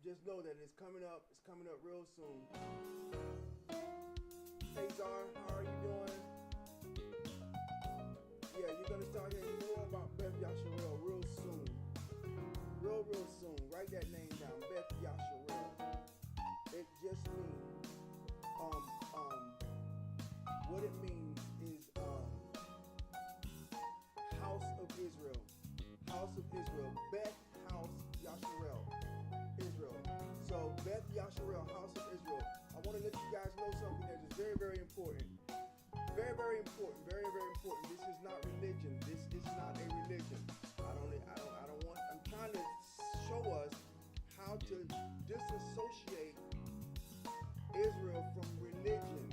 just know that it's coming up. It's coming up real soon. Hey Zar, how are you doing? Yeah, you're gonna start hearing more about Beth Yasharel real soon. Real soon. Write that name down, Beth Yasharel. It just means what it means is House of Israel. House of Israel. Beth House Yasharel. Israel. So Beth Yasharel, House of Israel. I want to let you guys know something that is very, very important. Very, very important. Very, very important. This is not religion. This is not a religion. I'm trying to show us how to disassociate Israel from religion.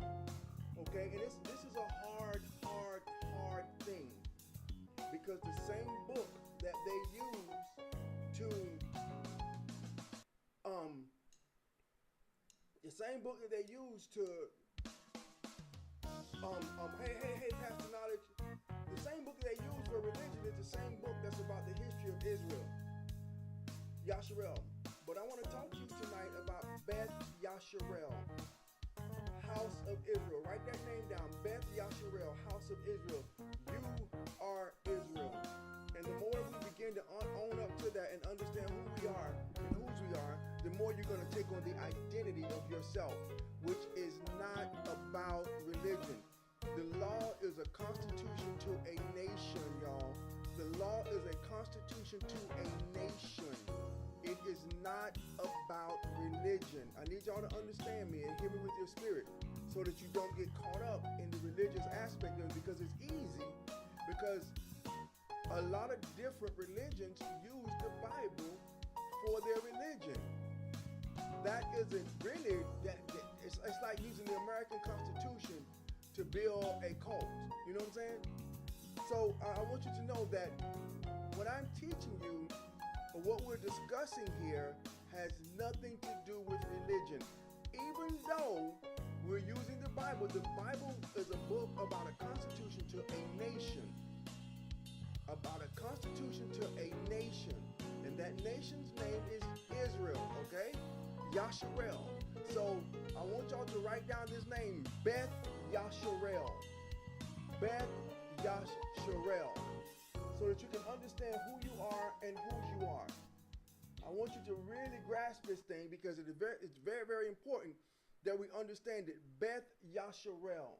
Okay? And this is a hard thing. Because the same book that they use to the same book that they use to hey Pastor Knowledge, the same book that they use for religion is the same book that's about the history of Israel, Yasharel. But I want to talk to you tonight about Beth Yasharel, House of Israel. Write that name down, Beth Yasharel, House of Israel. You are Israel. And the more we begin to own up to that and understand who we are and whose we are, the more you're going to take on the identity of yourself, which is not about religion. The law is a constitution to a nation, y'all. The law is a constitution to a nation. It is not about religion. I need y'all to understand me and hear me with your spirit so that you don't get caught up in the religious aspect of it, because it's easy, because a lot of different religions use the Bible for their religion. That isn't really, it's like using the American Constitution to build a cult. You know what I'm saying? So I want you to know that what I'm teaching you, or what we're discussing here, has nothing to do with religion. Even though we're using the Bible is a book about a constitution to a nation. About a constitution to a nation. And that nation's name is Israel, okay? Yasharel. So I want y'all to write down this name, Beth Yasharel. Beth Yasharel. So that you can understand who you are and whose you are. I want you to really grasp this thing, because it's very, very important that we understand it. Beth Yasharel.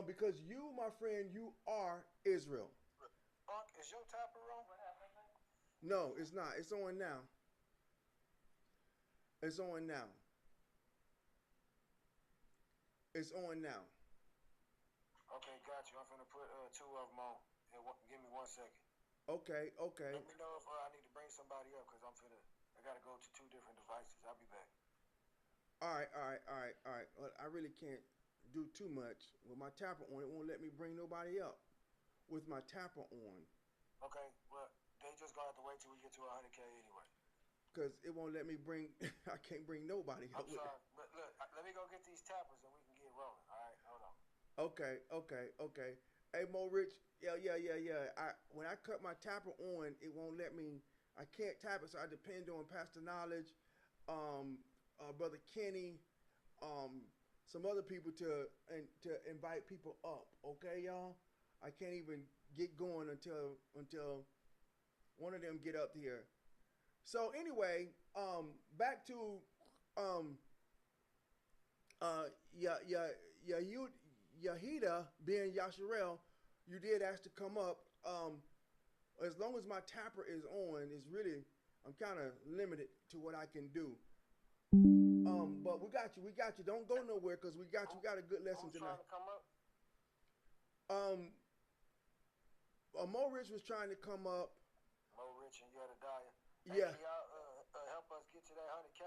Because you, my friend, you are Israel. Unc, is your tapper on? No, it's not. It's on now. It's on now. It's on now. Okay, got you. I'm finna put two of them on. Give me 1 second. Okay. Let me know if I need to bring somebody up, because I gotta go to 2 different devices. I'll be back. All right. Well, I really can't do too much with my tapper on. It won't let me bring nobody up with my tapper on. Okay, well, they just gonna have to wait till we get to 100K anyway. Because it won't let me bring, I can't bring nobody up. I'm sorry, but look, let me go get these tappers and we can get rolling. All right, hold on. Okay. Hey, Mo Rich, yeah. When I cut my tapper on, it won't let me, I can't tap it, so I depend on Pastor Knowledge, Brother Kenny, some other people to invite people up. Okay, y'all? I can't even get going until one of them get up here. So anyway, back to Yahida being Yasharel. You did ask to come up. As long as my tapper is on, is really, I'm kind of limited to what I can do. But we got you. Don't go nowhere, because we got a good lesson tonight. Who's trying to come up? Mo Rich was trying to come up. Mo Rich and Yedadiah. Yeah. Hey, can y'all help us get to that 100K?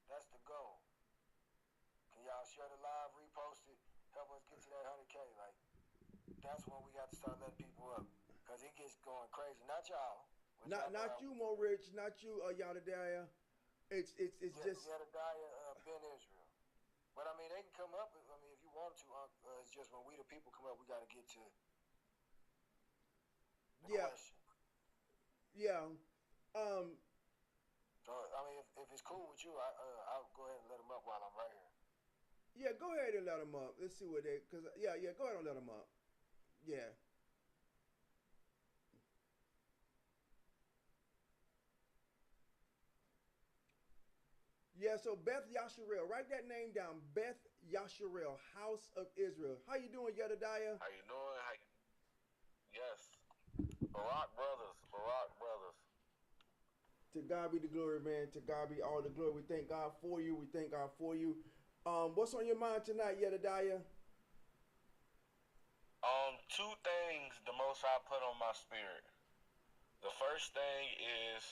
That's the goal. Can y'all share the live, repost it, help us get to that 100K? Like, that's when we got to start letting people up, because it gets going crazy. Not y'all. Not you, Mo Rich. Not you, Yedadiah. It's just Yedadiah, Ben Israel. But I mean, they can come up. I mean, if you want to, it's just when we the people come up, we got to get to the question. Yeah. if it's cool with you, I'll go ahead and let them up while I'm right here. Yeah, go ahead and let them up. Let's see what they, cause yeah, go ahead and let them up. Yeah. Yeah, so Beth Yasharel, write that name down. Beth Yasharel, House of Israel. How you doing, Yedadiah? How you doing? Yes. Barack brothers. Barack brothers. To God be the glory, man. To God be all the glory. We thank God for you. We thank God for you. What's on your mind tonight, Yedadiah? Two things the Most High put on my spirit. The first thing is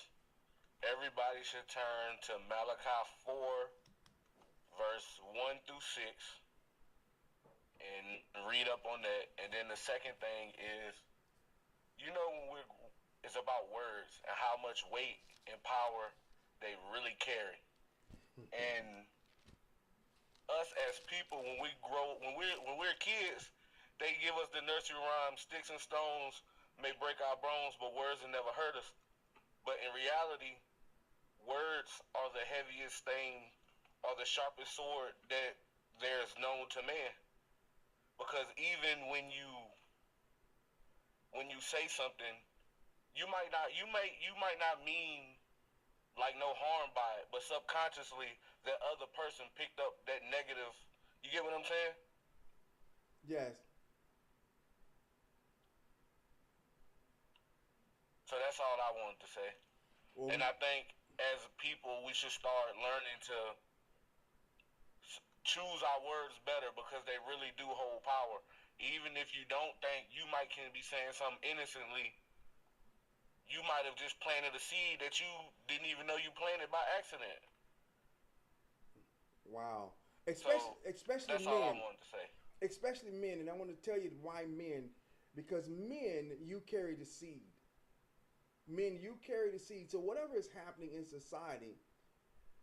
everybody should turn to Malachi 4, verse 1 through 6, and read up on that. And then the second thing is, you know, it's about words and how much weight and power they really carry. And us as people, when we grow, when we're kids, they give us the nursery rhyme, sticks and stones may break our bones, but words will never hurt us. But in reality, words are the heaviest thing, or the sharpest sword that there's known to man. Because even when you say something, you might not mean like no harm by it, but subconsciously that other person picked up that negative. You get what I'm saying? Yes. So that's all I wanted to say. Well, and I think as people, we should start learning to choose our words better, because they really do hold power. Even if you don't think, you can be saying something innocently. You might have just planted a seed that you didn't even know you planted by accident. Wow. Especially that's men. all I wanted to say. Especially men, and I want to tell you why men. Because men, you carry the seed. Men, you carry the seed. So whatever is happening in society,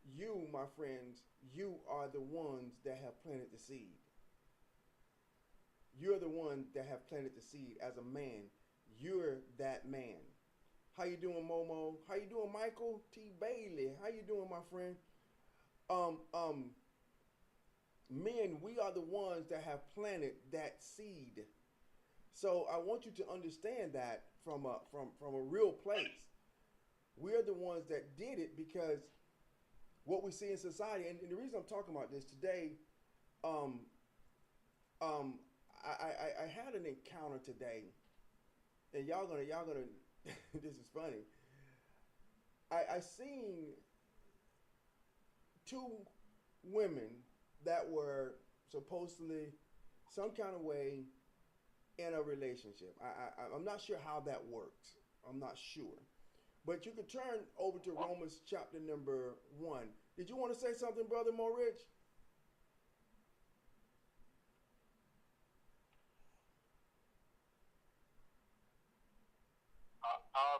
you, my friends, you are the ones that have planted the seed. You're the one that have planted the seed. As a man, you're that man. How you doing, Momo? How you doing, Michael T. Bailey? How you doing, my friend? Men, we are the ones that have planted that seed. So I want you to understand that from a real place. We're the ones that did it, because what we see in society, and the reason I'm talking about this today, I had an encounter today, and y'all gonna this is funny. I seen two women that were supposedly some kind of way in a relationship. I'm not sure how that works. I'm not sure. But you can turn over to Romans chapter number 1. Did you want to say something, Brother Morich?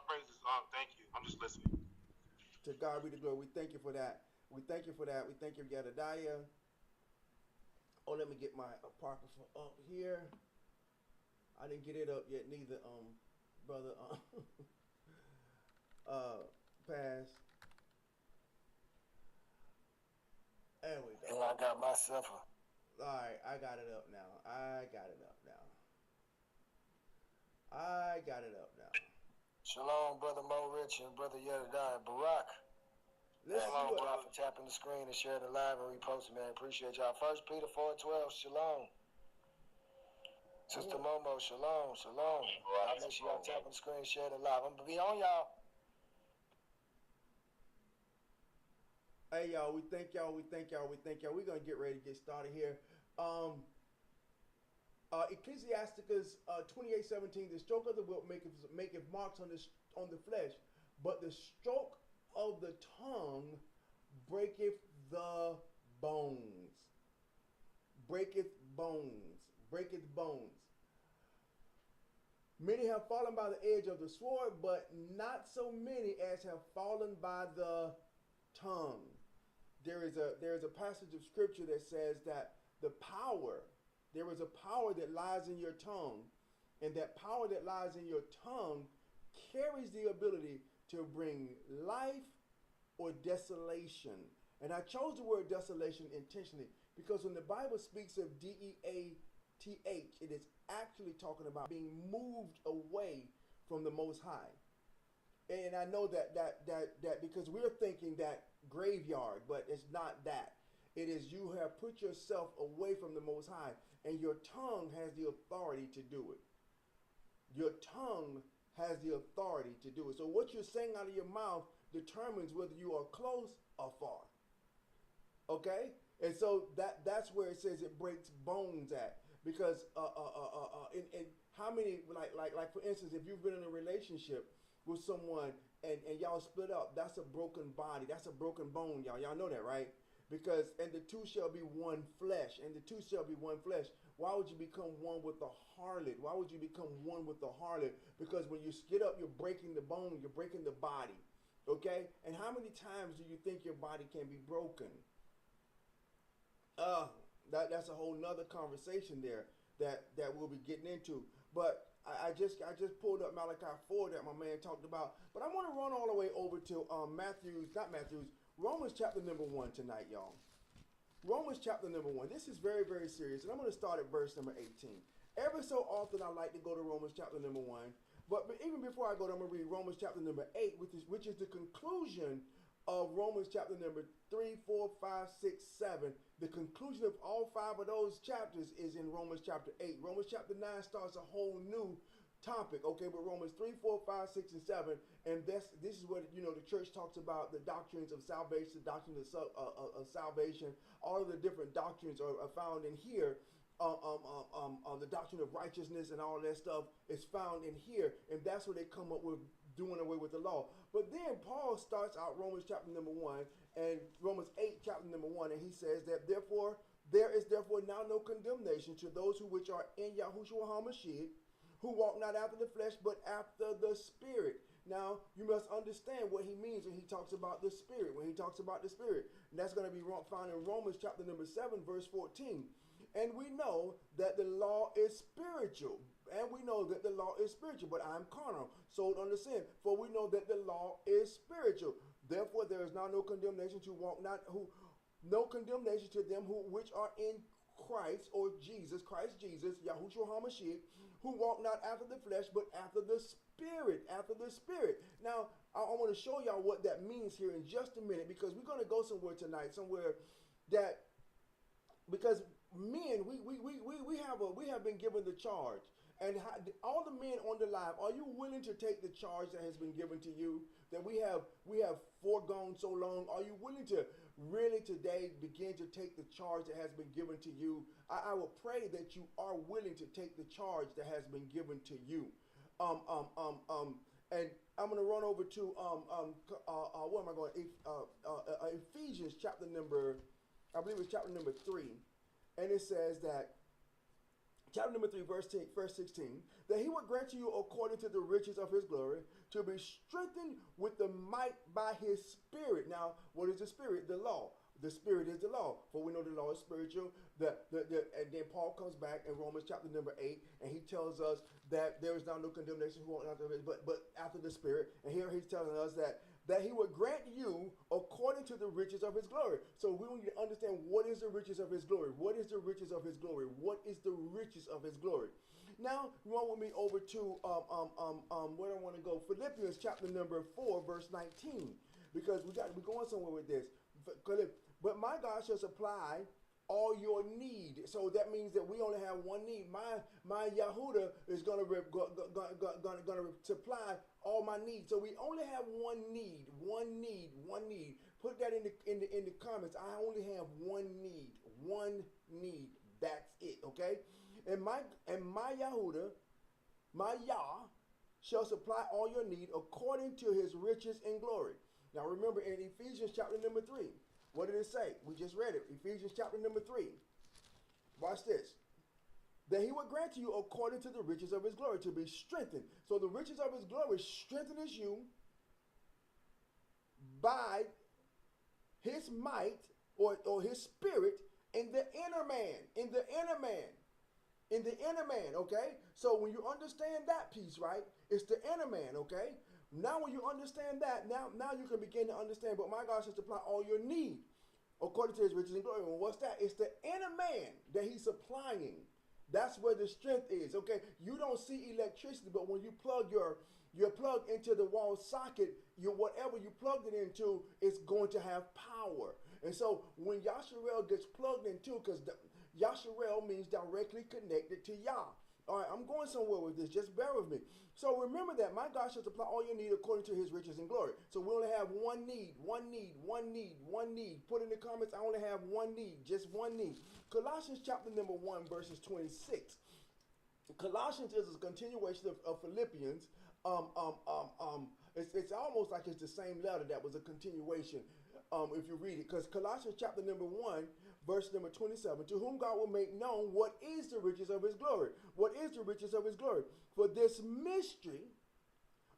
Praises. Thank you. I'm just listening. To God be the glory. We thank you for that. We thank you for that. We thank you, Yedadiah. Oh, let me get my apocrypha up here. I didn't get it up yet neither, brother. Pass. There we go. And I got myself a... All right, I got it up now. I got it up now. I got it up now. Shalom, Brother Mo Rich and Brother Yedadiah. Barack. Let's Shalom, see what... brother, for tapping the screen and sharing the live and reposting, man. Appreciate y'all. 1 Peter 4:12. Shalom. Sister Momo, shalom, shalom. Y'all make sure y'all tap on the screen, share the live. I'm gonna be on y'all. Hey y'all, we thank y'all. We're gonna get ready to get started here. Ecclesiasticus 28:17. The stroke of the whip maketh marks on the flesh, but the stroke of the tongue breaketh the bones. Breaketh bones. Many have fallen by the edge of the sword, but not so many as have fallen by the tongue. There is a passage of scripture that says that there is a power that lies in your tongue, and that power that lies in your tongue carries the ability to bring life or desolation. And I chose the word desolation intentionally because when the Bible speaks of DEATH, it is actually talking about being moved away from the Most High. And I know that because we're thinking that graveyard, but it's not that. It is you have put yourself away from the Most High, and your tongue has the authority to do it. Your tongue has the authority to do it. So what you're saying out of your mouth determines whether you are close or far. Okay? And so that's where it says it breaks bones at. Because in how many, like for instance, if you've been in a relationship with someone and y'all split up, that's a broken body. That's a broken bone, y'all. Y'all know that, right? Because, and the two shall be one flesh. And the two shall be one flesh. Why would you become one with the harlot? Why would you become one with the harlot? Because when you split up, you're breaking the bone. You're breaking the body. Okay? And how many times do you think your body can be broken? That's a whole nother conversation there that we'll be getting into. But I just pulled up Malachi 4 that my man talked about. But I want to run all the way over to Romans chapter number 1 tonight, y'all. Romans chapter number 1. This is very, very serious. And I'm going to start at verse number 18. Every so often I like to go to Romans chapter number 1. But even before I go, I'm going to read Romans chapter number 8, which is the conclusion of Romans chapter number 3, 4, 5, 6, 7. The conclusion of all 5 of those chapters is in Romans chapter 8. Romans chapter 9 starts a whole new topic, okay, but Romans 3, 4, 5, 6, and 7, and this is what, you know, the church talks about the doctrines of salvation, the doctrines of salvation. All of the different doctrines are found in here. The doctrine of righteousness and all that stuff is found in here, and that's where they come up with doing away with the law. But then Paul starts out Romans chapter number 1 and Romans 8 chapter number 1, and he says that therefore there is now no condemnation to those which are in Yahushua HaMashiach, who walk not after the flesh, but after the Spirit. Now, you must understand what he means when he talks about the Spirit. When he talks about the Spirit, and that's going to be found in Romans chapter number 7, verse 14. And we know that the law is spiritual. And we know that the law is spiritual, but I'm carnal, sold under sin. For we know that the law is spiritual. Therefore, there is now no condemnation no condemnation to them which are in Christ or Christ Jesus, Yahushua HaMashiach, who walk not after the flesh, but after the Spirit, Now, I want to show y'all what that means here in just a minute, because we're going to go somewhere tonight, because men, we have been given the charge. And all the men on the live, are you willing to take the charge that has been given to you, that we have foregone so long? Are you willing to really today begin to take the charge that has been given to you? I will pray that you are willing to take the charge that has been given to you. And I'm going to run over to where am I going? Ephesians chapter number, I believe it's chapter number 3, and it says that. Chapter number 3, verse 16, that he would grant to you according to the riches of his glory, to be strengthened with the might by his Spirit. Now, what is the Spirit? The law. The Spirit is the law. For we know the law is spiritual. And then Paul comes back in Romans chapter number 8, and he tells us that there is now no condemnation who walk after it, but after the Spirit. And here he's telling us that he would grant you according to the riches of his glory. So we need to understand, what is the riches of his glory? What is the riches of his glory? What is the riches of his glory? Now, run with me over to where I want to go. Philippians chapter number 4, verse 19, because we're going somewhere with this. But my God shall supply all your need. So that means that we only have one need. My Yahudah is gonna supply all my needs. So we only have one need. Put that in the comments. I only have one need. That's it. Okay. And my Yahudah, my Yah, shall supply all your need according to his riches in glory. Now remember, in Ephesians chapter number 3, what did it say? We just read it. Ephesians chapter number 3. Watch this. That he would grant to you according to the riches of his glory, to be strengthened. So the riches of his glory strengthens you by his might or his Spirit in the inner man. Okay? So when you understand that piece, right? It's the inner man, okay? Now when you understand that, now you can begin to understand, but my God shall supply all your need according to his riches and glory. And what's that? It's the inner man that he's supplying. That's where the strength is. Okay, you don't see electricity, but when you plug your plug into the wall socket, whatever you plugged it into is going to have power. And so when Yasharel gets plugged into, because Yasharel means directly connected to Yah. All right, I'm going somewhere with this. Just bear with me. So remember that my God shall supply all your need according to his riches and glory. So we only have one need, one need, one need, one need. Put in the comments, I only have one need, just one need. Colossians chapter number 1, verses 26. Colossians is a continuation of Philippians. It's almost like it's the same letter that was a continuation. If you read it, because Colossians chapter number 1, verse number 27, to whom God will make known what is the riches of his glory. What is the riches of his glory? For this mystery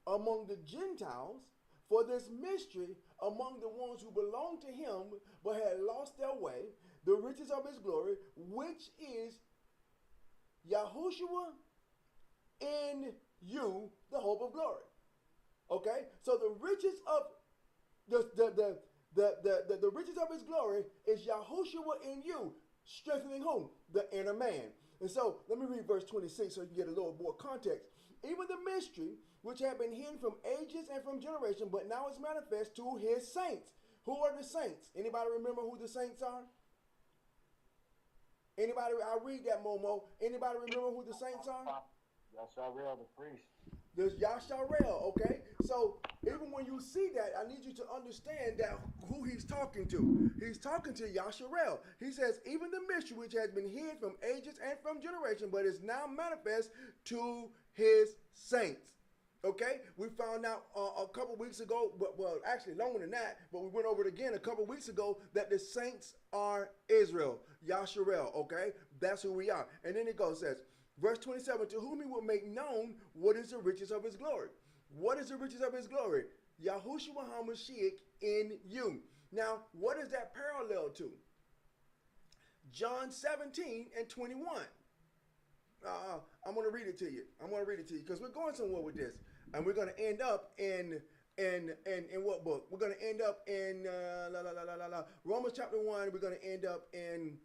among the Gentiles, for this mystery among the ones who belong to him but had lost their way, the riches of his glory, which is Yahushua in you, the hope of glory. Okay, so the riches of the riches of his glory is Yahushua in you, strengthening whom? The inner man. And so let me read verse 26 so you can get a little more context. Even the mystery which had been hidden from ages and from generation, but now is manifest to his saints. Who are the saints? Anybody remember who the saints are? Anybody? I'll read that, Momo. Anybody remember who the saints are? Yasharel, the priest. There's Yasharel, okay? So even when you see that, I need you to understand that who he's talking to. He's talking to Yasharel. He says, even the mystery which has been hid from ages and from generation, but is now manifest to his saints. Okay? We found out a couple weeks ago, well, actually longer than that, but we went over it again a couple weeks ago, that the saints are Israel, Yasharel, okay? That's who we are. And then it goes, says, verse 27, to whom he will make known what is the riches of his glory. What is the riches of his glory? Yahushua HaMashiach in you. Now, what is that parallel to? John 17 and 21. I'm going to read it to you. I'm going to read it to you because we're going somewhere with this. And we're going to end up in what book? We're going to end up in Romans chapter 1. We're going to end up in,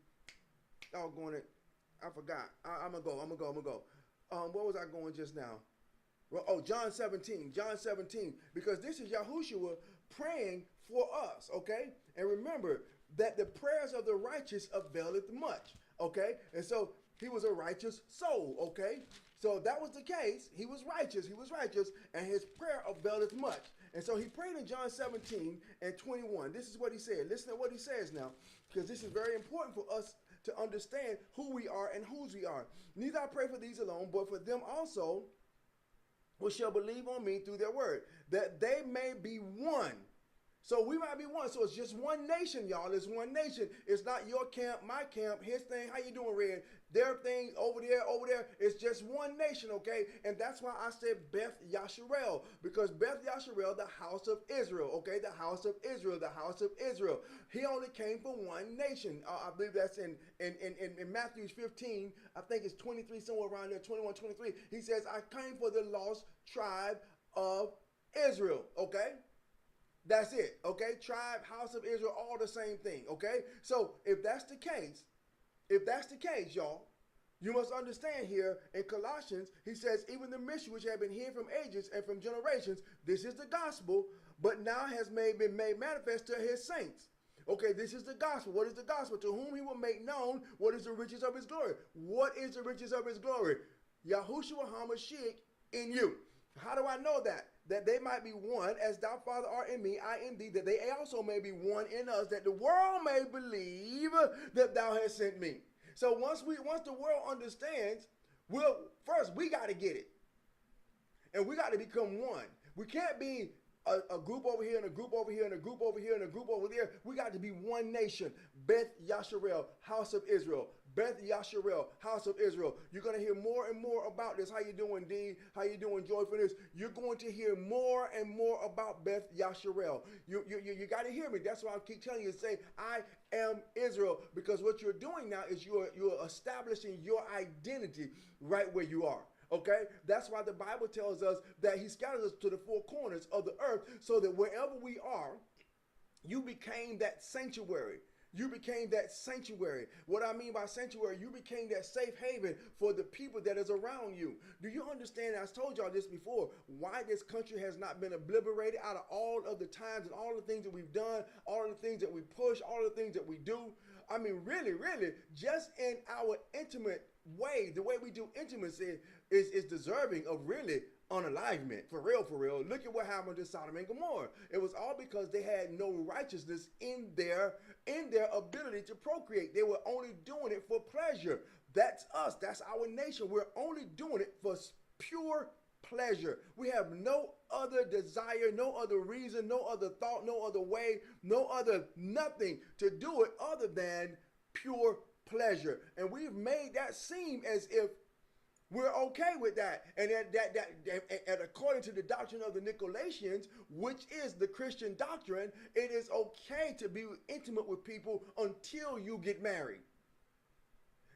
I forgot. I'm going to go. What was I going just now? Oh, John 17. John 17. Because this is Yahushua praying for us, okay? And remember that the prayers of the righteous availeth much, okay? And so he was a righteous soul, okay? So that was the case. He was righteous, and his prayer availeth much. And so he prayed in John 17 and 21. This is what he said. Listen to what he says now, because this is very important for us to understand who we are and whose we are. Neither I pray for these alone, but for them also which shall believe on me through their word, that they may be one. So we might be one. So it's just one nation, y'all. It's one nation. It's not your camp, my camp, his thing. How you doing, Red? Their thing over there. It's just one nation, okay? And that's why I said Beth Yasharel, because Beth Yasharel, the house of Israel, okay? The house of Israel, the house of Israel. He only came from one nation. I believe that's in Matthew 15. I think it's 23, somewhere around there, 21, 23. He says, I came for the lost tribe of Israel, okay? That's it, okay? Tribe, house of Israel, all the same thing, okay? So if that's the case, y'all, you must understand here in Colossians, he says, even the mystery which had been hid from ages and from generations, this is the gospel, but now has been made manifest to his saints. Okay, this is the gospel. What is the gospel? To whom he will make known what is the riches of his glory. What is the riches of his glory? Yahushua HaMashiach in you. How do I know that? That they might be one, as thou, Father, art in me, I in thee, that they also may be one in us, that the world may believe that thou hast sent me. So once the world understands, we got to get it. And we got to become one. We can't be a group over here and a group over here and a group over here and a group over there. We got to be one nation. Beth Yasharel, house of Israel. Beth Yasharel, house of Israel. You're going to hear more and more about this. How you doing, Dean? How you doing, Joyfulness? You're going to hear more and more about Beth Yasharel. You got to hear me. That's why I keep telling you to say, I am Israel. Because what you're doing now is you're establishing your identity right where you are. Okay, that's why the Bible tells us that he scatters us to the four corners of the earth, so that wherever we are, you became that sanctuary. You became that sanctuary. What I mean by sanctuary, you became that safe haven for the people that is around you. Do you understand? I told y'all this before, why this country has not been obliterated out of all of the times and all the things that we've done, all of the things that we push, all the things that we do. I mean, really, just in our intimate way, the way we do intimacy is deserving of really unalivement. For real. Look at what happened to Sodom and Gomorrah. It was all because they had no righteousness in their ability to procreate. They were only doing it for pleasure. That's us. That's our nation. We're only doing it for pure pleasure. We have no other desire, no other reason, no other thought, no other way, no other nothing to do it other than pure pleasure. And we've made that seem as if we're okay with that. And and according to the doctrine of the Nicolaitans, which is the Christian doctrine, it is okay to be intimate with people until you get married.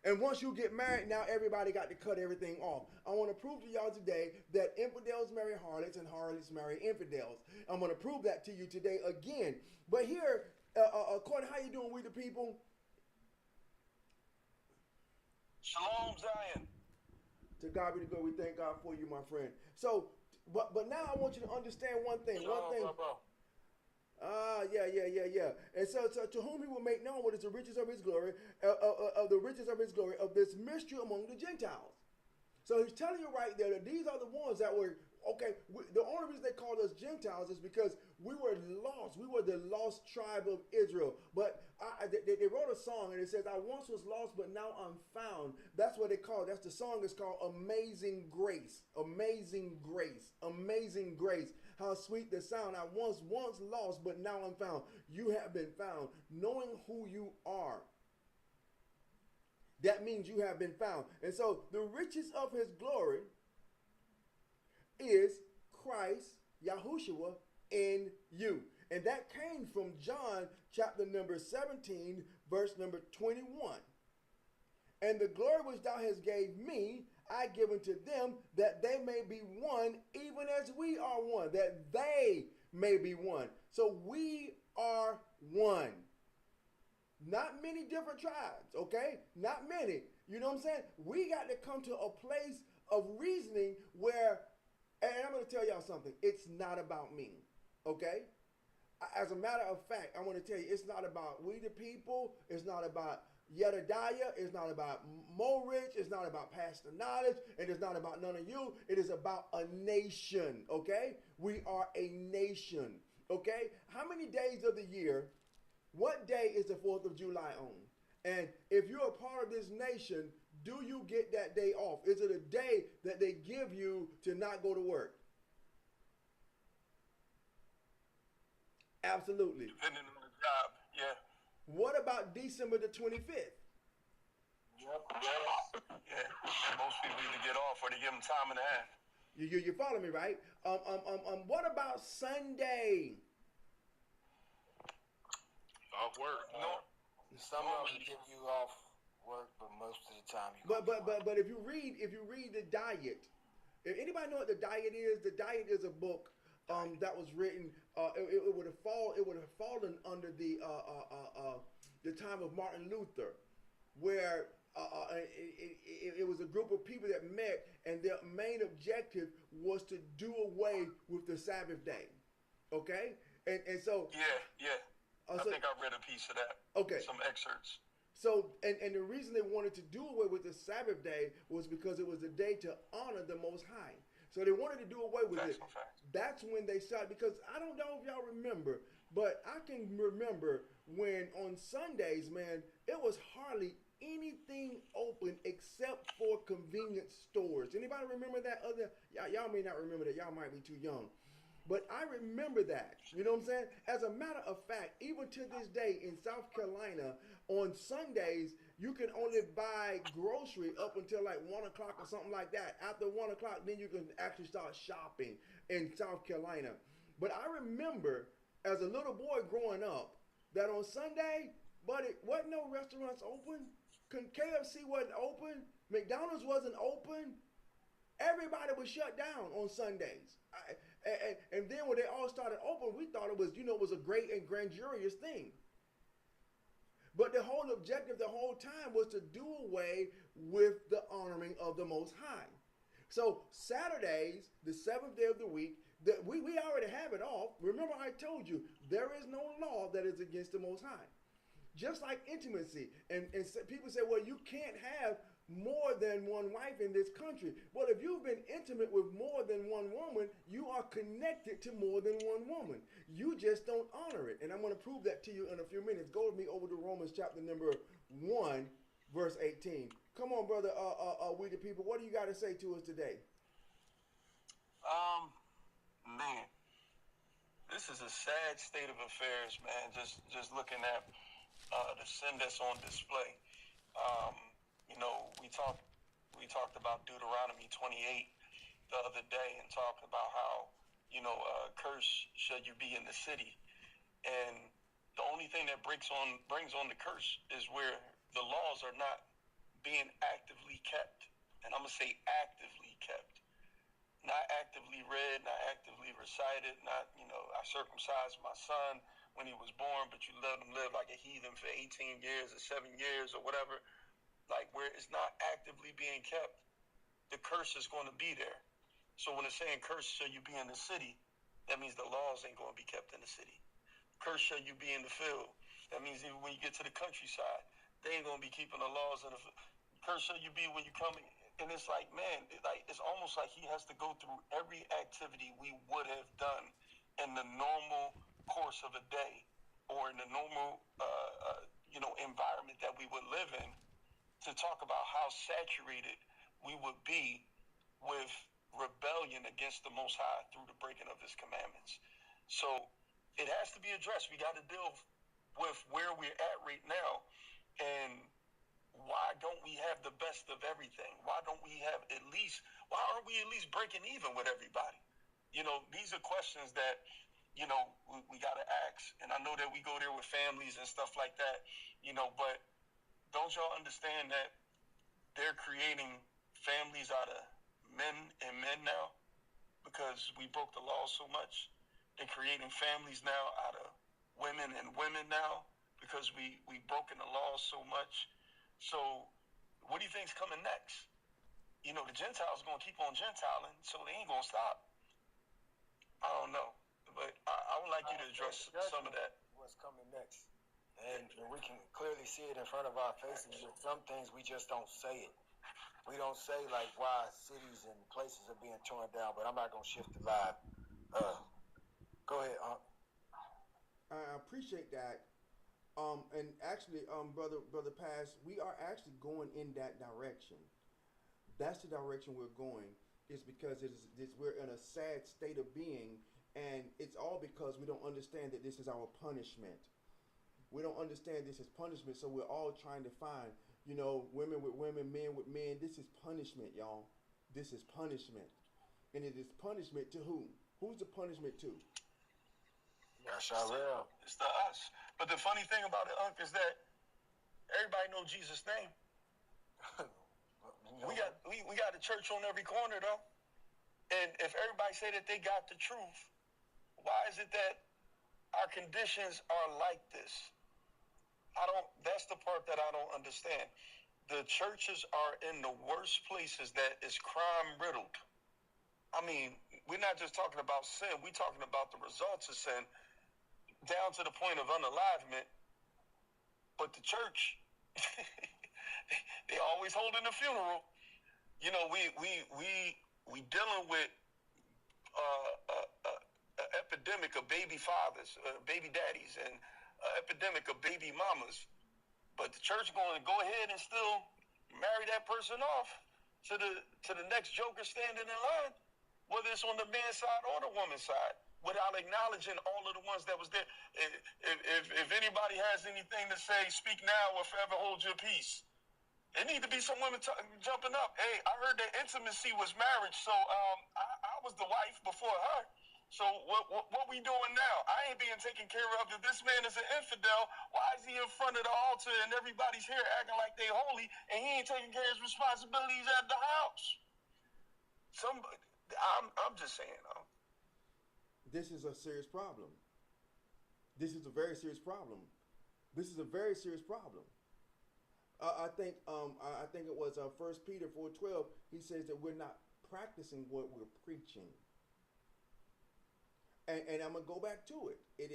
And once you get married, now everybody got to cut everything off. I want to prove to y'all today that infidels marry harlots and harlots marry infidels. I'm going to prove that to you today again. But here, according to how you doing, we the people? Shalom, Zion. To God be the glory. We thank God for you, my friend. So, but now I want you to understand one thing. Shalom, bro. Yeah. And so to whom he will make known what is the riches of his glory, of the riches of his glory, of this mystery among the Gentiles. So he's telling you right there that these are the ones that were, okay, the only reason they called us Gentiles is because we were lost. We were the lost tribe of Israel. But they wrote a song and it says, I once was lost, but now I'm found. That's what they call it. That's the song is called Amazing Grace. Amazing Grace. Amazing Grace. How sweet the sound. I once lost, but now I'm found. You have been found. Knowing who you are, that means you have been found. And so the riches of his glory is Christ, Yahushua, in you. And that came from John chapter number 17, verse number 21. And the glory which thou hast gave me, I give unto them, that they may be one, even as we are one. That they may be one. So we are one. Not many different tribes, okay? Not many. You know what I'm saying? We got to come to a place of reasoning where, and I'm going to tell y'all something. It's not about me, okay? As a matter of fact, I want to tell you, it's not about we the people. It's not about Yedadiah. It's not about Morich. It's not about Pastor Knowledge. And it's not about none of you. It is about a nation, okay? We are a nation, okay? How many days of the year, what day is the 4th of July on? And if you're a part of this nation, do you get that day off? Is it a day that they give you to not go to work? Absolutely. Depending on the job, yeah. What about December the 25th? Yep. Yeah. Most people either get off or they give them time and a half. You follow me, right? What about Sunday? Off work. No. Some of them give you off work, but most of the time you. But if you read the diet, if anybody know what the diet is a book that was written. It would have fallen under the time of Martin Luther, where it was a group of people that met, and their main objective was to do away with the Sabbath day. Okay, and so yeah. I think I read a piece of that. Okay, some excerpts. So, and the reason they wanted to do away with the Sabbath day was because it was a day to honor the Most High. So they wanted to do away with it. That's when they started, because I don't know if y'all remember, but I can remember when on Sundays, man, it was hardly anything open except for convenience stores. Anybody remember that? Y'all may not remember that. Y'all might be too young. But I remember that. You know what I'm saying? As a matter of fact, even to this day in South Carolina, on Sundays, you can only buy grocery up until like 1 o'clock or something like that. After 1 o'clock, then you can actually start shopping in South Carolina. But I remember as a little boy growing up that on Sunday, but it wasn't no restaurants open. KFC wasn't open. McDonald's wasn't open. Everybody was shut down on Sundays. And then when they all started open, we thought it was, it was a great and grandiose thing. But the whole objective the whole time was to do away with the honoring of the Most High. So Saturdays, the seventh day of the week, we already have it off. Remember I told you, there is no law that is against the Most High. Just like intimacy. And people say, well, you can't have more than one wife in this country. Well, if you've been intimate with more than one woman, you are connected to more than one woman. You just don't honor it. And I'm going to prove that to you in a few minutes. Go with me over to Romans chapter number 1, verse 18. Come on, brother, we the people. What do you got to say to us today? Man, this is a sad state of affairs, man. Just looking at the sin that's on display. We talked about Deuteronomy 28 the other day and talked about how, curse shall you be in the city. And the only thing that brings on the curse is where the laws are not being actively kept. And I'm going to say actively kept. Not actively read, not actively recited, not, I circumcised my son when he was born, but you let him live like a heathen for 18 years or 7 years or whatever. Like where it's not actively being kept, the curse is going to be there. So when it's saying curse shall you be in the city, that means the laws ain't going to be kept in the city. Curse shall you be in the field. That means even when you get to the countryside, they ain't going to be keeping the laws in the field. Curse shall you be when you come in. And it's like, man, it's almost like he has to go through every activity we would have done in the normal course of a day or in the normal, environment that we would live in, to talk about how saturated we would be with rebellion against the Most High through the breaking of his commandments. So it has to be addressed. We got to deal with where we're at right now. And why don't we have the best of everything? Why aren't we at least breaking even with everybody? These are questions that, we got to ask. And I know that we go there with families and stuff like that, but don't y'all understand that they're creating families out of men and men now because we broke the law so much? They're creating families now out of women and women now because we broken the law so much. So what do you think's coming next? The Gentiles are going to keep on Gentiling, so they ain't going to stop. I don't know. But I would like you to address some of that. What's coming next? And we can clearly see it in front of our faces. But some things we just don't say it. We don't say like why cities and places are being torn down. But I'm not going to shift the live. Go ahead, I appreciate that. And actually, brother Pass, we are actually going in that direction. That's the direction we're going. It's because we're in a sad state of being, and it's all because we don't understand that this is our punishment. We don't understand this is punishment, so we're all trying to find, women with women, men with men. This is punishment, y'all. This is punishment. And it is punishment to whom? Who's the punishment to? Yasharel. It's to us. But the funny thing about it, Unc, is that everybody know Jesus' name. We got a church on every corner, though. And if everybody say that they got the truth, why is it that our conditions are like this? That's the part that I don't understand. The churches are in the worst places that is crime riddled. I mean, we're not just talking about sin. We're talking about the results of sin down to the point of unalivement. But the church, they always holding a funeral. We dealing with an epidemic of baby fathers, baby daddies, and an epidemic of baby mamas. But the church going to go ahead and still marry that person off to the next joker standing in line, whether it's on the man's side or the woman's side, without acknowledging all of the ones that was there. If anybody has anything to say, speak now or forever hold your peace. There need to be some women jumping up. Hey, I heard that intimacy was marriage, so I was the wife before her. So what we doing now? I ain't being taken care of. If this man is an infidel, why is he in front of the altar and everybody's here acting like they holy, and he ain't taking care of his responsibilities at the house? I'm just saying. This is a serious problem. This is a very serious problem. This is a very serious problem. I think it was 1 Peter 4:12. He says that we're not practicing what we're preaching. And I'm gonna go back to it. It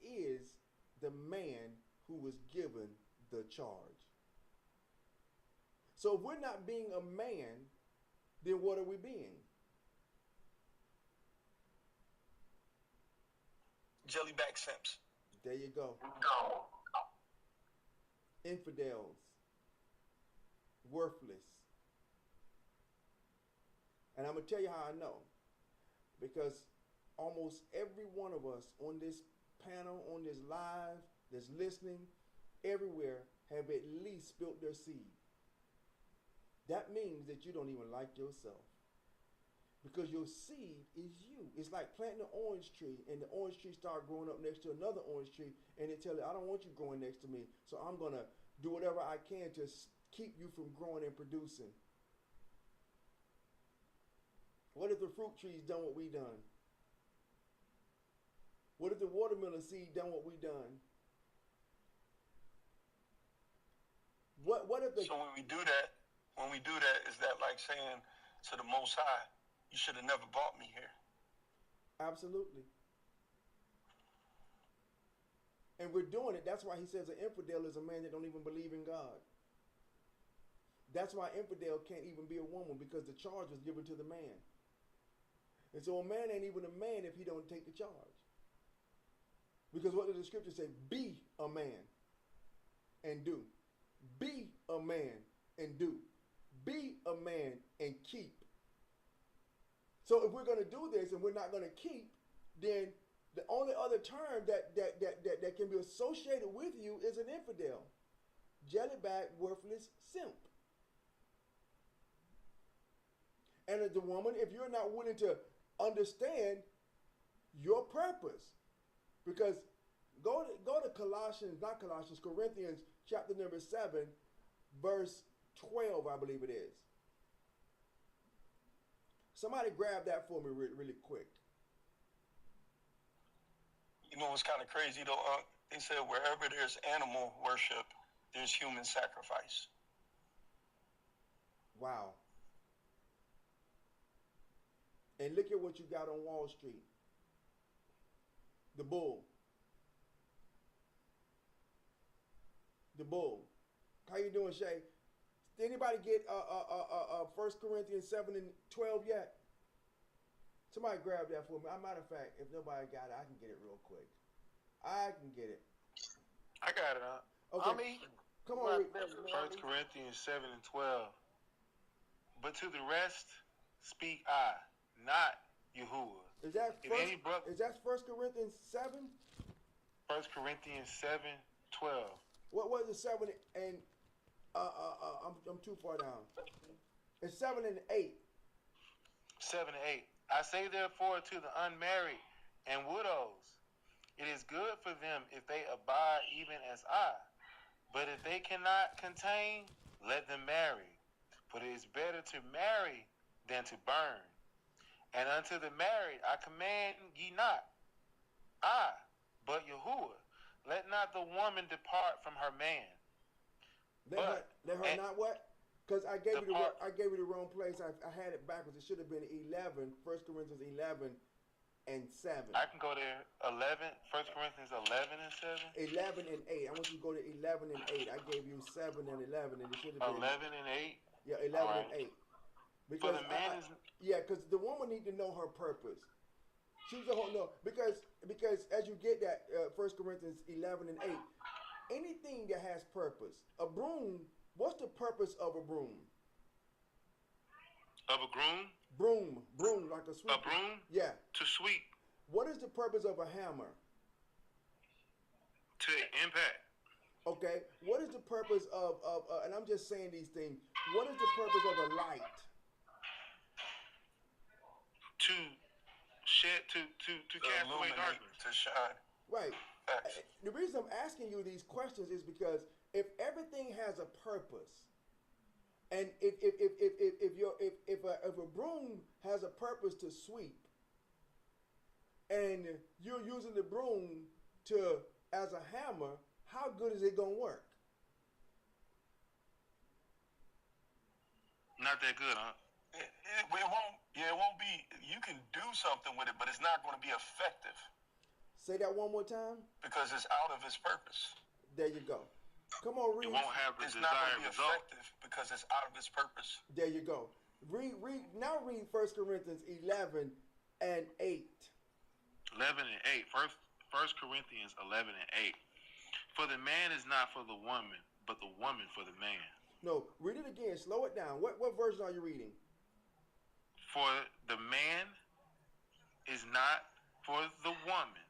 is the man who was given the charge. So if we're not being a man, then what are we being? Jellyback simps. There you go. Infidels. Worthless. And I'm going to tell you how I know. Because almost every one of us on this panel, on this live, that's listening, everywhere, have at least spilt their seed. That means that you don't even like yourself. Because your seed is you. It's like planting an orange tree, and the orange tree start growing up next to another orange tree, and they tell you, I don't want you growing next to me, so I'm going to do whatever I can to keep you from growing and producing. What if the fruit tree's done what we done? What if the watermelon seed done what we done? What if the... So when we do that, is that like saying to the Most High, you should have never brought me here? Absolutely. And we're doing it. That's why he says an infidel is a man that don't even believe in God. That's why infidel can't even be a woman, because the charge was given to the man. And so a man ain't even a man if he don't take the charge. Because what does the scripture say? Be a man and do. Be a man and do. Be a man and keep. So if we're going to do this and we're not going to keep, then the only other term that can be associated with you is an infidel. Jellyback, worthless simp. And as the woman, if you're not willing to understand your purpose, because go to Corinthians chapter number 7, verse 12, I believe it is. Somebody grab that for me really quick. You know what's kind of crazy though, they said wherever there's animal worship, there's human sacrifice. Wow. And look at what you got on Wall Street. The bull. The bull. How you doing, Shay? Did anybody get 1 Corinthians 7 and 12 yet? Somebody grab that for me. As a matter of fact, if nobody got it, I can get it real quick. I can get it. I got it, huh? Okay. Come on. 1 Corinthians 7 and 12. But to the rest speak I, not Yahuwah. Is that If any brother, is that 1 Corinthians 7? 1 Corinthians 7, 12. What was it, 7 and I'm too far down. It's 7 and 8. 7 and 8. I say therefore to the unmarried and widows, it is good for them if they abide even as I. But if they cannot contain, let them marry. For it is better to marry than to burn. And unto the married I command ye not. I, but Yahuwah, let not the woman depart from her man. Let her not what? Because I gave you the wrong place. I had it backwards. It should have been 11. 1 Corinthians 11 and 7. I can go there. 11. 1 Corinthians 11 and 7. 11 and 8. I want you to go to 11 and 8. I gave you 7 and 11, and it should have been 11 and 8. Yeah, 11 and 8. Because the man is. Yeah, because the woman need to know her purpose. She's a whole no. Because as you get that 1 Corinthians 11 and 8, anything that has purpose, a broom. What's the purpose of a broom? Of a groom? Broom, like a sweep. A broom? Yeah. To sweep. What is the purpose of a hammer? To impact. Okay. What is the purpose of and I'm just saying these things. What is the purpose of a light? To shed, to cast away darkness. To shine. Right. Facts. The reason I'm asking you these questions is because if everything has a purpose, And if a broom has a purpose to sweep, and you're using the broom as a hammer, how good is it gonna work? Not that good, huh? It won't. Yeah, it won't be. You can do something with it, but it's not going to be effective Say that one more time. because it's out of its purpose. There you go. Come on, read. It won't have the It's not desired going to be result. effective because it's out of its purpose. There you go. Read 1 Corinthians 11 and 8. 11 and 8. First Corinthians 11 and 8. For the man is not for the woman, but the woman for the man. No, read it again. Slow it down. What version are you reading? For the man is not for the woman,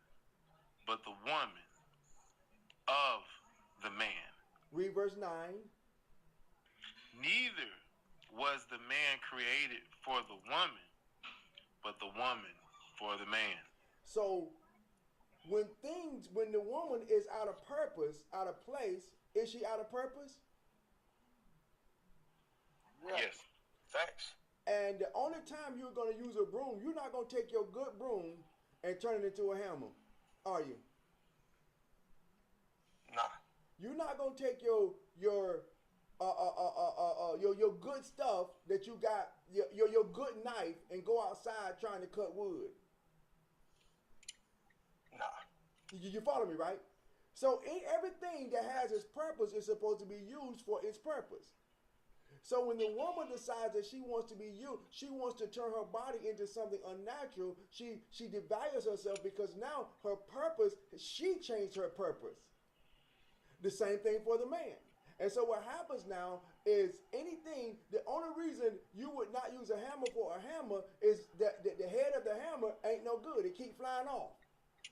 but the woman of the man. Read verse 9. Neither was the man created for the woman, but the woman for the man. So when the woman is out of purpose, out of place, is she out of purpose? Yes. Facts. And the only time you're going to use a broom, you're not going to take your good broom and turn it into a hammer, are you? Nah. You're not going to take your good stuff that you got, your good knife, and go outside trying to cut wood. Nah. You follow me, right? So everything that has its purpose is supposed to be used for its purpose. So when the woman decides that she wants to be used, she wants to turn her body into something unnatural, she devalues herself because now her purpose, she changed her purpose. The same thing for the man. And so what happens now is the only reason you would not use a hammer for a hammer is that the head of the hammer ain't no good. It keeps flying off.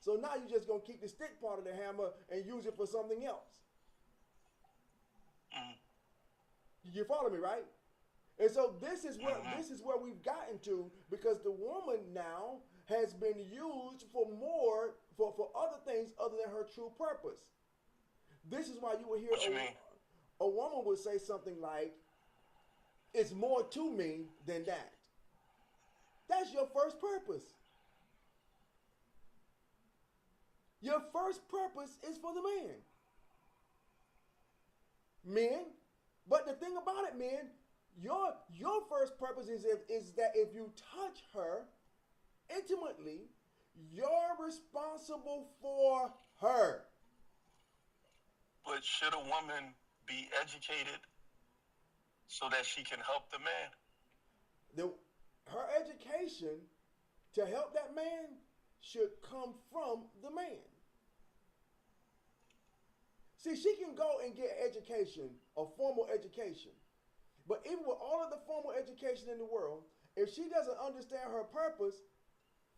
So now you're just going to keep the stick part of the hammer and use it for something else. You follow me, right? And so this is where we've gotten to, because the woman now has been used for other things other than her true purpose. This is why you will hear What you mean? a woman would say something like, "It's more to me than that." That's your first purpose. Your first purpose is for the man. Men, but the thing about it, men, your first purpose is that if you touch her intimately, you're responsible for her. But should a woman be educated so that she can help the man? Her education to help that man should come from the man. See, she can go and get education, a formal education. But even with all of the formal education in the world, if she doesn't understand her purpose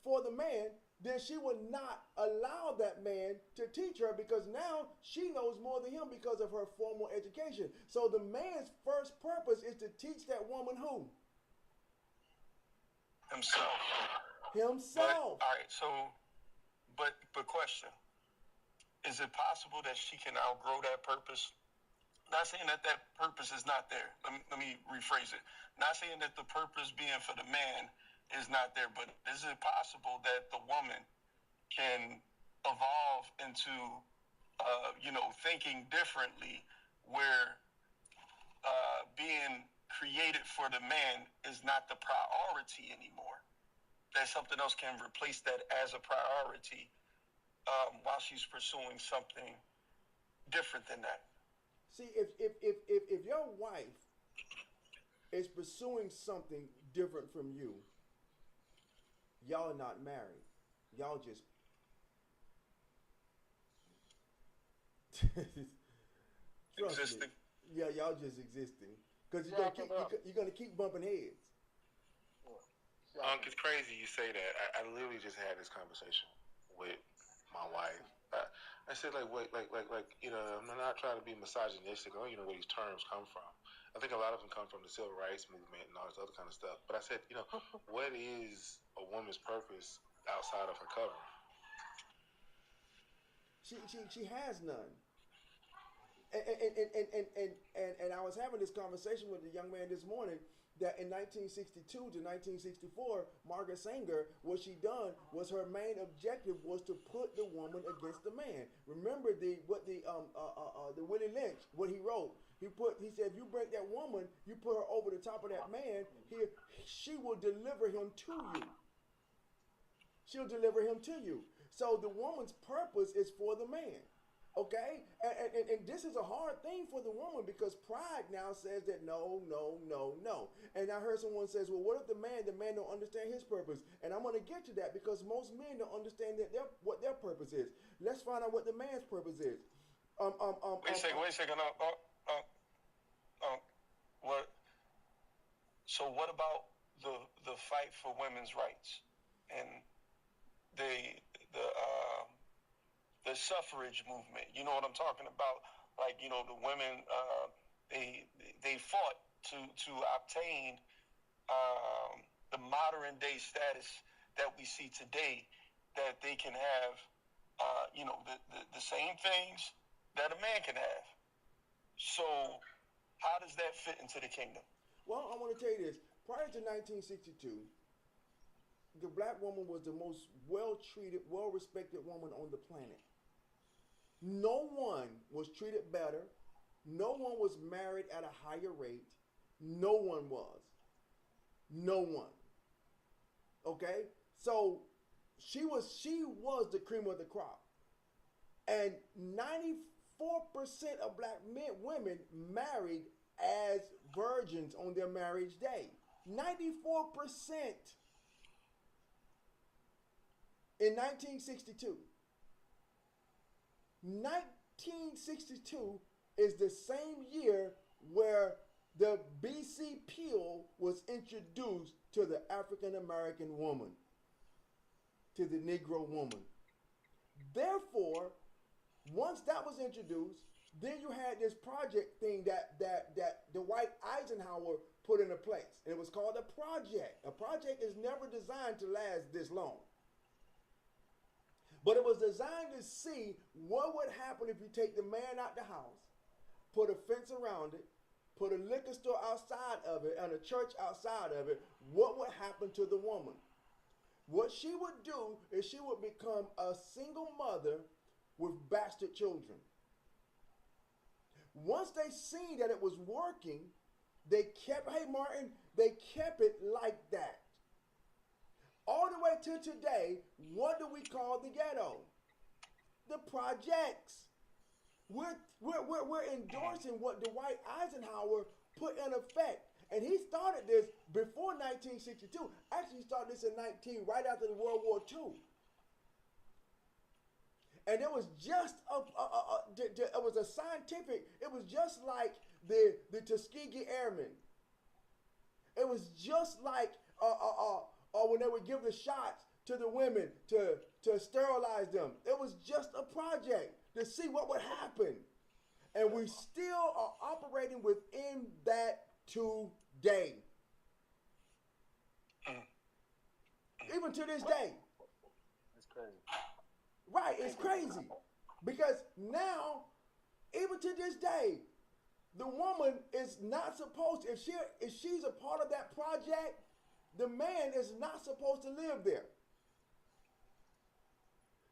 for the man, then she will not allow that man to teach her, because now she knows more than him because of her formal education. So the man's first purpose is to teach that woman who? Himself. Himself. But, all right, so, but question. Is it possible that she can outgrow that purpose? Not saying that purpose is not there. Let me rephrase it. Not saying that the purpose being for the man is not there, but is it possible that the woman can evolve into, thinking differently, where being created for the man is not the priority anymore? That something else can replace that as a priority while she's pursuing something different than that. See, if your wife is pursuing something different from you, y'all are not married. Y'all just Existing. Me. Yeah, y'all just existing. Because you're gonna keep bumping heads. It's crazy you say that. I literally just had this conversation with my wife. I said, I'm not trying to be misogynistic. I don't even know where these terms come from. I think a lot of them come from the civil rights movement and all this other kind of stuff. But I said, what is a woman's purpose outside of her covering? She has none. And I was having this conversation with a young man this morning that in 1962 to 1964, Margaret Sanger, what she done was her main objective was to put the woman against the man. Remember the Willie Lynch, what he wrote. He said, if you break that woman, you put her over the top of that man, she will deliver him to you. She'll deliver him to you. So the woman's purpose is for the man. Okay? And this is a hard thing for the woman because pride now says that no. And I heard someone says, well, what if the man don't understand his purpose? And I'm going to get to that because most men don't understand what their purpose is. Let's find out what the man's purpose is. Wait a second. What? So what about the fight for women's rights and the suffrage movement? You know what I'm talking about? Like, you know, the women they fought to obtain the modern day status that we see today, that they can have you know, the same things that a man can have. So how does that fit into the kingdom? Well, I want to tell you this. Prior to 1962, the black woman was the most well-treated, well-respected woman on the planet. No one was treated better. No one was married at a higher rate. No one was. No one. Okay? So she was the cream of the crop. And 94% of black women married as virgins on their marriage day. 94%. In 1962. 1962 is the same year where the BC Peel was introduced to the African American woman, to the Negro woman. Therefore, once that was introduced, then you had this project thing that Dwight Eisenhower put into place. And it was called a project. A project is never designed to last this long. But it was designed to see what would happen if you take the man out the house, put a fence around it, put a liquor store outside of it and a church outside of it, what would happen to the woman? What she would do is she would become a single mother with bastard children. Once they seen that it was working, they kept it like that. All the way to today, what do we call the ghetto? The projects. We're endorsing what Dwight Eisenhower put in effect. And he started this before 1962. Actually, he started this right after the World War II. And it was just it was a scientific, it was just like the Tuskegee Airmen. It was just like when they would give the shots to the women to sterilize them. It was just a project to see what would happen. And we still are operating within that today. Even to this day. That's crazy. Right, it's crazy. Because now, even to this day, the woman is not supposed to, if she's a part of that project, the man is not supposed to live there.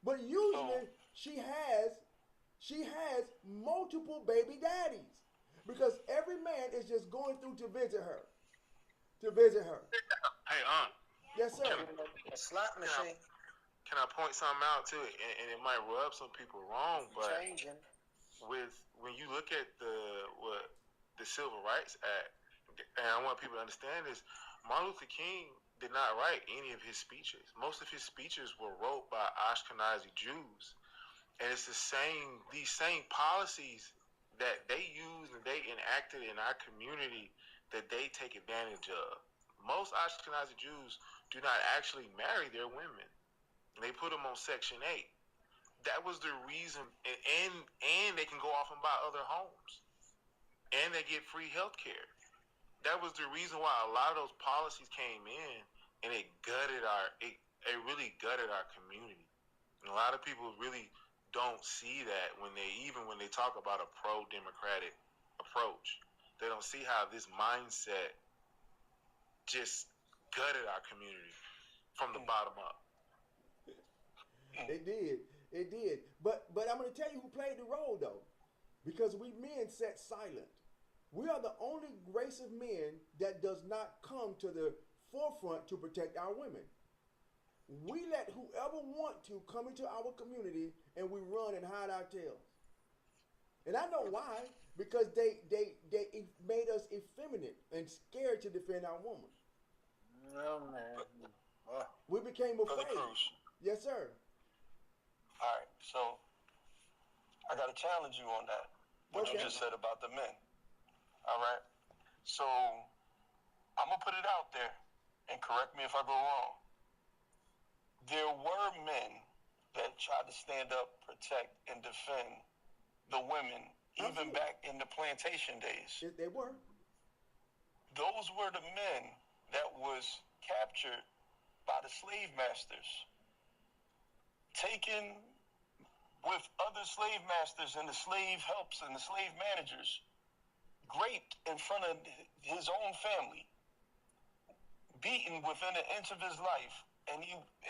But usually she has multiple baby daddies because every man is just going through to visit her. Hey, Yes, sir. A slot machine. can I point something out too? And it might rub some people wrong, but Changing. when you look at the Civil Rights Act, and I want people to understand this, Martin Luther King did not write any of his speeches. Most of his speeches were wrote by Ashkenazi Jews. And it's these same policies that they used and they enacted in our community that they take advantage of. Most Ashkenazi Jews do not actually marry their women. They put them on Section 8. That was the reason, and they can go off and buy other homes. And they get free health care. That was the reason why a lot of those policies came in, and it really gutted our community. And a lot of people really don't see that when they talk about a pro-democratic approach. They don't see how this mindset just gutted our community from the bottom up. It did. But I'm going to tell you who played the role though, because we men sat silent. We are the only race of men that does not come to the forefront to protect our women. We let whoever want to come into our community and we run and hide our tails. And I know why, because they made us effeminate and scared to defend our woman. Oh, man. We became Brother afraid. Cruz. Yes, sir. All right, so I got to challenge you on that, what you just said about the men. All right, so I'm going to put it out there, and correct me if I go wrong. There were men that tried to stand up, protect, and defend the women, even back in the plantation days. They were. Those were the men that was captured by the slave masters, taken with other slave masters and the slave helps and the slave managers, raped in front of his own family, beaten within an inch of his life, and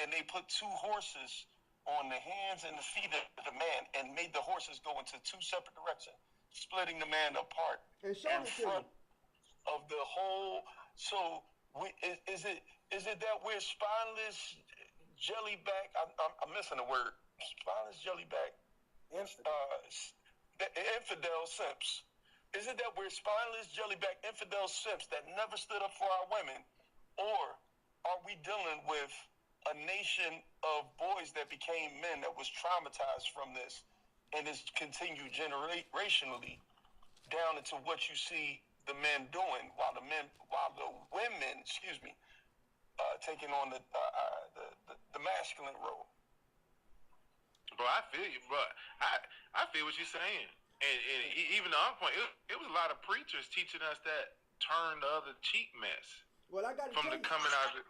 they put 2 horses on the hands and the feet of the man and made the horses go into 2 separate directions, splitting the man apart in front of the whole. So is it that we're spineless jellyback? I'm missing a word. Spineless jellyback. The infidel simps. Is it that we're spineless jellyback infidel simps that never stood up for our women, or are we dealing with a nation of boys that became men that was traumatized from this and is continued generationally down into what you see the men doing, while the women, taking on the masculine role? Bro, I feel you, bro. I feel what you're saying. And even to our point, it was a lot of preachers teaching us that turn the other cheek mess. Well, I got to from the coming out of it.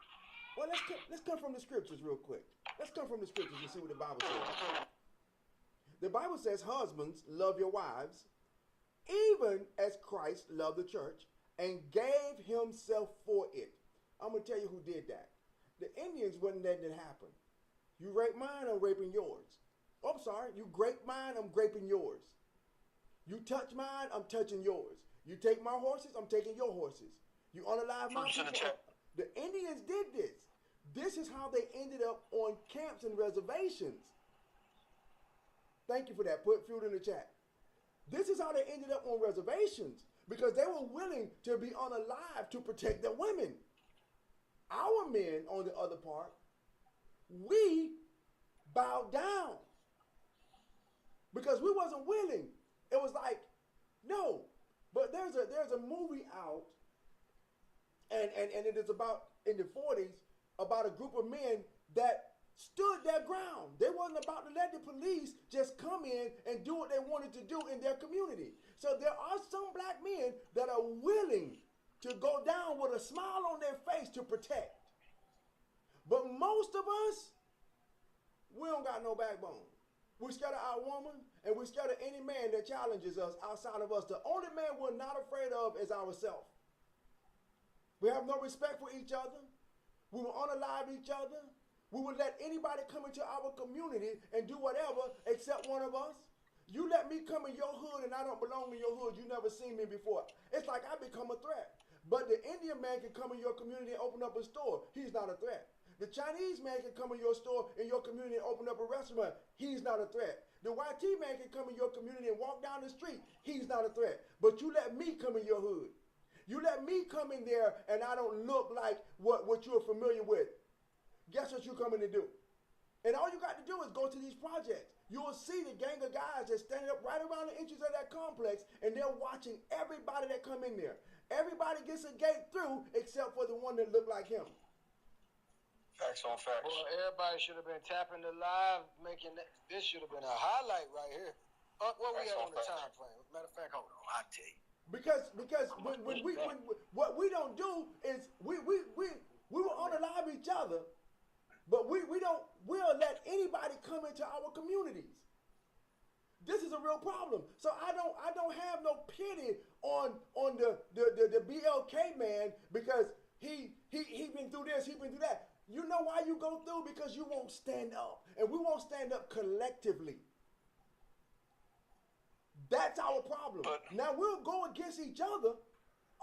Well, let's come from the scriptures real quick. Let's come from the scriptures and see what the Bible says. The Bible says, husbands, love your wives, even as Christ loved the church and gave himself for it. I'm going to tell you who did that. The Indians wouldn't let it happen. You rape mine, I'm raping yours. Oh, I'm sorry. You grape mine, I'm graping yours. You touch mine, I'm touching yours. You take my horses, I'm taking your horses. You unalive my people. The Indians did this. This is how they ended up on camps and reservations. Thank you for that. Put food in the chat. This is how they ended up on reservations, because they were willing to be unalive to protect their women. Our men, on the other part, we bowed down because we wasn't willing. It was like, no. But there's a movie out, and it is about, in the 40s, about a group of men that stood their ground. They wasn't about to let the police just come in and do what they wanted to do in their community. So there are some black men that are willing to go down with a smile on their face to protect. But most of us, we don't got no backbone. We're scared of our woman, and we're scared of any man that challenges us outside of us. The only man we're not afraid of is ourselves. We have no respect for each other. We will unalive each other. We will let anybody come into our community and do whatever except one of us. You let me come in your hood and I don't belong in your hood. You never seen me before. It's like I become a threat. But the Indian man can come in your community and open up a store. He's not a threat. The Chinese man can come in your store, in your community, and open up a restaurant. He's not a threat. The YT man can come in your community and walk down the street. He's not a threat. But you let me come in your hood. You let me come in there and I don't look like what you're familiar with. Guess what you're coming to do? And all you got to do is go to these projects. You will see the gang of guys that's standing up right around the entrance of that complex, and they're watching everybody that come in there. Everybody gets a gate through except for the one that looked like him. Facts on facts. Well, everybody should have been tapping the live, making that. This should have been a highlight right here. What we at on the time frame? Matter of fact, hold on, I'll tell you. Because when what we don't do is we will unalive each other, but we'll let anybody come into our communities. This is a real problem. So I don't have no pity on the BLK man because he been through this, he been through that. You know why you go through? Because you won't stand up. And we won't stand up collectively. That's our problem. Now we'll go against each other.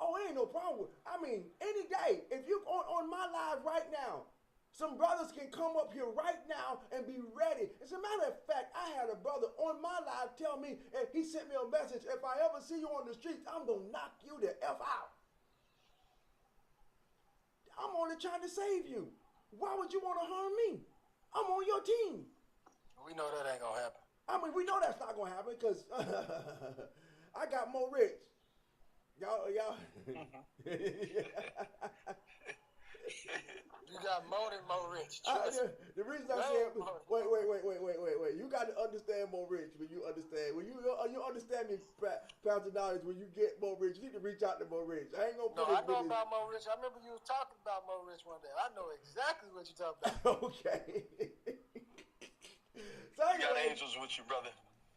Oh, ain't no problem. I mean, any day, if you on my live right now, some brothers can come up here right now and be ready. As a matter of fact, I had a brother on my live tell me, and he sent me a message, if I ever see you on the streets, I'm going to knock you the F out. I'm only trying to save you. Why would you want to harm me? I'm on your team. We know that ain't going to happen. I mean, we know that's not going to happen because I got more rich. Y'all. You got more than more rich. The reason I said, wait. You got to understand more rich when you understand. When you understand me, Pastor Knowledge, when you get more rich, you need to reach out to more rich. I ain't going to put I know about more rich. I remember you was talking about more rich one day. I know exactly what you're talking about. Okay. So You got anyway, angels with you, brother.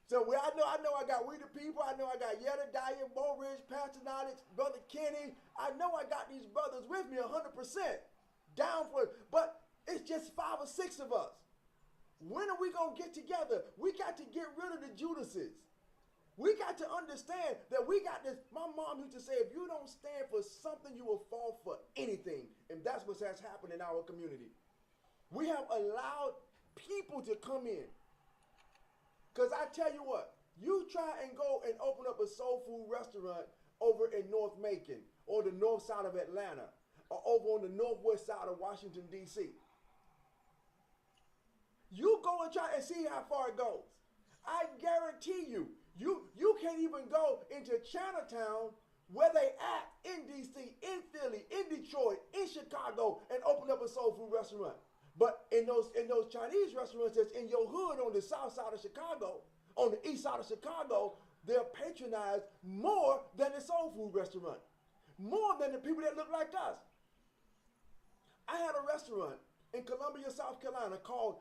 so I know I got We the People. I know I got Jedediah, Mo Rich, Pastor Knowledge, Brother Kenny. I know I got these brothers with me 100%. Down for it. But it's just 5 or 6 of us. When are we going to get together? We got to get rid of the Judases. We got to understand that we got this. My mom used to say, if you don't stand for something, you will fall for anything. And that's what has happened in our community. We have allowed people to come in. Because I tell you what, you try and go and open up a soul food restaurant over in North Macon or the north side of Atlanta or over on the northwest side of Washington, D.C. You go and try and see how far it goes. I guarantee you, you can't even go into Chinatown where they at in D.C., in Philly, in Detroit, in Chicago and open up a soul food restaurant. But in those Chinese restaurants that's in your hood on the south side of Chicago, on the east side of Chicago, they're patronized more than the soul food restaurant, more than the people that look like us. I had a restaurant in Columbia, South Carolina called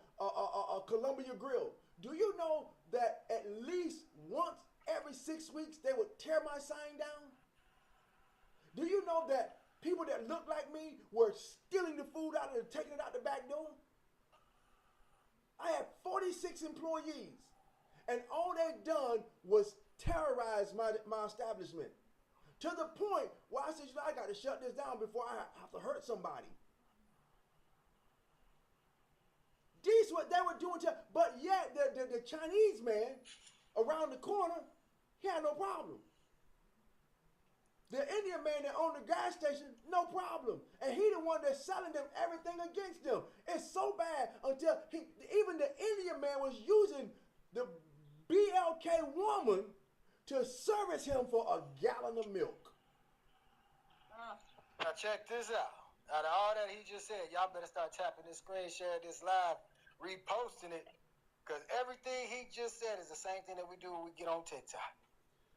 Columbia Grill. Do you know that at least once every 6 weeks they would tear my sign down? Do you know that people that look like me were stealing the food out and taking it out the back door? I had 46 employees, and all they done was terrorize my establishment to the point where I said, I got to shut this down before I have to hurt somebody. This what they were doing but yet the Chinese man around the corner, he had no problem. The Indian man that owned the gas station, no problem. And he the one that's selling them everything against them. It's so bad until even the Indian man was using the BLK woman to service him for a gallon of milk. Now check this out. Out of all that he just said, y'all better start tapping this screen, sharing this live, reposting it, because everything he just said is the same thing that we do when we get on TikTok.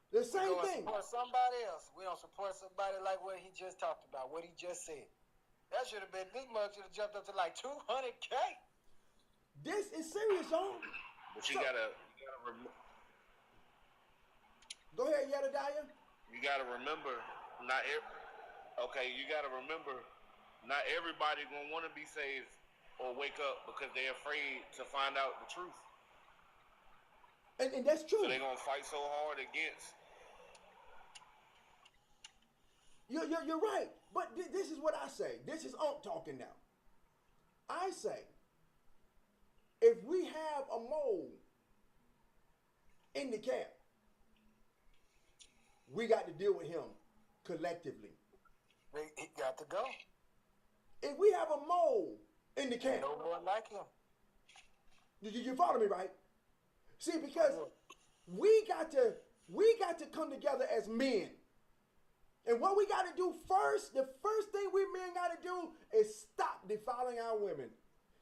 The same thing. Support somebody else. We don't support somebody like what he just talked about, what he just said. That should have been, this mug should have jumped up to like 200K. This is serious, y'all. But you gotta go ahead, Jedediah. You gotta remember, you gotta remember, not everybody gonna want to be saved or wake up because they're afraid to find out the truth. And that's true. So they're gonna fight so hard against. You're right. But this is what I say. This is Unc talking now. I say, if we have a mole in the camp, we got to deal with him collectively. He got to go. If we have a mole in the camp, no one like him. You follow me, right? See, because we got to come together as men. And what we got to do first, the first thing we men got to do is stop defiling our women.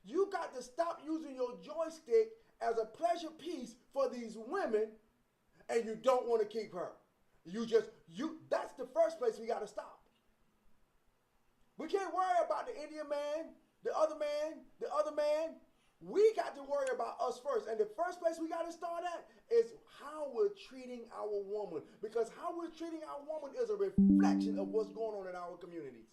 You got to stop using your joystick as a pleasure piece for these women, and you don't want to keep her. That's the first place we got to stop. We can't worry about the Indian man, the other man, We got to worry about us first. And the first place we got to start at is how we're treating our woman. Because how we're treating our woman is a reflection of what's going on in our communities.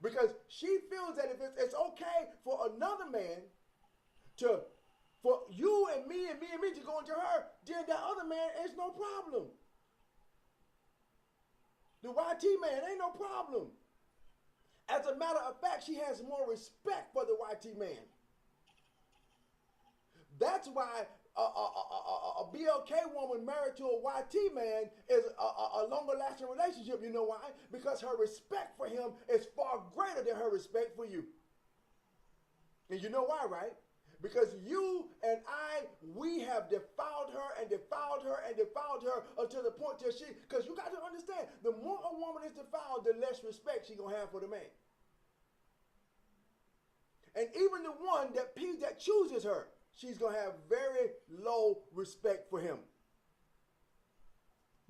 Because she feels that if it's okay for another man for you and me to go into her, then that other man is no problem. The YT man ain't no problem. As a matter of fact, she has more respect for the YT man. That's why a BLK woman married to a YT man is a longer lasting relationship. You know why? Because her respect for him is far greater than her respect for you. And you know why, right? Because you and I, we have defiled her and defiled her and defiled her until the point till because you got to understand, the more a woman is defiled, the less respect she gonna have for the man. And even the one that chooses her, she's gonna have very low respect for him.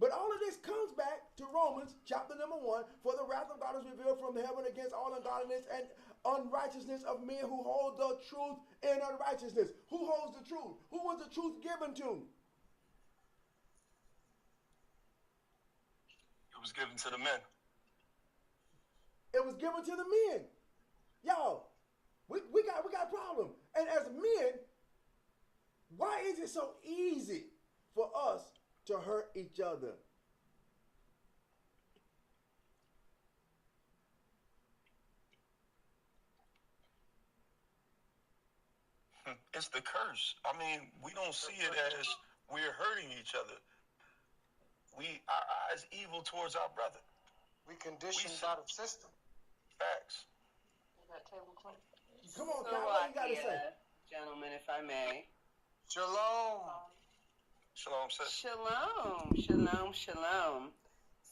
But all of this comes back to Romans chapter number 1. For the wrath of God is revealed from heaven against all ungodliness and unrighteousness of men who hold the truth in unrighteousness. Who holds the truth? Who was the truth given to? It was given to the men. It was given to the men. Y'all, we got a problem. And as men, why is it so easy for us to hurt each other? It's the curse. I mean, we don't see it as we're hurting each other. Our eyes evil towards our brother. We conditioned by the system. Facts. Come on, So, Kyle, what you got to say? Gentlemen, if I may. Shalom. Shalom, sis. Shalom.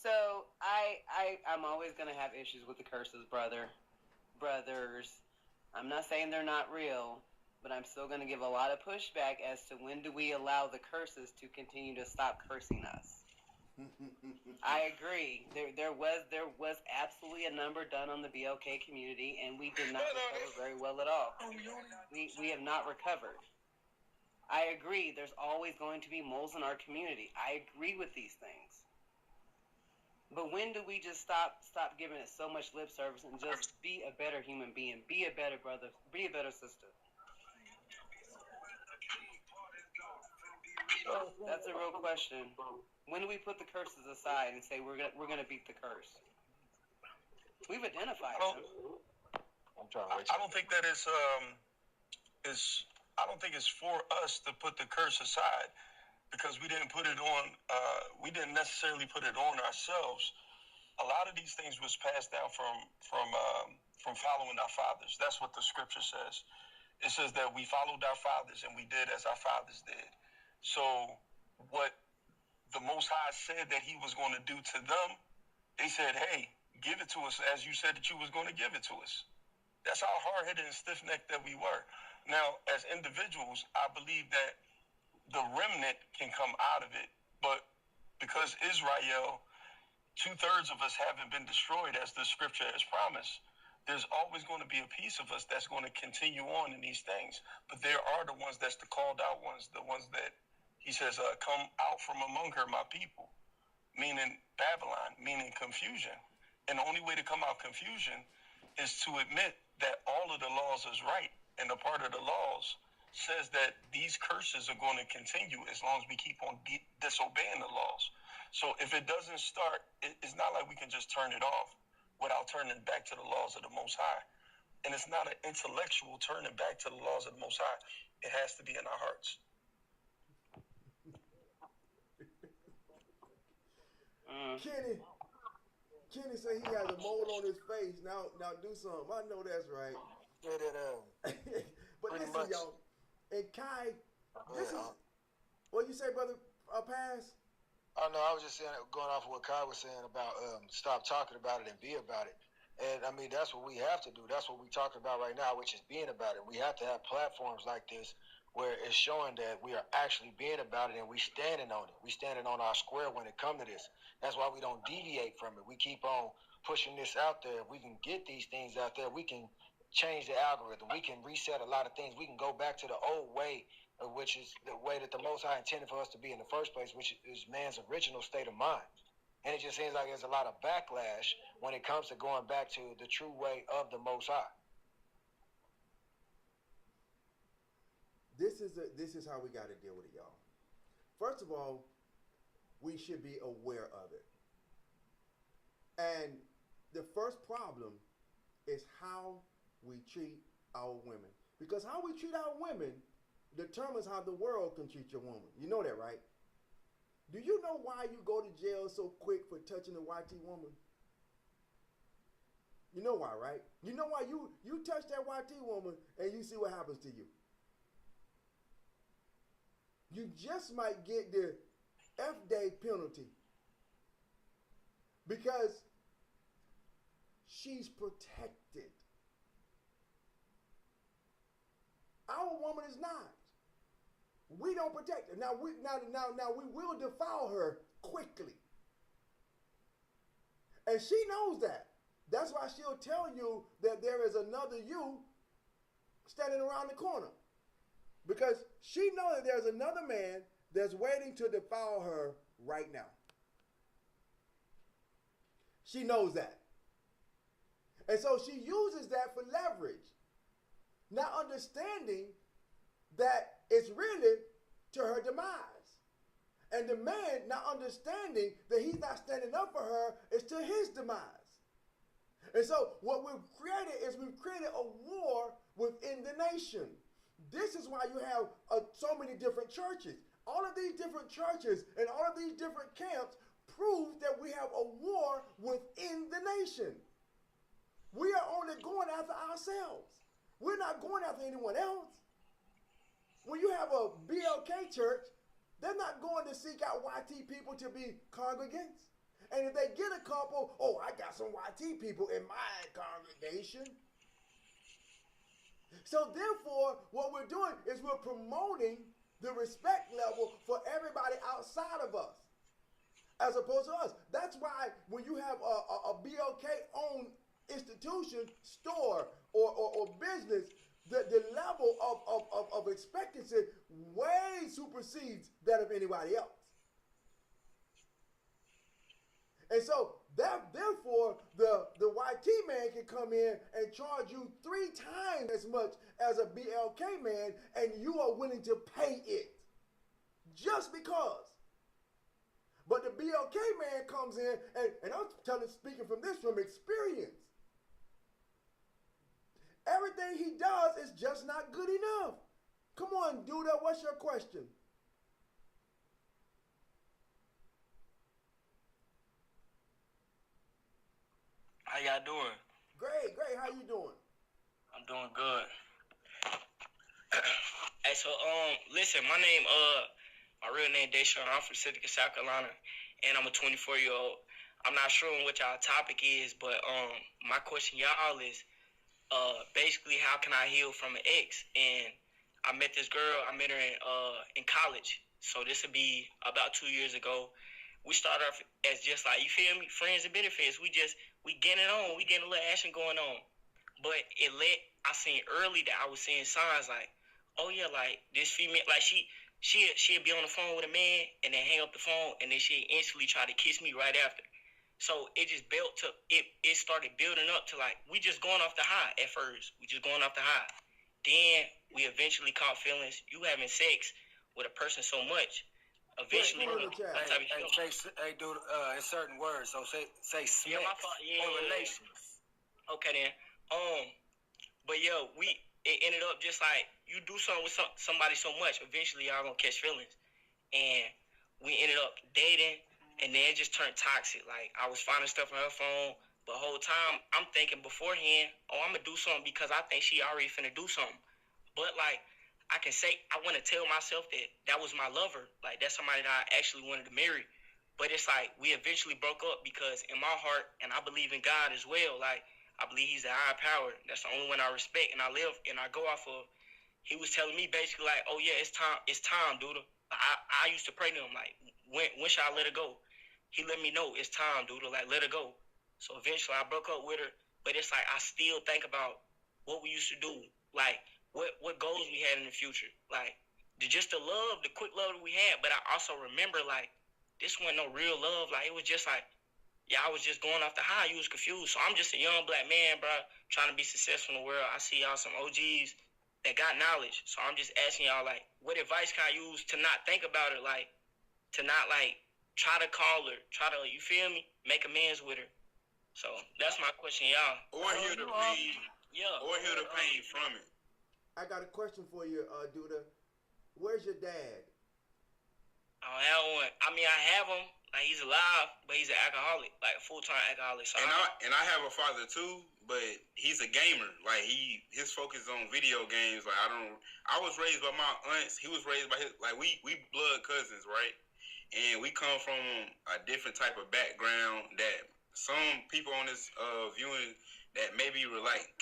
So I'm always gonna have issues with the curses, brothers. I'm not saying they're not real, but I'm still gonna give a lot of pushback as to when do we allow the curses to continue to stop cursing us. I agree. There was absolutely a number done on the BLK community, and we did not recover very well at all. We have not recovered. I agree. There's always going to be moles in our community. I agree with these things. But when do we just stop giving it so much lip service and just be a better human being, be a better brother, be a better sister? That's a real question. When do we put the curses aside and say we're gonna beat the curse? We've identified them. I don't think that I don't think it's for us to put the curse aside, because we didn't put it on. We didn't necessarily put it on ourselves. A lot of these things was passed down from following our fathers. That's what the scripture says. It says that we followed our fathers and we did as our fathers did. So what the Most High said that he was going to do to them, they said, hey, give it to us as you said that you was going to give it to us. That's how hard-headed and stiff-necked that we were. Now, as individuals, I believe that the remnant can come out of it. But because Israel, 2/3 of us haven't been destroyed as the scripture has promised, there's always going to be a piece of us that's going to continue on in these things. But there are the ones that's the called out ones, the ones that he says, come out from among her, my people, meaning Babylon, meaning confusion. And the only way to come out confusion is to admit that all of the laws is right. And a part of the laws says that these curses are going to continue as long as we keep on disobeying the laws. So if it doesn't start, it's not like we can just turn it off without turning back to the laws of the Most High. And it's not an intellectual turning back to the laws of the Most High. It has to be in our hearts. Kenny said he has a mole on his face. Now do something. I know that's right. But listen, y'all, and Kai, this is what you say, brother. Pass. Oh no, I was just saying, going off of what Kai was saying about stop talking about it and be about it. And I mean, that's what we have to do. That's what we're talking about right now, which is being about it. We have to have platforms like this where it's showing that we are actually being about it and we standing on it. We standing on our square when it comes to this. That's why we don't deviate from it. We keep on pushing this out there. If we can get these things out there, we can change the algorithm. We can reset a lot of things. We can go back to the old way, which is the way that the Most High intended for us to be in the first place, which is man's original state of mind. And it just seems like there's a lot of backlash when it comes to going back to the true way of the Most High. This is how we got to deal with it, y'all. First of all, we should be aware of it. And the first problem is how we treat our women. Because how we treat our women determines how the world can treat your woman. You know that, right? Do you know why you go to jail so quick for touching a YT woman? You know why, right? You know why you touch that YT woman and you see what happens to you. You just might get the F-day penalty because she's protected. Our woman is not. We don't protect her. Now we will defile her quickly. And she knows that. That's why she'll tell you that there is another you standing around the corner. Because she knows that there's another man that's waiting to defile her right now. She knows that. And so she uses that for leverage. Not understanding that it's really to her demise. And the man not understanding that he's not standing up for her is to his demise. And so what we've created is we've created a war within the nation. This is why you have so many different churches. All of these different churches and all of these different camps prove that we have a war within the nation. We are only going after ourselves. We're not going after anyone else. When you have a BLK church, they're not going to seek out YT people to be congregants. And if they get a couple, oh, I got some YT people in my congregation. So therefore, what we're doing is we're promoting the respect level for everybody outside of us, as opposed to us. That's why when you have a BLK-owned institution, store, or business, the level of expectancy way supersedes that of anybody else. And so therefore, the YT man can come in and charge you 3 times as much as a BLK man, and you are willing to pay it just because. But the BLK man comes in, and I'm speaking from experience. Everything he does is just not good enough. Come on, Duda, what's your question? How y'all doing? Great. How you doing? I'm doing good. Hey, so listen, my name my real name Deshaun. I'm from Seneca, South Carolina, and I'm a 24-year-old. I'm not sure on what y'all topic is, but my question y'all is basically how can I heal from an ex? And I met this girl. I met her in college, so this would be about 2 years ago. We started off as just like, you feel me, friends and benefits. We getting it on. We getting a little action going on. But I seen early that I was seeing signs like, oh yeah, like this female, like she'd be on the phone with a man and then hang up the phone and then she'd instantly try to kiss me right after. So it just it started building up to like, we just going off the high at first. We just going off the high. Then we eventually caught feelings. You having sex with a person so much. Eventually, hey, dude, in certain words. So say sex or relations. Okay then. But yo, it ended up just like you do something with somebody so much. Eventually, y'all gonna catch feelings, and we ended up dating, and then it just turned toxic. Like I was finding stuff on her phone, but the whole time I'm thinking beforehand, oh, I'm gonna do something because I think she already finna do something. But like, I can say, I want to tell myself that was my lover. Like, that's somebody that I actually wanted to marry. But it's like, we eventually broke up because in my heart, and I believe in God as well, like, I believe he's a higher power. That's the only one I respect and I live and I go off of. He was telling me basically like, oh yeah, it's time, dude. I used to pray to him, like, when should I let her go? He let me know it's time, dude, like, let her go. So eventually I broke up with her. But it's like, I still think about what we used to do, like what goals we had in the future, like just the love, the quick love that we had. But I also remember like this wasn't no real love. Like it was just like y'all was just going off the high. You was confused. So I'm just a young black man, bro, trying to be successful in the world. I see y'all some OGs that got knowledge. So I'm just asking y'all like, what advice can I use to not think about it, like to not like try to call her, try to, you feel me, make amends with her. So that's my question, y'all. Or hear the pain. Yeah. Or hear the pain from it. I got a question for you, Duda. Where's your dad? I don't have one. I mean, I have him. Like he's alive, but he's an alcoholic, like a full-time alcoholic. So And I have a father too, but he's a gamer. Like his focus on video games. Like I was raised by my aunts. He was raised by his, like we blood cousins, right? And we come from a different type of background that some people on this viewing that maybe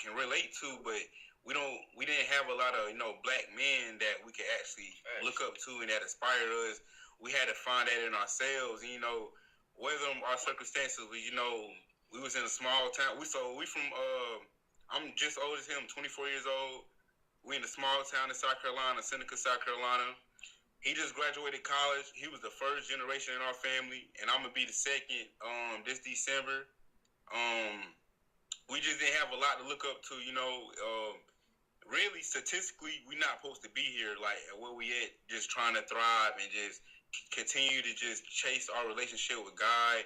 can relate to, but we didn't have a lot of black men that we could actually look up to and that inspired us. We had to find that in ourselves. Whether our circumstances was, we was in a small town. We from I'm just old as him, 24 years old. We in a small town in South Carolina, Seneca, South Carolina. He just graduated college. He was the first generation in our family, and I'm gonna be the second this December. We just didn't have a lot to look up to, really statistically, we're not supposed to be here, like where we at, just trying to thrive and just continue to just chase our relationship with God.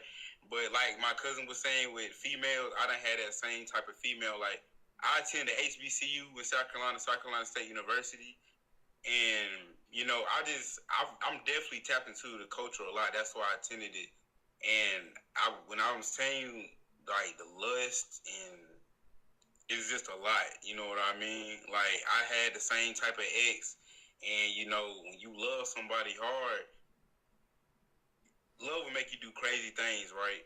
But like my cousin was saying with females, I done had that same type of female. Like I attended HBCU in South Carolina State University, and I'm definitely tapped into the culture a lot. That's why I attended it. And when I was saying like the lust and it's just a lot, you know what I mean? Like I had the same type of ex, and when you love somebody hard, love will make you do crazy things, right?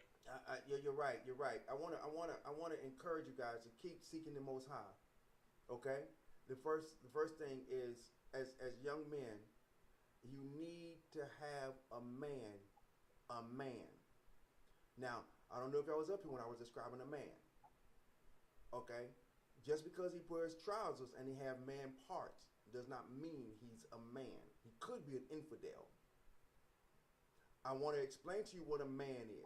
Yeah, you're right. You're right. I wanna encourage you guys to keep seeking the Most High. Okay. The first thing is, as young men, you need to have a man. Now, I don't know if I was up here when I was describing a man. Okay. Just because he wears trousers and he have man parts does not mean he's a man. He could be an infidel. I want to explain to you what a man is.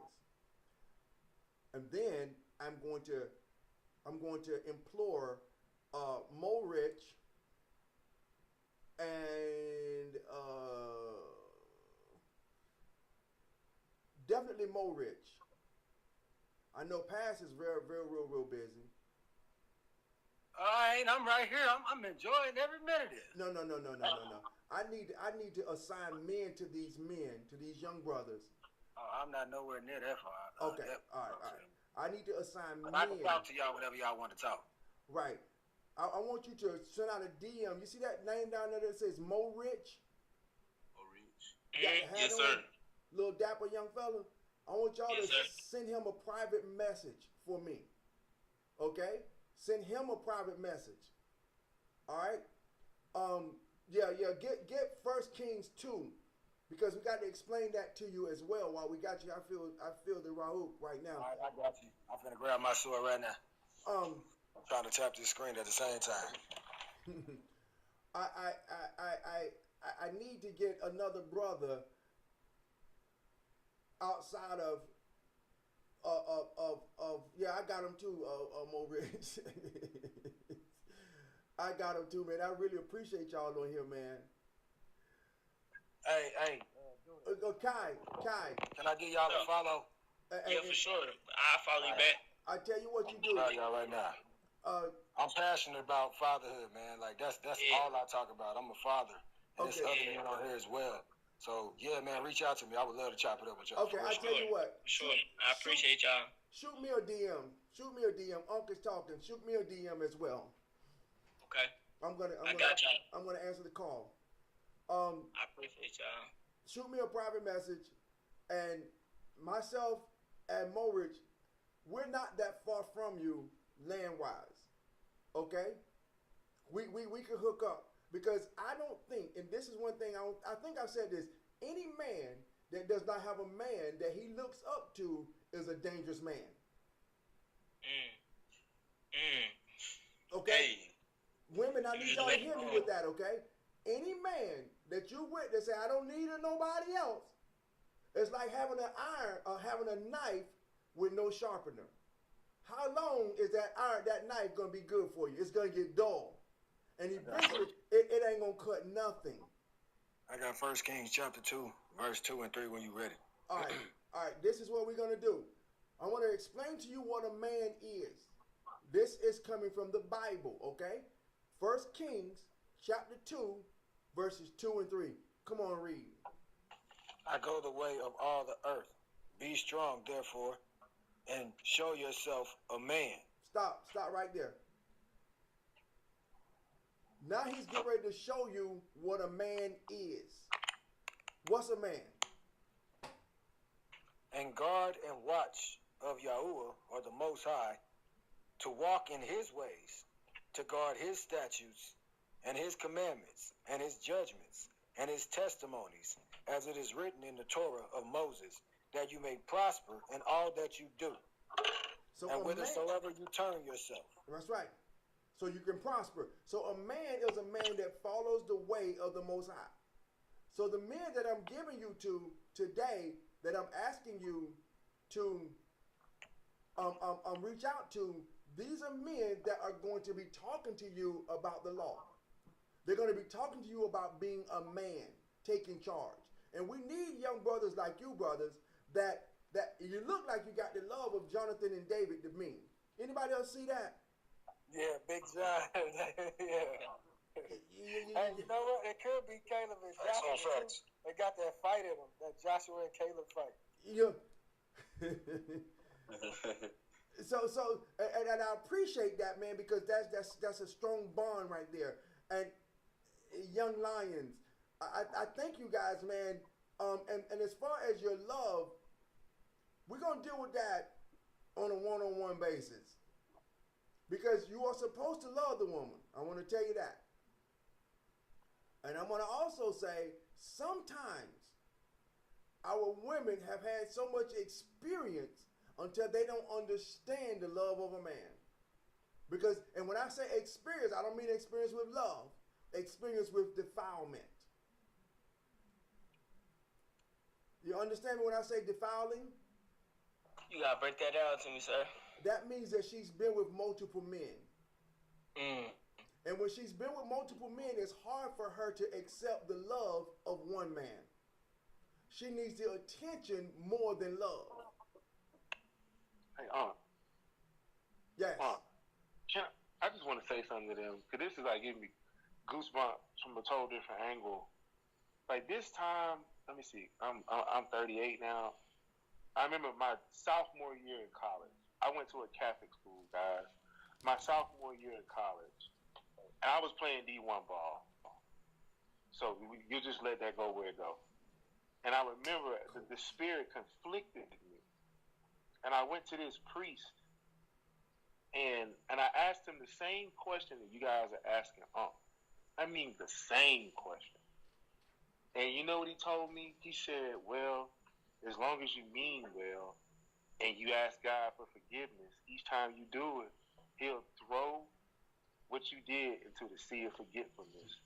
And then I'm going to implore Mo Rich and definitely Mo Rich. I know Pass is real busy. I'm right here. I'm enjoying every minute of it. No. I need to assign men to these young brothers. I'm not nowhere near that far. Okay. All right. I need to assign men. I can talk to y'all whenever y'all want to talk. Right. I want you to send out a DM. You see that name down there that says Mo Rich? Mo Rich. Yes, sir. Little dapper young fella. I want y'all to send him a private message for me. Okay? Send him a private message. All right? Get 1 Kings 2, because we got to explain that to you as well. While we got you, I feel the Rahook right now. All right, I got you. I'm finna grab my sword right now. I'm trying to tap this screen at the same time. I need to get another brother outside of I got him too, Mo Rich. I got him too, man. I really appreciate y'all on here, man. Hey. Kai. Can I give y'all a follow? Yeah, for sure. I'll follow you back. I tell you what you do. I'll y'all right now. I'm passionate about fatherhood, man. Like that's all I talk about. I'm a father, and there's other men on here as well. So yeah, man, reach out to me. I would love to chop it up with y'all. Okay, I tell you what. Sure, I appreciate y'all. Shoot me a DM. Uncle's talking. Shoot me a DM as well. Okay. I got y'all. I'm gonna answer the call. I appreciate y'all. Shoot me a private message, and myself and Mo Rich, we're not that far from you land-wise. Okay? We can hook up. Because I don't think, and this is one thing, I think I've said this, any man that does not have a man that he looks up to is a dangerous man. Okay? Hey, I need y'all to hear me with that, okay? Any man that you with that say, I don't need nobody else, it's like having an iron or having a knife with no sharpener. How long is that knife gonna be good for you? It's gonna get dull. And eventually it ain't gonna cut nothing. I got 1 Kings chapter 2, verse 2 and 3 when you ready. All right, this is what we're gonna do. I want to explain to you what a man is. This is coming from the Bible, okay? 1 Kings chapter 2, verses 2 and 3. Come on, read. I go the way of all the earth. Be strong, therefore, and show yourself a man. Stop right there. Now he's getting ready to show you what a man is. What's a man? And guard and watch of Yahuwah, or the Most High, to walk in his ways, to guard his statutes, and his commandments, and his judgments, and his testimonies, as it is written in the Torah of Moses, that you may prosper in all that you do, and whithersoever you turn yourself. That's right. So you can prosper. So a man is a man that follows the way of the Most High. So the men that I'm giving you to today, that I'm asking you to reach out to, these are men that are going to be talking to you about the law. They're going to be talking to you about being a man, taking charge. And we need young brothers like you, brothers, that you look like you got the love of Jonathan and David to me. Anybody else see that? Yeah, Big John. Yeah. Hey, you know what? It could be Caleb and Joshua. They got that fight in them, that Joshua and Caleb fight. Yeah. So and I appreciate that, man, because that's a strong bond right there. And young lions, I thank you guys, man. And as far as your love, we're gonna deal with that on a one-on-one basis, because you are supposed to love the woman. I want to tell you that. And I'm going to also say, sometimes our women have had so much experience until they don't understand the love of a man. Because, and when I say experience, I don't mean experience with love, experience with defilement. You understand me when I say defiling? You gotta break that down to me, sir. That means that she's been with multiple men. And when she's been with multiple men, it's hard for her to accept the love of one man. She needs the attention more than love. Hey, Yes. I just want to say something to them, because this is like giving me goosebumps from a total different angle. Like this time, let me see, I'm 38 now. I remember my sophomore year in college. I went to a Catholic school, guys. My sophomore year in college. And I was playing D1 ball. So you just let that go where it go. And I remember the spirit conflicted me. And I went to this priest. And I asked him the same question that you guys are asking. I mean the same question. And you know what he told me? He said, well, as long as you mean well and you ask God for forgiveness, each time you do it, he'll throw what you did into the sea of forgetfulness.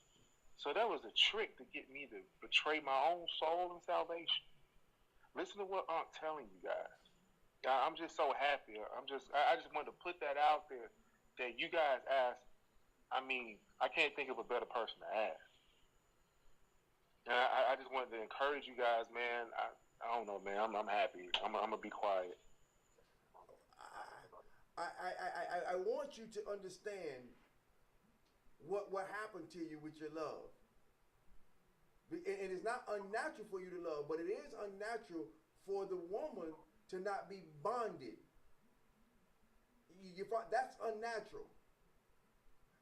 So that was a trick to get me to betray my own soul and salvation. Listen to what I'm telling you guys. I'm just so happy. I just wanted to put that out there that you guys asked. I mean, I can't think of a better person to ask. And I just wanted to encourage you guys, man. I don't know, man. I'm happy. I'm gonna be quiet. I want you to understand what happened to you with your love. And it's not unnatural for you to love, but it is unnatural for the woman to not be bonded. That's unnatural.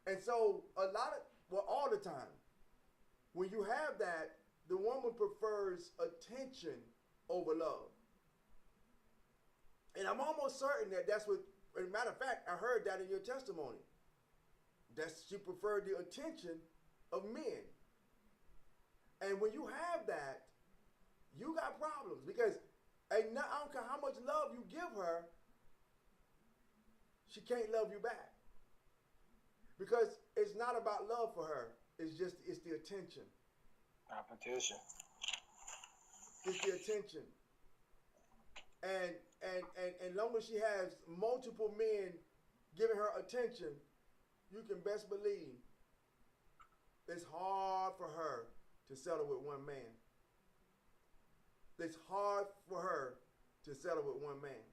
And so all the time, when you have that, the woman prefers attention over love. And I'm almost certain that that's what, as a matter of fact, I heard that in your testimony. That she preferred the attention of men. And when you have that, you got problems, because I don't care how much love you give her, she can't love you back. Because it's not about love for her. It's the attention. Competition. It's the attention. And long as she has multiple men giving her attention, you can best believe it's hard for her to settle with one man. It's hard for her to settle with one man.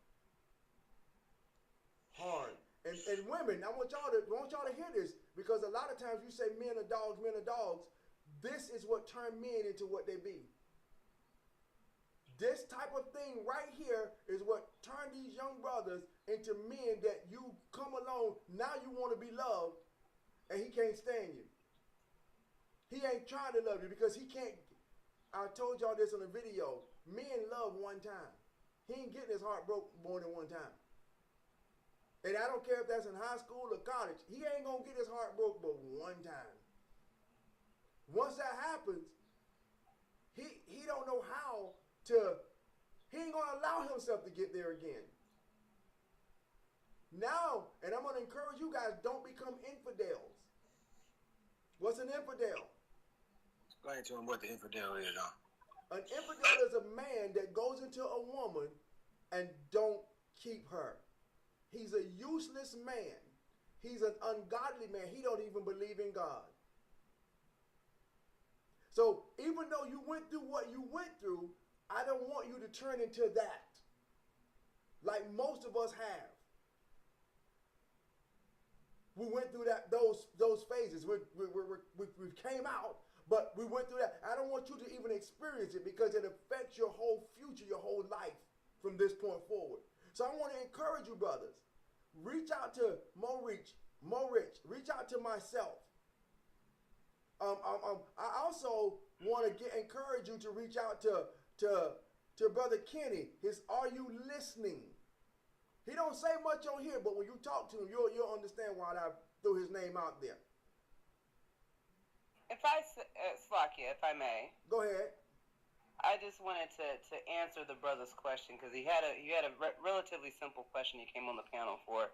Hard. And women, I want y'all to hear this, because a lot of times you say men are dogs, men are dogs. This is what turned men into what they be. This type of thing right here is what turned these young brothers into men that you come along, now you want to be loved, and he can't stand you. He ain't trying to love you because he can't. I told y'all this in a video. Men love one time. He ain't getting his heart broke more than one time. And I don't care if that's in high school or college. He ain't going to get his heart broke but one time. Once that happens, he don't know how to, he ain't going to allow himself to get there again. Now, and I'm going to encourage you guys, don't become infidels. What's an infidel? Explain to him what the infidel is, huh? An infidel is a man that goes into a woman and don't keep her. He's a useless man. He's an ungodly man. He don't even believe in God. So even though you went through what you went through, I don't want you to turn into that, like most of us have. We went through those phases. We came out, but we went through that. I don't want you to even experience it because it affects your whole future, your whole life from this point forward. So I want to encourage you, brothers. Reach out to Mo Rich. Reach out to myself. I also want to encourage you to reach out to Brother Kenny. His Are You Listening? He don't say much on here, but when you talk to him, you'll understand why I threw his name out there. If I, Slakia, if I may. Go ahead. I just wanted to answer the brother's question because he had a relatively simple question he came on the panel for,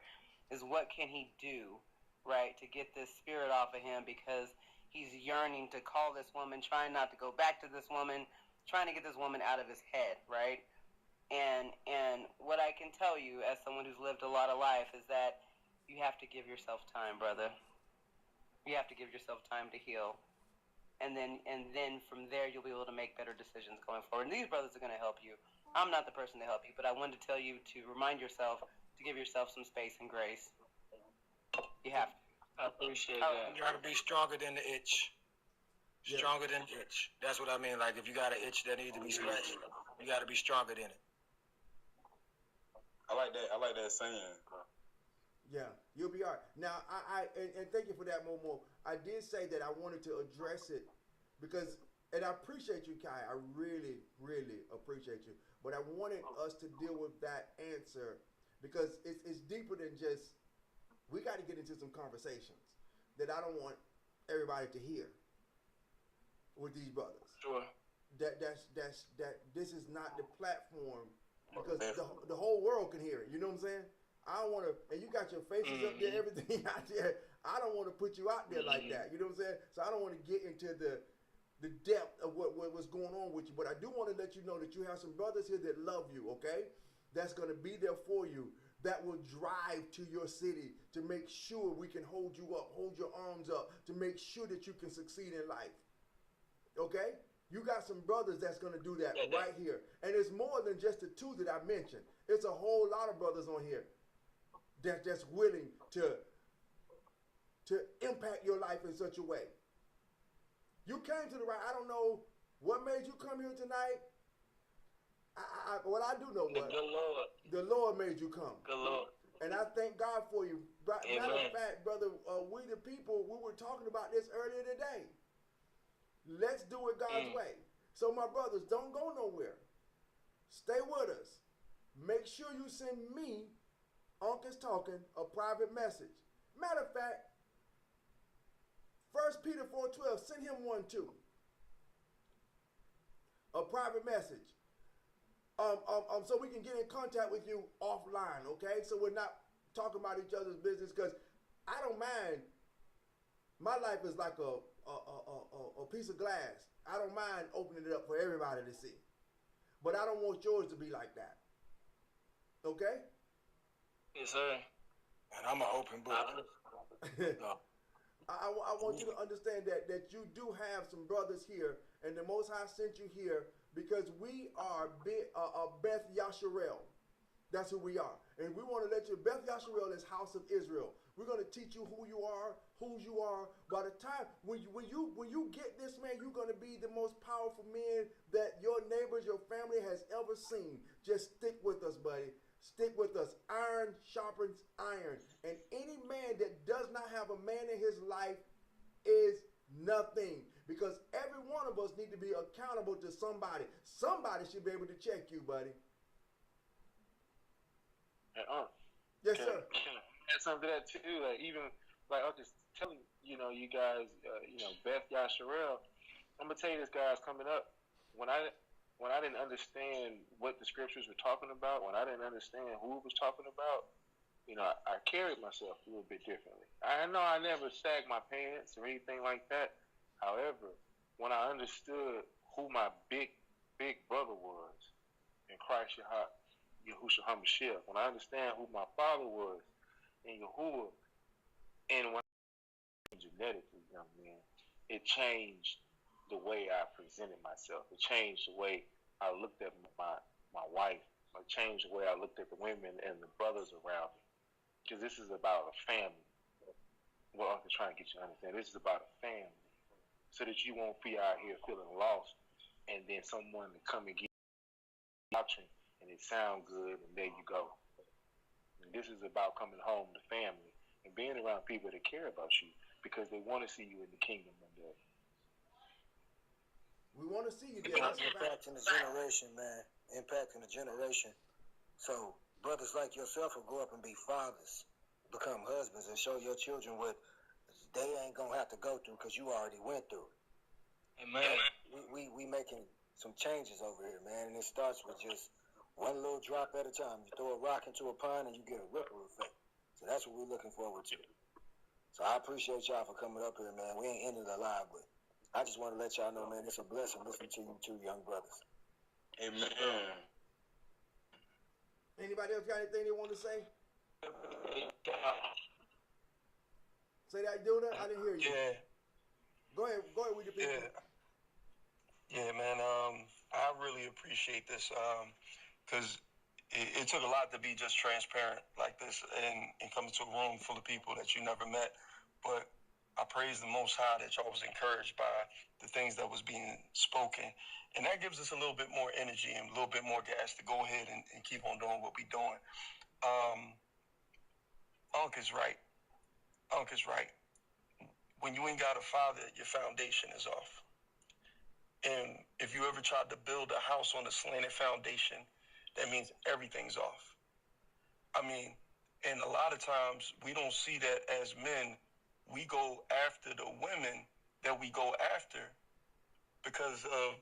is what can he do, right, to get this spirit off of him because he's yearning to call this woman, trying not to go back to this woman, trying to get this woman out of his head, right? And what I can tell you as someone who's lived a lot of life is that you have to give yourself time, brother. You have to give yourself time to heal. And then from there, you'll be able to make better decisions going forward. And these brothers are going to help you. I'm not the person to help you, but I wanted to tell you to remind yourself to give yourself some space and grace. You have to. I appreciate that. You gotta be stronger than the itch. Stronger than the itch. That's what I mean. Like if you got an itch that needs to be scratched, you gotta be stronger than it. I like that saying. Yeah, you'll be all right. Now, and thank you for that, Momo. I did say that I wanted to address it because, and I appreciate you, Kai. I really, really appreciate you. But I wanted us to deal with that answer because it's deeper than just, we got to get into some conversations that I don't want everybody to hear with these brothers. Sure. That this is not the platform because the whole world can hear it. You know what I'm saying? I don't want to, and you got your faces up there, everything out there. I don't want to put you out there like that. You know what I'm saying? So I don't want to get into the depth of what was going on with you. But I do want to let you know that you have some brothers here that love you, okay? That's going to be there for you. That will drive to your city to make sure we can hold you up, hold your arms up, to make sure that you can succeed in life. Okay? You got some brothers that's going to do that right here. And it's more than just the two that I mentioned. It's a whole lot of brothers on here that's willing to impact your life in such a way. You came to the right. I don't know what made you come here tonight. What I do know what the Lord made you come. Good Lord. And I thank God for you. Matter of fact, brother, we the people, we were talking about this earlier today. Let's do it God's way. So my brothers, don't go nowhere. Stay with us. Make sure you send me, Uncle's Talking, a private message. Matter of fact, 1 Peter 4:12, send him one too. A private message. So we can get in contact with you offline, okay? So we're not talking about each other's business because I don't mind My life is like a piece of glass. I don't mind opening it up for everybody to see, but I don't want yours to be like that. Okay? Yes, sir. And I'm an open book. No. I want you to understand that you do have some brothers here, and the Most High sent you here because we are Beth Yasharel. That's who we are. And we want to let you, Beth Yasharel is House of Israel. We're going to teach you who you are, whose you are. By the time, when you get this, man, you're going to be the most powerful man that your neighbors, your family has ever seen. Just stick with us, buddy. Stick with us. Iron sharpens iron. And any man that does not have a man in his life is nothing. Because every one of us need to be accountable to somebody. Somebody should be able to check you, buddy. Yes, sir. Can I add something to that too? Like even like I was just telling you guys, Beth Yasharel. I'm gonna tell you this, guys, coming up. When I didn't understand what the scriptures were talking about, when I didn't understand who it was talking about, I carried myself a little bit differently. I know I never sagged my pants or anything like that. However, when I understood who my big brother was in Christ Yahushua HaMashiach, when I understand who my father was in Yahuwah, and when I genetically, young man, it changed the way I presented myself. It changed the way I looked at my wife. It changed the way I looked at the women and the brothers around me. Because this is about a family. Well, I'm trying to get you to understand. This is about a family. So that you won't be out here feeling lost and then someone to come and get doctrine and it sounds good and there you go. And this is about coming home to family and being around people that care about you because they want to see you in the kingdom one day. We want to see you there. Impacting the generation, man. Impacting the generation. So brothers like yourself will go up and be fathers, become husbands, and show your children what they ain't gonna have to go through because you already went through it. Amen. We making some changes over here, man, and it starts with just one little drop at a time. You throw a rock into a pond and you get a ripple effect. So that's what we're looking forward to. So I appreciate y'all for coming up here, man. We ain't ended alive, but I just want to let y'all know, man, it's a blessing listening to you two young brothers. Amen. Anybody else got anything they want to say? Say that, Duna. I didn't hear you. Yeah. Go ahead with your people. Yeah, man. I really appreciate this because it took a lot to be just transparent like this and come into a room full of people that you never met. But I praise the Most High that y'all was encouraged by the things that was being spoken. And that gives us a little bit more energy and a little bit more gas to go ahead and keep on doing what we're doing. Unc is right. Unc is right. When you ain't got a father, your foundation is off. And if you ever tried to build a house on a slanted foundation, that means everything's off. I mean, and a lot of times we don't see that as men. We go after the women that we go after because of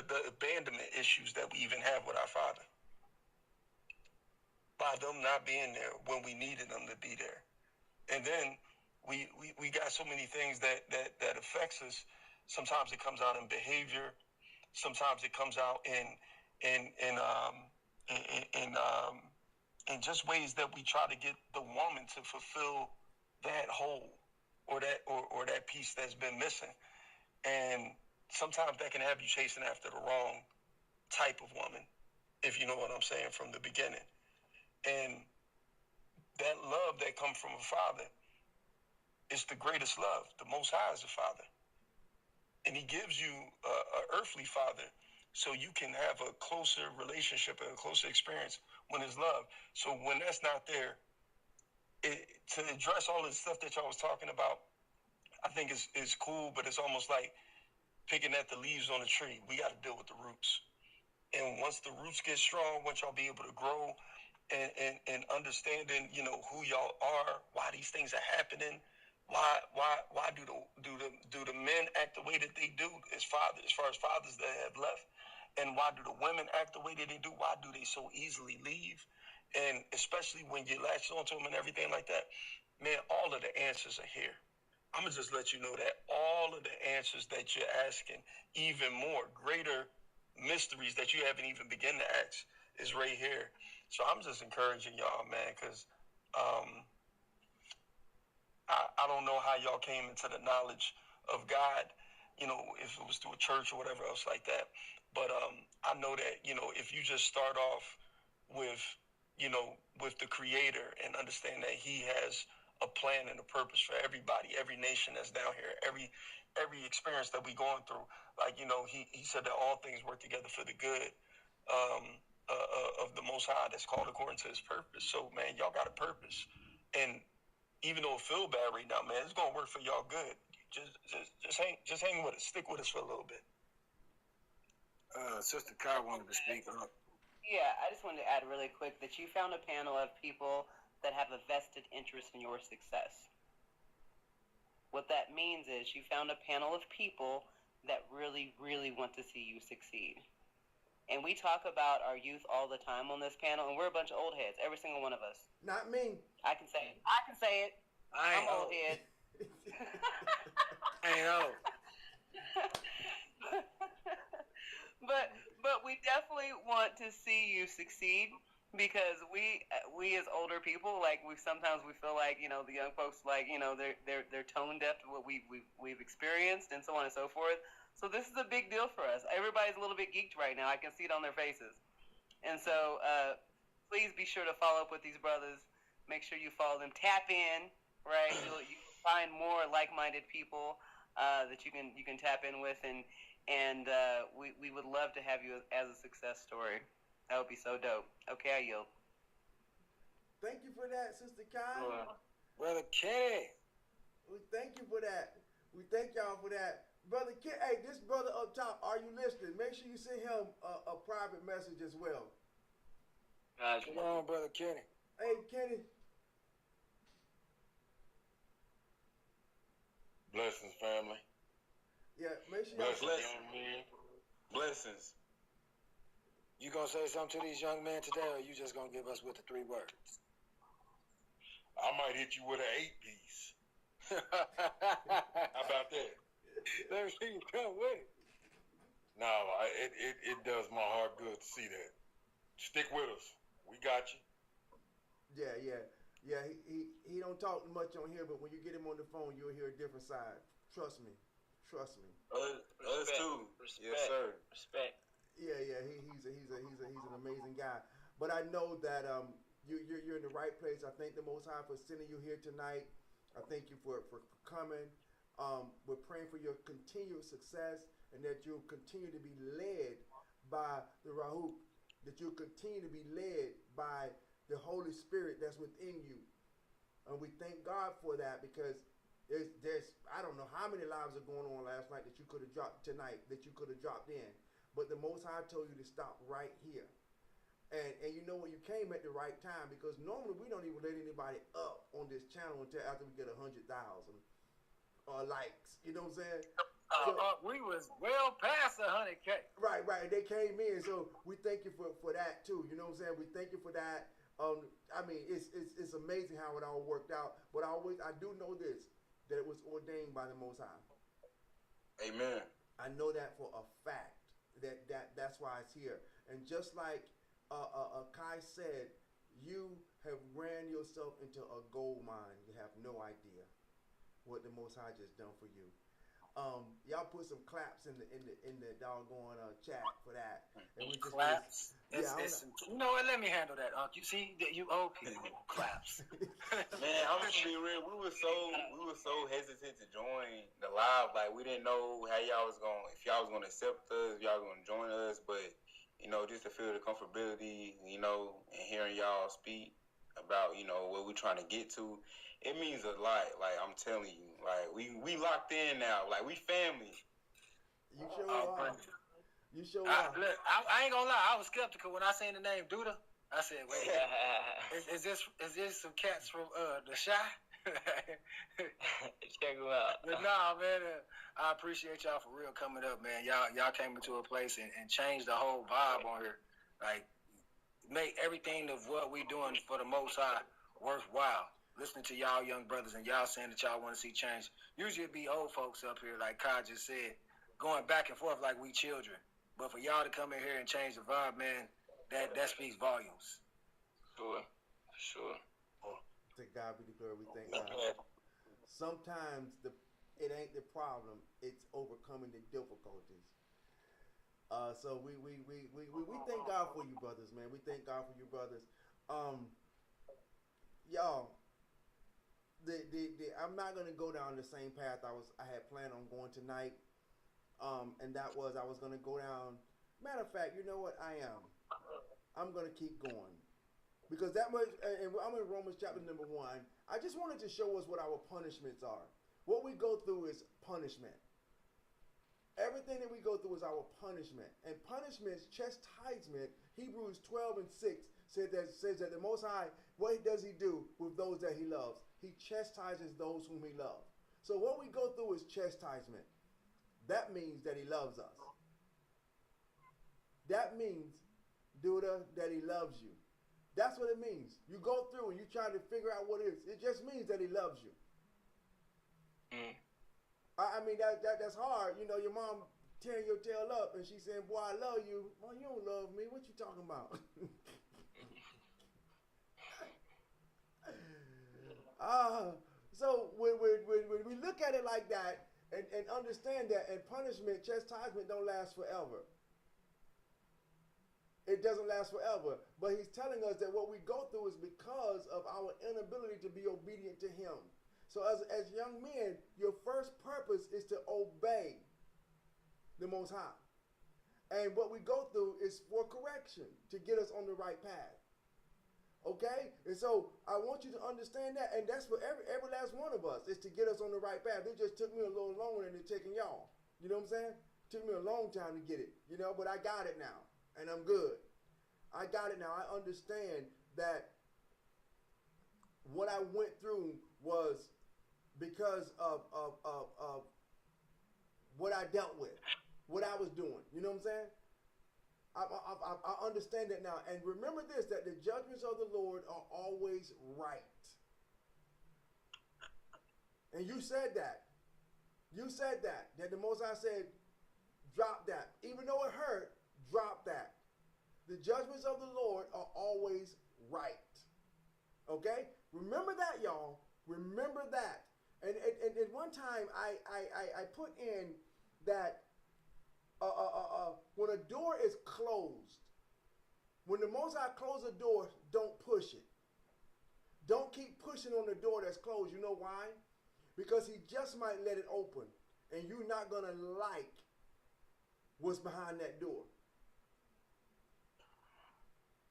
the abandonment issues that we even have with our father. By them not being there when we needed them to be there. And then we got so many things that affects us. Sometimes it comes out in behavior. Sometimes it comes out in just ways that we try to get the woman to fulfill that hole or that piece that's been missing. And sometimes that can have you chasing after the wrong type of woman, if you know what I'm saying, from the beginning. And that love that comes from a father is the greatest love. The Most High is a father. And he gives you an earthly father so you can have a closer relationship and a closer experience when it's love. So when that's not there, to address all the stuff that y'all was talking about, I think it's cool, but it's almost like picking at the leaves on a tree. We got to deal with the roots. And once the roots get strong, once y'all be able to grow and understanding, who y'all are, why these things are happening, why do the men act the way that they do as far as fathers that have left, and why do the women act the way that they do? Why do they so easily leave? And especially when you latch onto them and everything like that, man, all of the answers are here. I'm going to just let you know that all of the answers that you're asking, even more, greater mysteries that you haven't even begun to ask, is right here. So I'm just encouraging y'all, man, because I don't know how y'all came into the knowledge of God, if it was through a church or whatever else like that. But I know that, if you just start off with, with the Creator and understand that He has a plan and a purpose for everybody, every nation that's down here, every experience that we going through. Like, he said that all things work together for the good of the Most High that's called according to His purpose. So, man, y'all got a purpose. And even though it feel bad right now, man, it's gonna work for y'all good. Just hang with us, stick with us for a little bit. Sister Kai wanted to speak up. Yeah, I just wanted to add really quick that you found a panel of people that have a vested interest in your success. What that means is you found a panel of people that really, really want to see you succeed. And we talk about our youth all the time on this panel, and we're a bunch of old heads, every single one of us. Not me. I can say it. I'm old head. I know. But we definitely want to see you succeed, because we as older people, like, sometimes we feel like, the young folks, like, they're tone deaf to what we've experienced and so on and so forth. So this is a big deal for us. Everybody's a little bit geeked right now. I can see it on their faces. And so please be sure to follow up with these brothers. Make sure you follow them. Tap in, right? You'll find more like-minded people that you can tap in with, and we would love to have you as a success story. That would be so dope. Okay, I yield. Thank you for that, Sister Kai. Brother Kenny. We thank you for that. We thank y'all for that. Brother Kenny, hey, this brother up top, are you listening? Make sure you send him a private message as well. Come on, Brother Kenny. Hey, Kenny. Blessings, family. Yeah, make sure Blessings, young men. Blessings. You gonna say something to these young men today, or you just gonna give us with the 3 words? I might hit you with an 8-piece. How about that? Let me see you come with it. No, it does my heart good to see that. Stick with us. We got you. Yeah. He don't talk much on here, but when you get him on the phone, you'll hear a different side. Trust me. Us too. Respect. Yes, sir. Respect. Yeah. He's an amazing guy. But I know that you're in the right place. I thank the Most High for sending you here tonight. I thank you for coming. We're praying for your continued success, and that you'll continue to be led by the Rahu, that you'll continue to be led by the Holy Spirit that's within you. And we thank God for that, because there's I don't know how many lives are going on last night that you could have dropped tonight, that you could have dropped in. But the Most High told you to stop right here. And you know what, you came at the right time, because normally we don't even let anybody up on this channel until after we get 100,000 likes. You know what I'm saying? We was well past 100K. Right. They came in, so we thank you for that too. You know what I'm saying? We thank you for that. I mean, it's amazing how it all worked out. But I do know this, that it was ordained by the Most High. Amen. I know that for a fact. That's why it's here. And just like Kai said, you have ran yourself into a gold mine. You have no idea what the Most High just done for you. Y'all put some claps in the doggone chat for that. And we just claps. You know what? Let me handle that. You see that you old people claps. Man, I'm just be real. We were so hesitant to join the live. Like, we didn't know how y'all was if y'all was gonna accept us, if y'all was gonna join us. But just to feel the comfortability, and hearing y'all speak about what we're trying to get to, it means a lot. Like, I'm telling you, like, we locked in now. Like, we family. You sure are. You sure are. Look, I ain't gonna lie. I was skeptical when I seen the name Duda. I said, "Wait, is this some cats from the Shy?" Check them out. But nah, man, I appreciate y'all for real coming up, man. Y'all came into a place and changed the whole vibe on here. Like, make everything of what we doing for the Most High worthwhile. listening to y'all young brothers and y'all saying that y'all want to see change. Usually it be old folks up here, like Kai just said, going back and forth like we children. But for y'all to come in here and change the vibe, man, that speaks volumes. Sure. To God be the glory. We thank God. Sometimes it ain't the problem; it's overcoming the difficulties. So we thank God for you, brothers, man. We thank God for you, brothers. Y'all, I'm not gonna go down the same path I had planned on going tonight. And that was I was gonna go down. Matter of fact, you know what? I'm gonna keep going because that much. And I'm in Romans chapter number 1. I just wanted to show us what our punishments are. What we go through is punishment. Everything that we go through is our punishment. And punishment, chastisement. Hebrews 12 and 6 says that the Most High, what does He do with those that He loves? He chastises those whom He loves. So what we go through is chastisement. That means that He loves us. That means, Duda, that He loves you. That's what it means. You go through and you try to figure out what it is. It just means that He loves you. I mean, that's hard. You know, your mom tearing your tail up and she's saying, boy, I love you. Well, you don't love me. What you talking about? So when we look at it like that and understand that, and punishment, chastisement don't last forever. It doesn't last forever. But He's telling us that what we go through is because of our inability to be obedient to Him. So as young men, your first purpose is to obey the Most High. And what we go through is for correction, to get us on the right path. Okay? And so I want you to understand that. And that's for every last one of us, is to get us on the right path. It just took me a little longer than it's taking y'all. You know what I'm saying? It took me a long time to get it, you know, but I got it now. And I'm good. I got it now. I understand that what I went through was because of what I dealt with, what I was doing. You know what I'm saying? I understand that now. And remember this, that the judgments of the Lord are always right. And you said that. You said that the Most High said, drop that. Even though it hurt, drop that. The judgments of the Lord are always right. Okay? Remember that, y'all. Remember that. And at one time, I put in that when a door is closed, when the Most High closes a door, don't push it. Don't keep pushing on the door that's closed. You know why? Because He just might let it open, and you're not going to like what's behind that door.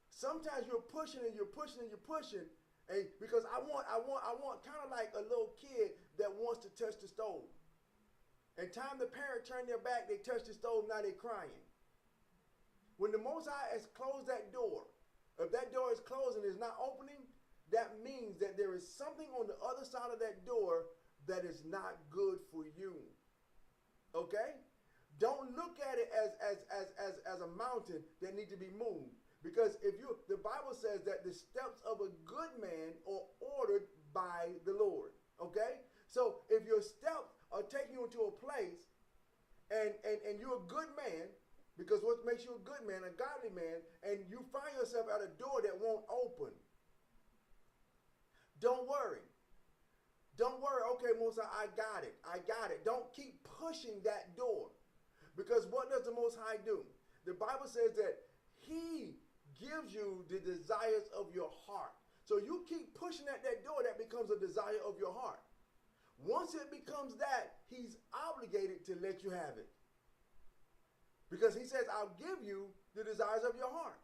Sometimes you're pushing and you're pushing and you're pushing, and because I want kind of like a little kid that wants to touch the stove. And time the parent turned their back, they touch the stove, now they're crying. When the Most High has closed that door, if that door is closed and is not opening, that means that there is something on the other side of that door that is not good for you. Okay? Don't look at it as a mountain that needs to be moved. Because the Bible says that the steps of a good man are ordered by the Lord. Okay? So if your steps are taking you into a place and you're a good man, because what makes you a good man, a godly man, and you find yourself at a door that won't open, don't worry. Don't worry. Okay, Moses, I got it. I got it. Don't keep pushing that door. Because what does the Most High do? The Bible says that He gives you the desires of your heart. So you keep pushing at that door, that becomes a desire of your heart. Once it becomes that, He's obligated to let you have it. Because He says, I'll give you the desires of your heart.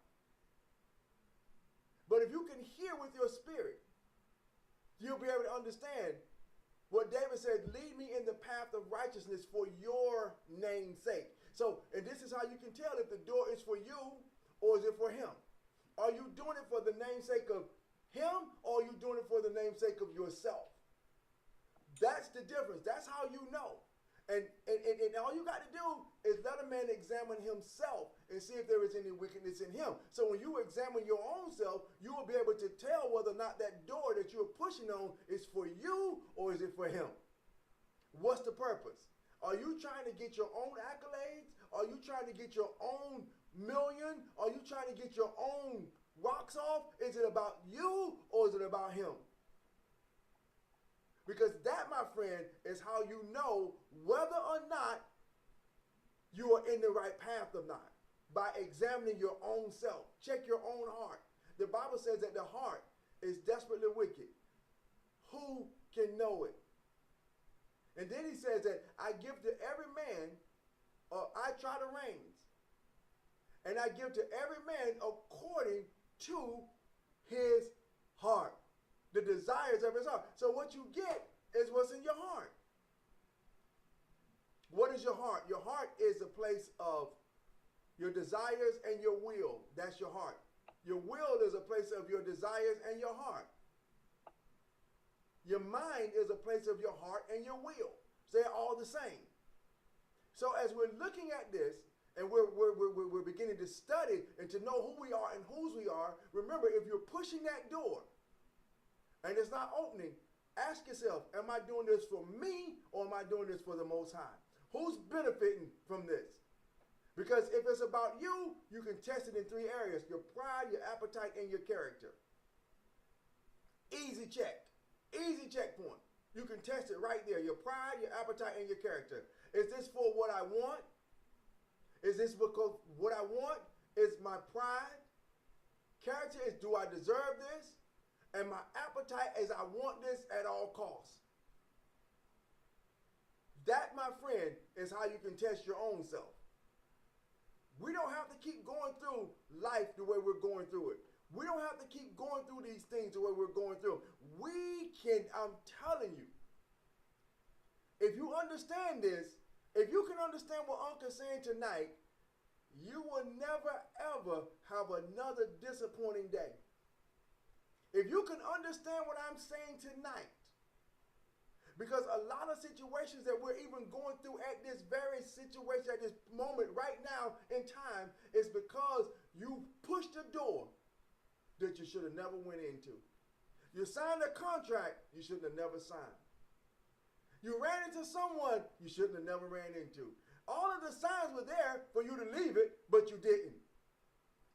But if you can hear with your spirit, you'll be able to understand what David said, lead me in the path of righteousness for your name's sake. So, and this is how you can tell if the door is for you or is it for Him. Are you doing it for the namesake of Him, or are you doing it for the namesake of yourself? That's the difference. That's how you know. And all you got to do is let a man examine himself and see if there is any wickedness in him. So when you examine your own self, you will be able to tell whether or not that door that you're pushing on is for you or is it for him. What's the purpose? Are you trying to get your own accolades? Are you trying to get your own million? Are you trying to get your own rocks off? Is it about you or is it about him? Because that, my friend, is how you know whether or not you are in the right path or not. By examining your own self. Check your own heart. The Bible says that the heart is desperately wicked. Who can know it? And then he says that I give to every man, I try the reins. And I give to every man according to his heart. The desires of his heart. So what you get is what's in your heart. What is your heart? Your heart is a place of your desires and your will. That's your heart. Your will is a place of your desires and your heart. Your mind is a place of your heart and your will. They're all the same. So as we're looking at this, and we're beginning to study and to know who we are and whose we are, remember, if you're pushing that door, and it's not opening, ask yourself, am I doing this for me or am I doing this for the Most High? Who's benefiting from this? Because if it's about you, you can test it in 3 areas: your pride, your appetite, and your character. Easy check. Easy checkpoint. You can test it right there. Your pride, your appetite, and your character. Is this for what I want? Is this because what I want is my pride? Character is, do I deserve this? And my appetite is, I want this at all costs. That, my friend, is how you can test your own self. We don't have to keep going through life the way we're going through it. We don't have to keep going through these things the way we're going through. We can, I'm telling you, if you understand this, if you can understand what Uncle's saying tonight, you will never, ever have another disappointing day. If you can understand what I'm saying tonight, because a lot of situations that we're even going through at this very situation, at this moment right now in time, is because you pushed a door that you should have never went into. You signed a contract you shouldn't have never signed. You ran into someone you shouldn't have never ran into. All of the signs were there for you to leave it, but you didn't.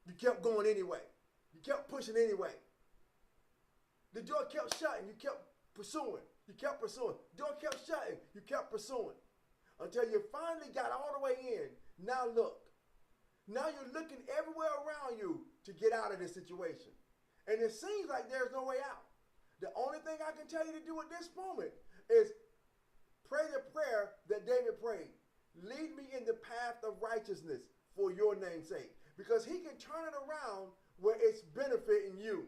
You kept going anyway. You kept pushing anyway. The door kept shutting. You kept pursuing. You kept pursuing. The door kept shutting. You kept pursuing. Until you finally got all the way in. Now look. Now you're looking everywhere around you to get out of this situation. And it seems like there's no way out. The only thing I can tell you to do at this moment is pray the prayer that David prayed. Lead me in the path of righteousness for your name's sake. Because he can turn it around where it's benefiting you.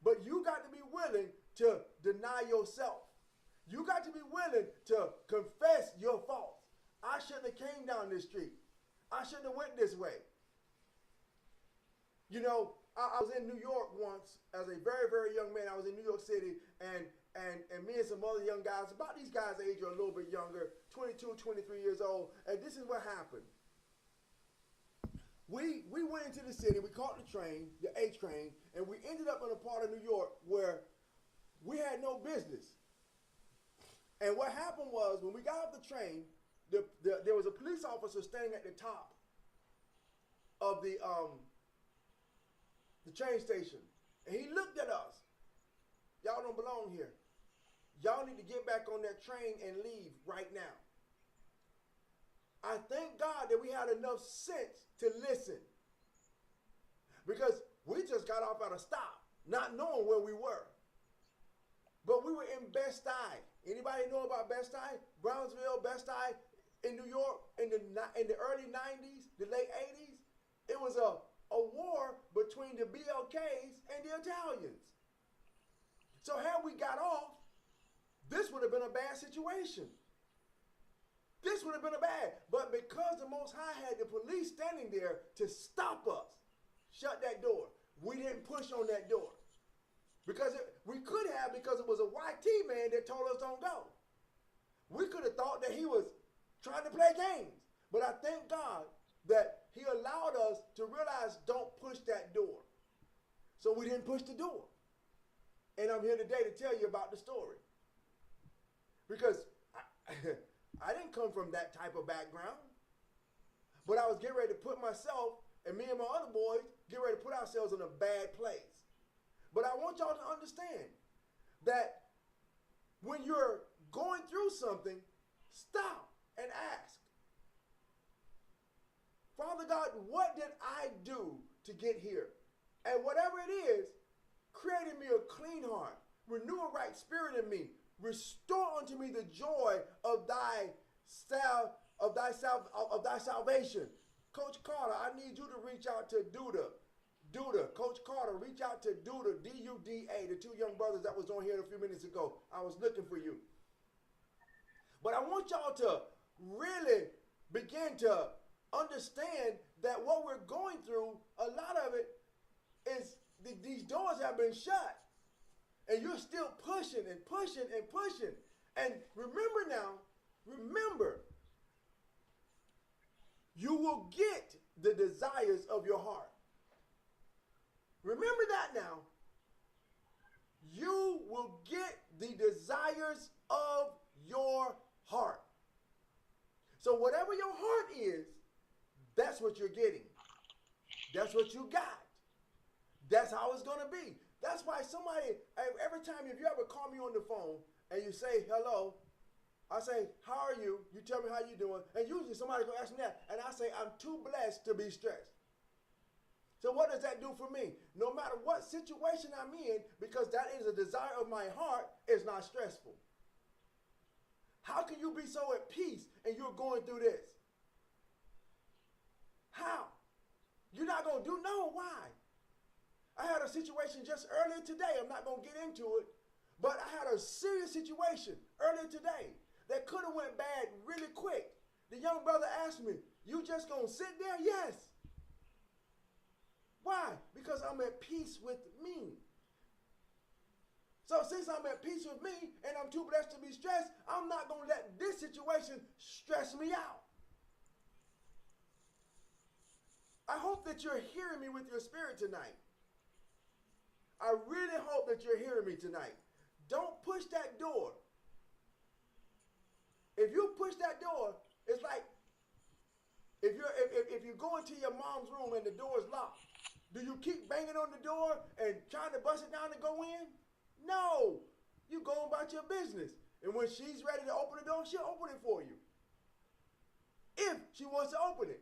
But you got to be willing to deny yourself. You got to be willing to confess your faults. I shouldn't have came down this street. I shouldn't have went this way. You know, I was in New York once as a very, very young man. I was in New York City, and me and some other young guys, about these guys' age or a little bit younger, 22, 23 years old, and this is what happened. We went into the city, we caught the train, the H train, and we ended up in a part of New York where we had no business. And what happened was, when we got off the train, there was a police officer standing at the top of the train station. And he looked at us. Y'all don't belong here. Y'all need to get back on that train and leave right now. I thank God that we had enough sense to listen. Because we just got off at a stop, not knowing where we were. But we were in Best Eye. Anybody know about Best Eye? Brownsville, Best Eye in New York in the early 90s, the late 80s. It was a war between the BLKs and the Italians. So had we got off, this would have been a bad situation. This would have been a bad. But because the Most High had the police standing there to stop us, shut that door, we didn't push on that door. Because we could have, because it was a YT man that told us don't go. We could have thought that he was trying to play games. But I thank God that he allowed us to realize don't push that door. So we didn't push the door. And I'm here today to tell you about the story. Because I didn't come from that type of background. But I was getting ready to put myself and me and my other boys get ready to put ourselves in a bad place. But I want y'all to understand that when you're going through something, stop and ask. Father God, what did I do to get here? And whatever it is, create in me a clean heart, renew a right spirit in me, restore unto me the joy of thy salvation. Coach Carter, I need you to reach out to Duda. Coach Carter, reach out to Duda, D-U-D-A, the two young brothers that was on here a few minutes ago. I was looking for you. But I want y'all to really begin to understand that what we're going through, a lot of it is these doors have been shut. And you're still pushing and pushing and pushing. And remember now, you will get the desires of your heart. Remember that now. You will get the desires of your heart. So whatever your heart is, that's what you're getting. That's what you got. That's how it's going to be. That's why somebody, every time, if you ever call me on the phone and you say hello, I say, how are you? You tell me how you doing. And usually somebody's going to ask me that. And I say, I'm too blessed to be stressed. So what does that do for me? No matter what situation I'm in, because that is a desire of my heart, it's not stressful. How can you be so at peace and you're going through this? How? You're not going to do no. Why? I had a situation just earlier today. I'm not going to get into it, but I had a serious situation earlier today that could have went bad really quick. The young brother asked me, you just going to sit there? Yes. Why? Because I'm at peace with me. So since I'm at peace with me and I'm too blessed to be stressed, I'm not going to let this situation stress me out. I hope that you're hearing me with your spirit tonight. I really hope that you're hearing me tonight. Don't push that door. If you push that door, it's like if you go into your mom's room and the door is locked, do you keep banging on the door and trying to bust it down to go in? No. You go about your business. And when she's ready to open the door, she'll open it for you. If she wants to open it.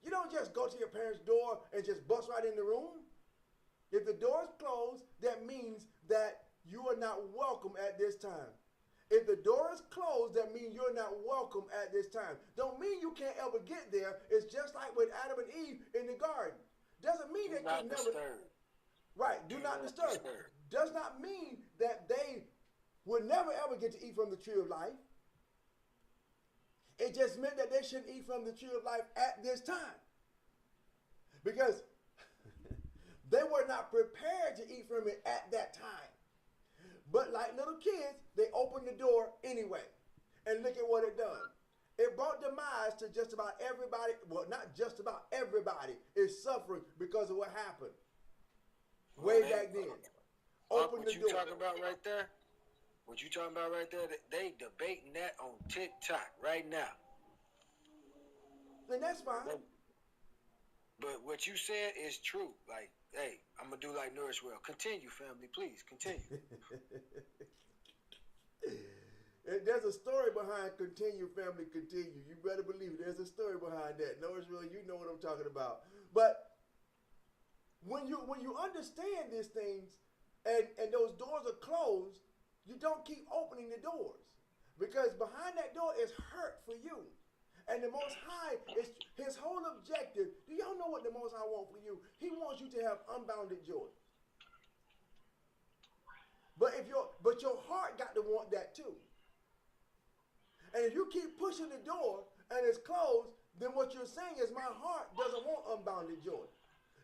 You don't just go to your parents' door and just bust right in the room. If the door is closed, that means that you are not welcome at this time. If the door is closed, that means you're not welcome at this time. Don't mean you can't ever get there. It's just like with Adam and Eve in the garden. Doesn't mean they could never. Right, do not disturb. Does not mean that they would never ever get to eat from the tree of life. It just meant that they shouldn't eat from the tree of life at this time. Because they were not prepared to eat from it at that time. But like little kids, they opened the door anyway. And look at what it done. It brought demise to just about everybody. Well, not just about everybody is suffering because of what happened. Way back then. Open the door. What you talking about right there? What you talking about right there? They debating that on TikTok right now. And that's fine. But what you said is true. Like, hey, I'm going to do like Nourish Well. Continue, family. Please, continue. There's a story behind continue, family, continue. You better believe it. There's a story behind that. Nourish Well, you know what I'm talking about. But when you understand these things and those doors are closed, you don't keep opening the doors. Because behind that door is hurt for you. And the Most High, is his whole objective. Do y'all know what the Most High wants for you? He wants you to have unbounded joy. But your heart got to want that too. And if you keep pushing the door and it's closed, then what you're saying is my heart doesn't want unbounded joy.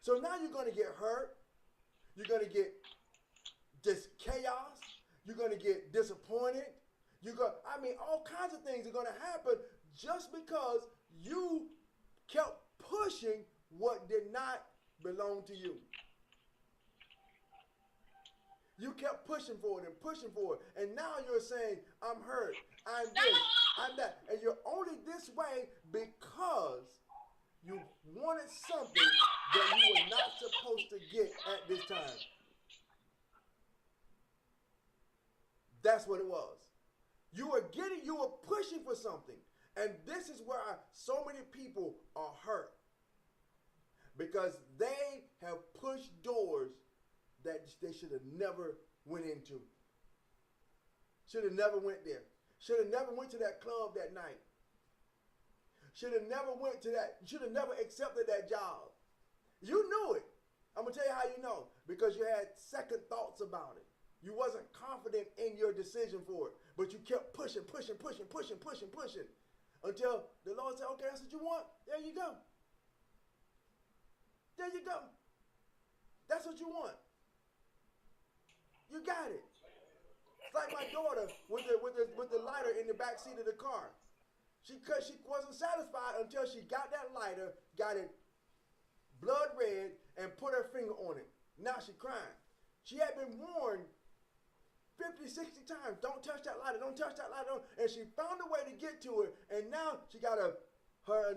So now you're going to get hurt. You're going to get this chaos. You're going to get disappointed. All kinds of things are going to happen just because you kept pushing what did not belong to you. You kept pushing for it and pushing for it. And now you're saying, I'm hurt, I'm this, I'm that. And you're only this way because you wanted something that you were not supposed to get at this time. That's what it was. You were pushing for something. And this is where so many people are hurt. Because they have pushed doors that they should have never went into. Should have never went there. Should have never went to that club that night. Should have never went to that. Should have never accepted that job. You knew it. I'm going to tell you how you know. Because you had second thoughts about it. You wasn't confident in your decision for it. But you kept pushing. Until the Lord said, okay, that's what you want. There you go. There you go. That's what you want. You got it. It's like my daughter with the lighter in the back seat of the car. She wasn't satisfied until she got that lighter, got it blood red, and put her finger on it. Now she crying. She had been warned 50, 60 times, don't touch that lighter, don't touch that lighter. And she found a way to get to it, and now she got her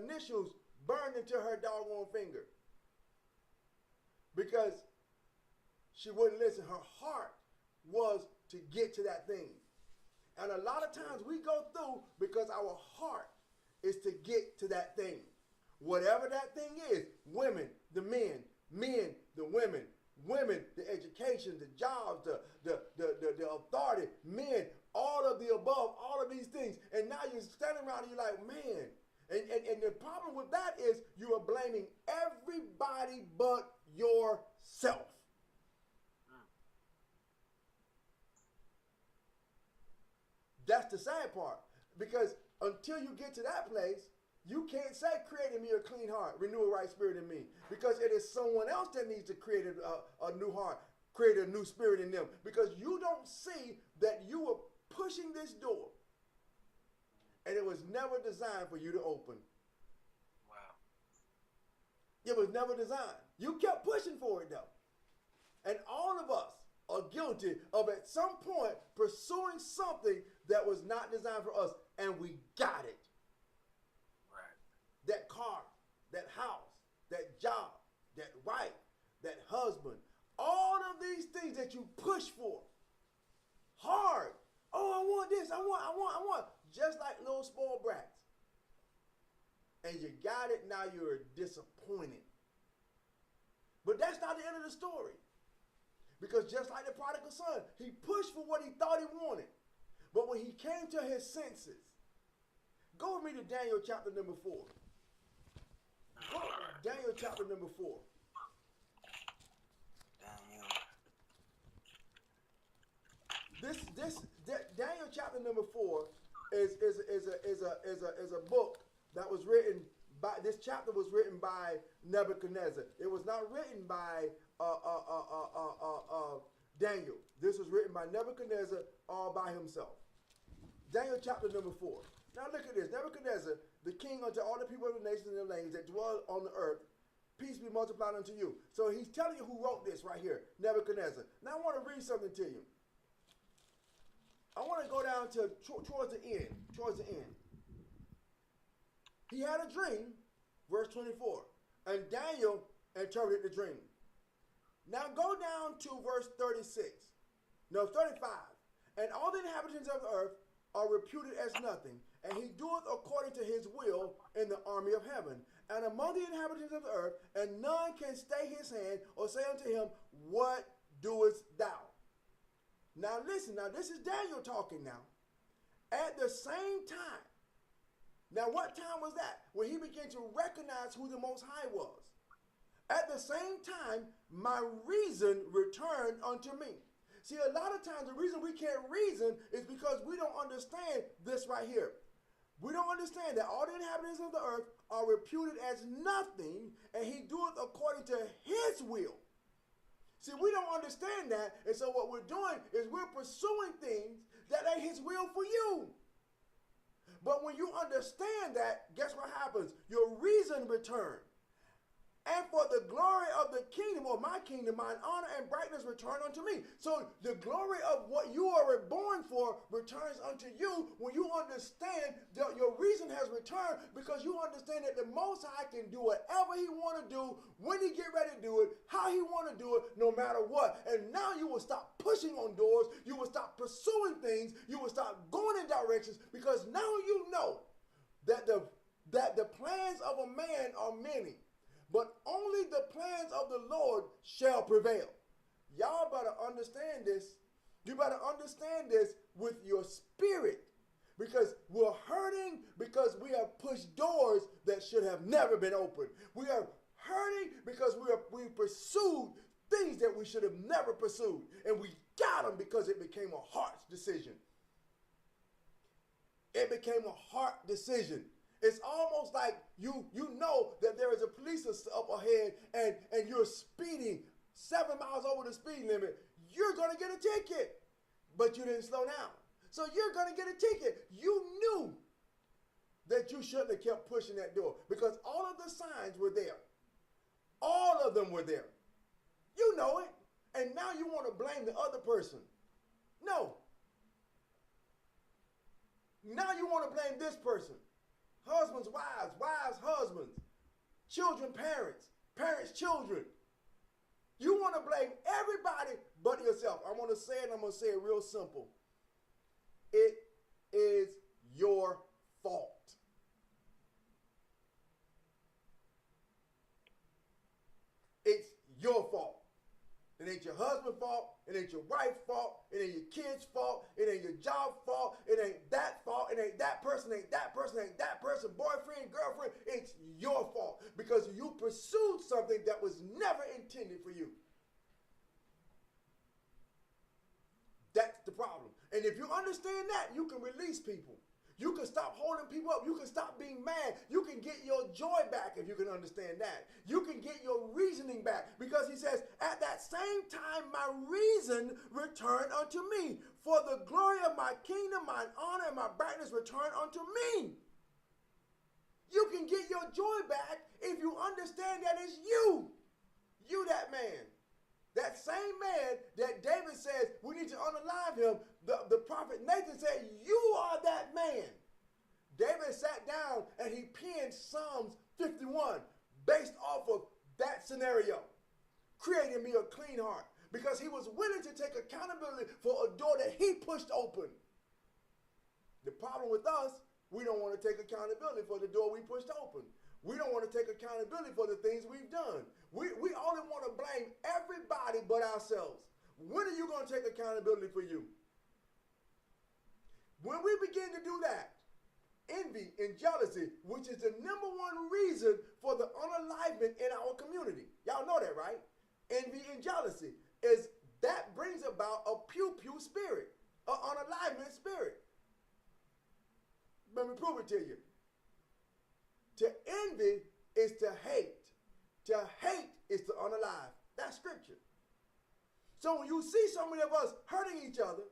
initials burned into her doggone finger. Because she wouldn't listen. Her heart was to get to that thing. And a lot of times we go through because our heart is to get to that thing. Whatever that thing is, women, the men, the women, the education, the jobs, the authority, men, all of the above, all of these things. And now you're standing around and you're like, man. And the problem with that is you are blaming everybody but yourself. That's the sad part. Because until you get to that place, you can't say, create in me a clean heart, renew a right spirit in me. Because it is someone else that needs to create a new heart, create a new spirit in them. Because you don't see that you were pushing this door. And it was never designed for you to open. Wow. It was never designed. You kept pushing for it though. And all of us are guilty of at some point pursuing something that was not designed for us. And we got it. Right. That car, that house, that job, that wife, that husband. All of these things that you push for. Hard. Oh, I want this. I want. Just like little spoiled brats. And you got it, now you're disappointed. But that's not the end of the story. Because just like the prodigal son, he pushed for what he thought he wanted. But when he came to his senses, go with me to Daniel chapter number 4. Go Daniel chapter number 4. Daniel chapter number 4 is a book that was written by, this chapter was written by Nebuchadnezzar. It was not written by Daniel. This was written by Nebuchadnezzar all by himself. Daniel chapter number 4. Now look at this. Nebuchadnezzar, the king unto all the people of the nations and the lands that dwell on the earth, peace be multiplied unto you. So he's telling you who wrote this right here, Nebuchadnezzar. Now I want to read something to you. I want to go down to towards the end. He had a dream, verse 24, and Daniel interpreted the dream. Now go down to verse 35. And all the inhabitants of the earth are reputed as nothing, and he doeth according to his will in the army of heaven. And among the inhabitants of the earth, and none can stay his hand or say unto him, what doest thou? Now listen, now this is Daniel talking now. At the same time, now what time was that? When he began to recognize who the Most High was. At the same time, my reason returned unto me. See, a lot of times the reason we can't reason is because we don't understand this right here. We don't understand that all the inhabitants of the earth are reputed as nothing, and he doeth according to his will. See, we don't understand that, and so what we're doing is we're pursuing things That ain't his will for you. But when you understand that, guess what happens? Your reason return. And for the glory of the kingdom, or my kingdom, mine honor and brightness return unto me. So the glory of what you are born for returns unto you when you understand that your reason has returned, because you understand that the Most High can do whatever he want to do, when he get ready to do it, how he want to do it, no matter what. And now you will stop pushing on doors. You will stop pursuing things. You will stop going in directions, because now you know that the plans of a man are many, but only the plans of the Lord shall prevail. Y'all better understand this. You better understand this with your spirit, because we're hurting because we have pushed doors that should have never been opened. We are hurting because we pursued things that we should have never pursued, and we got them because it became a heart's decision. It became a heart decision. It's almost like you know that there is a police up ahead and you're speeding 7 miles over the speed limit. You're going to get a ticket, but you didn't slow down. So you're going to get a ticket. You knew that you shouldn't have kept pushing that door, because all of the signs were there. All of them were there. You know it. And now you want to blame the other person. No. Now you want to blame this person. Husbands, wives, wives, husbands, children, parents, parents, children. You want to blame everybody but yourself. I want to say it, I'm going to say it real simple. It is your fault. It's your fault. It ain't your husband's fault. It ain't your wife's fault. It ain't your kid's fault. It ain't your job's fault. It ain't that fault. It ain't that person. Ain't that person. Ain't that person. Boyfriend, girlfriend. It's your fault, because you pursued something that was never intended for you. That's the problem. And if you understand that, you can release people. You can stop holding people up. You can stop being mad. You can get your joy back if you can understand that. You can get your reasoning back, because he says, at that same time, my reason returned unto me. For the glory of my kingdom, mine honor and my brightness return unto me. You can get your joy back if you understand that it's you. You, that man. That same man that David says we need to unalive him, the prophet Nathan said, you are that man. David sat down and he penned Psalms 51 based off of that scenario. Creating me a clean heart, because he was willing to take accountability for a door that he pushed open. The problem with us, we don't want to take accountability for the door we pushed open. We don't want to take accountability for the things we've done. We only want to blame everybody but ourselves. When are you going to take accountability for you? When we begin to do that, envy and jealousy, which is the number one reason for the unalivement in our community. Y'all know that, right? Envy and jealousy that brings about a pew-pew spirit, an unalivement spirit. Let me prove it to you. To envy is to hate. To hate is to unalive. That's scripture. So when you see so many of us hurting each other,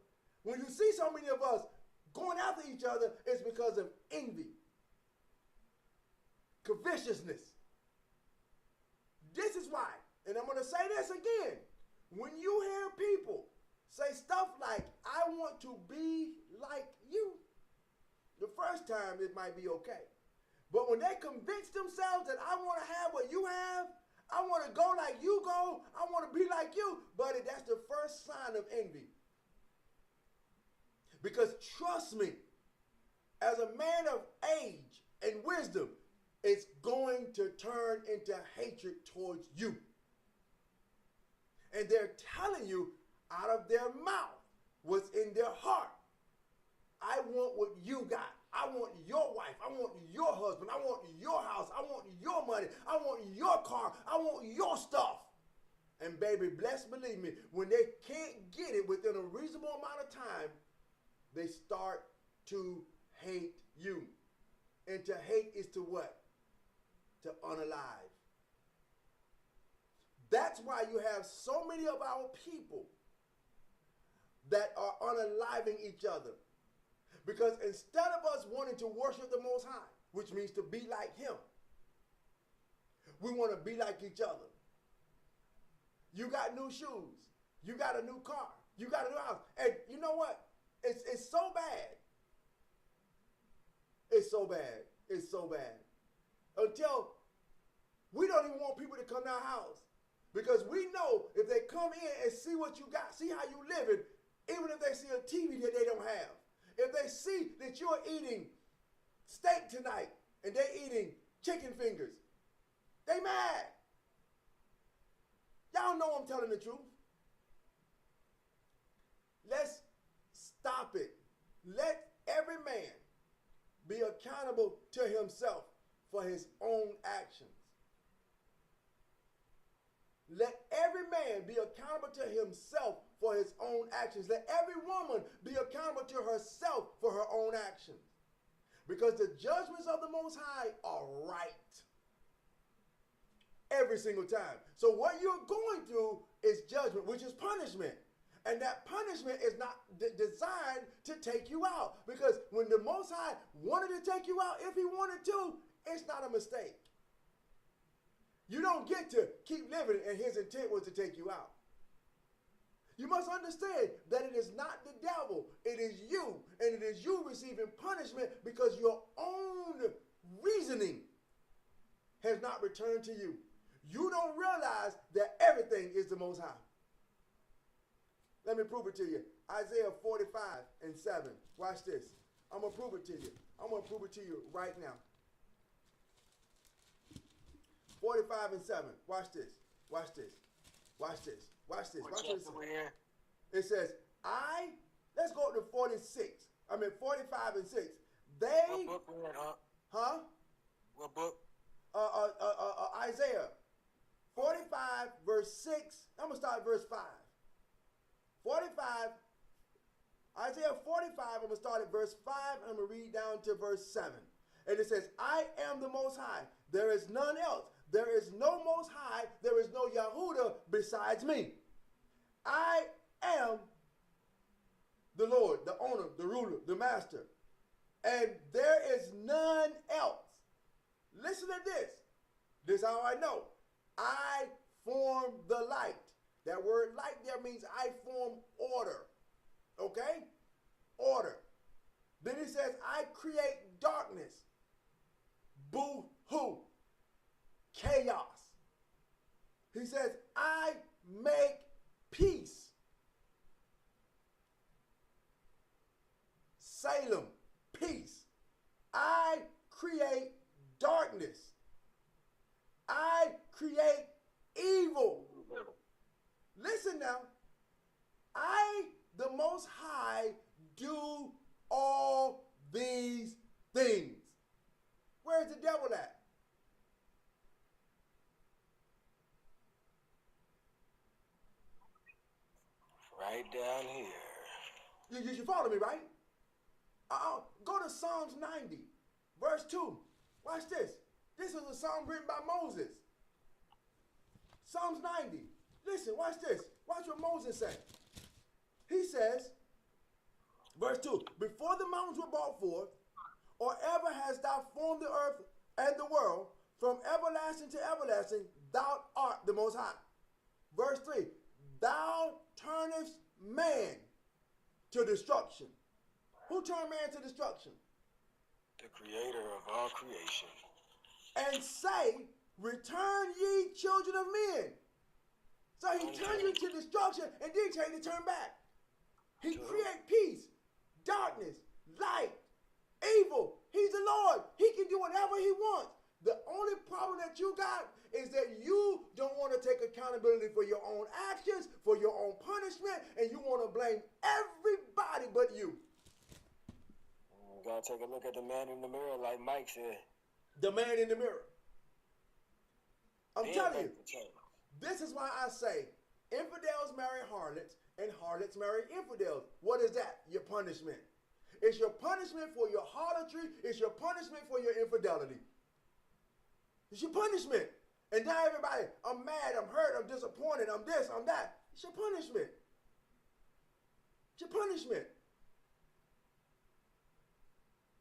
when you see so many of us going after each other, it's because of envy, covetousness. This is why, and I'm going to say this again. When you hear people say stuff like, I want to be like you, the first time it might be okay. But when they convince themselves that I want to have what you have, I want to go like you go, I want to be like you, buddy, that's the first sign of envy. Because trust me, as a man of age and wisdom, it's going to turn into hatred towards you. And they're telling you out of their mouth what's in their heart. I want what you got. I want your wife. I want your husband. I want your house. I want your money. I want your car. I want your stuff. And baby, believe me, when they can't get it within a reasonable amount of time, they start to hate you. And to hate is to what? To unalive. That's why you have so many of our people that are unaliving each other. Because instead of us wanting to worship the Most High, which means to be like Him, we want to be like each other. You got new shoes. You got a new car. You got a new house. And you know what? It's so bad. It's so bad. It's so bad. Until we don't even want people to come to our house. Because we know if they come in and see what you got, see how you living, even if they see a TV that they don't have, if they see that you're eating steak tonight and they're eating chicken fingers, they mad. Y'all know I'm telling the truth. Let's stop it. Let every man be accountable to himself for his own actions. Let every man be accountable to himself for his own actions. Let every woman be accountable to herself for her own actions. Because the judgments of the Most High are right. Every single time. So what you're going through is judgment, which is punishment. And that punishment is not designed to take you out. Because when the Most High wanted to take you out, if He wanted to, it's not a mistake. You don't get to keep living and His intent was to take you out. You must understand that it is not the devil. It is you. And it is you receiving punishment because your own reasoning has not returned to you. You don't realize that everything is the Most High. Let me prove it to you. Isaiah 45:7. Watch this. I'm going to prove it to you. I'm going to prove it to you right now. 45:7. Watch this. Watch this. Watch this. Watch this. Watch this. It says, let's go to 46. 45:6. They. What book we in, huh? Huh? What book? Isaiah 45:6. I'm going to start at verse 5. 45. Isaiah 45, I'm going to start at verse 5. And I'm going to read down to verse 7. And it says, I am the Most High. There is none else. There is no Most High. There is no Yahudah besides me. I am the Lord, the owner, the ruler, the master. And there is none else. Listen to this. This is how I know. I form the light. That word light there means I form order. Okay? Order. Then he says, I create darkness. Boo-hoo. Chaos. He says, I make peace. Salem, peace. I create darkness. I create evil. Listen now. I, the Most High, do all these things. Where's the devil at? Right down here. You follow me, right? Go to Psalms 90, verse 2. Watch this. This is a psalm written by Moses. Psalms 90. Listen, watch this. Watch what Moses said. He says, verse 2, before the mountains were brought forth, or ever hast thou formed the earth and the world, from everlasting to everlasting, thou art the Most High. Verse 3, thou turnest man to destruction. Who turned man to destruction? The creator of all creation. And say, return ye children of men. So he turned you to destruction and then tell you to turn back. He create peace, darkness, light, evil. He's the Lord. He can do whatever he wants. The only problem that you got is that you don't want to take accountability for your own actions, for your own punishment, and you want to blame everybody but you. You gotta take a look at the man in the mirror, like Mike said. The man in the mirror. I'm telling you, this is why I say infidels marry harlots and harlots marry infidels. What is that? Your punishment. It's your punishment for your harlotry. It's your punishment for your infidelity. It's your punishment. And now everybody, I'm mad, I'm hurt, I'm disappointed, I'm this, I'm that. It's your punishment. It's It's your punishment.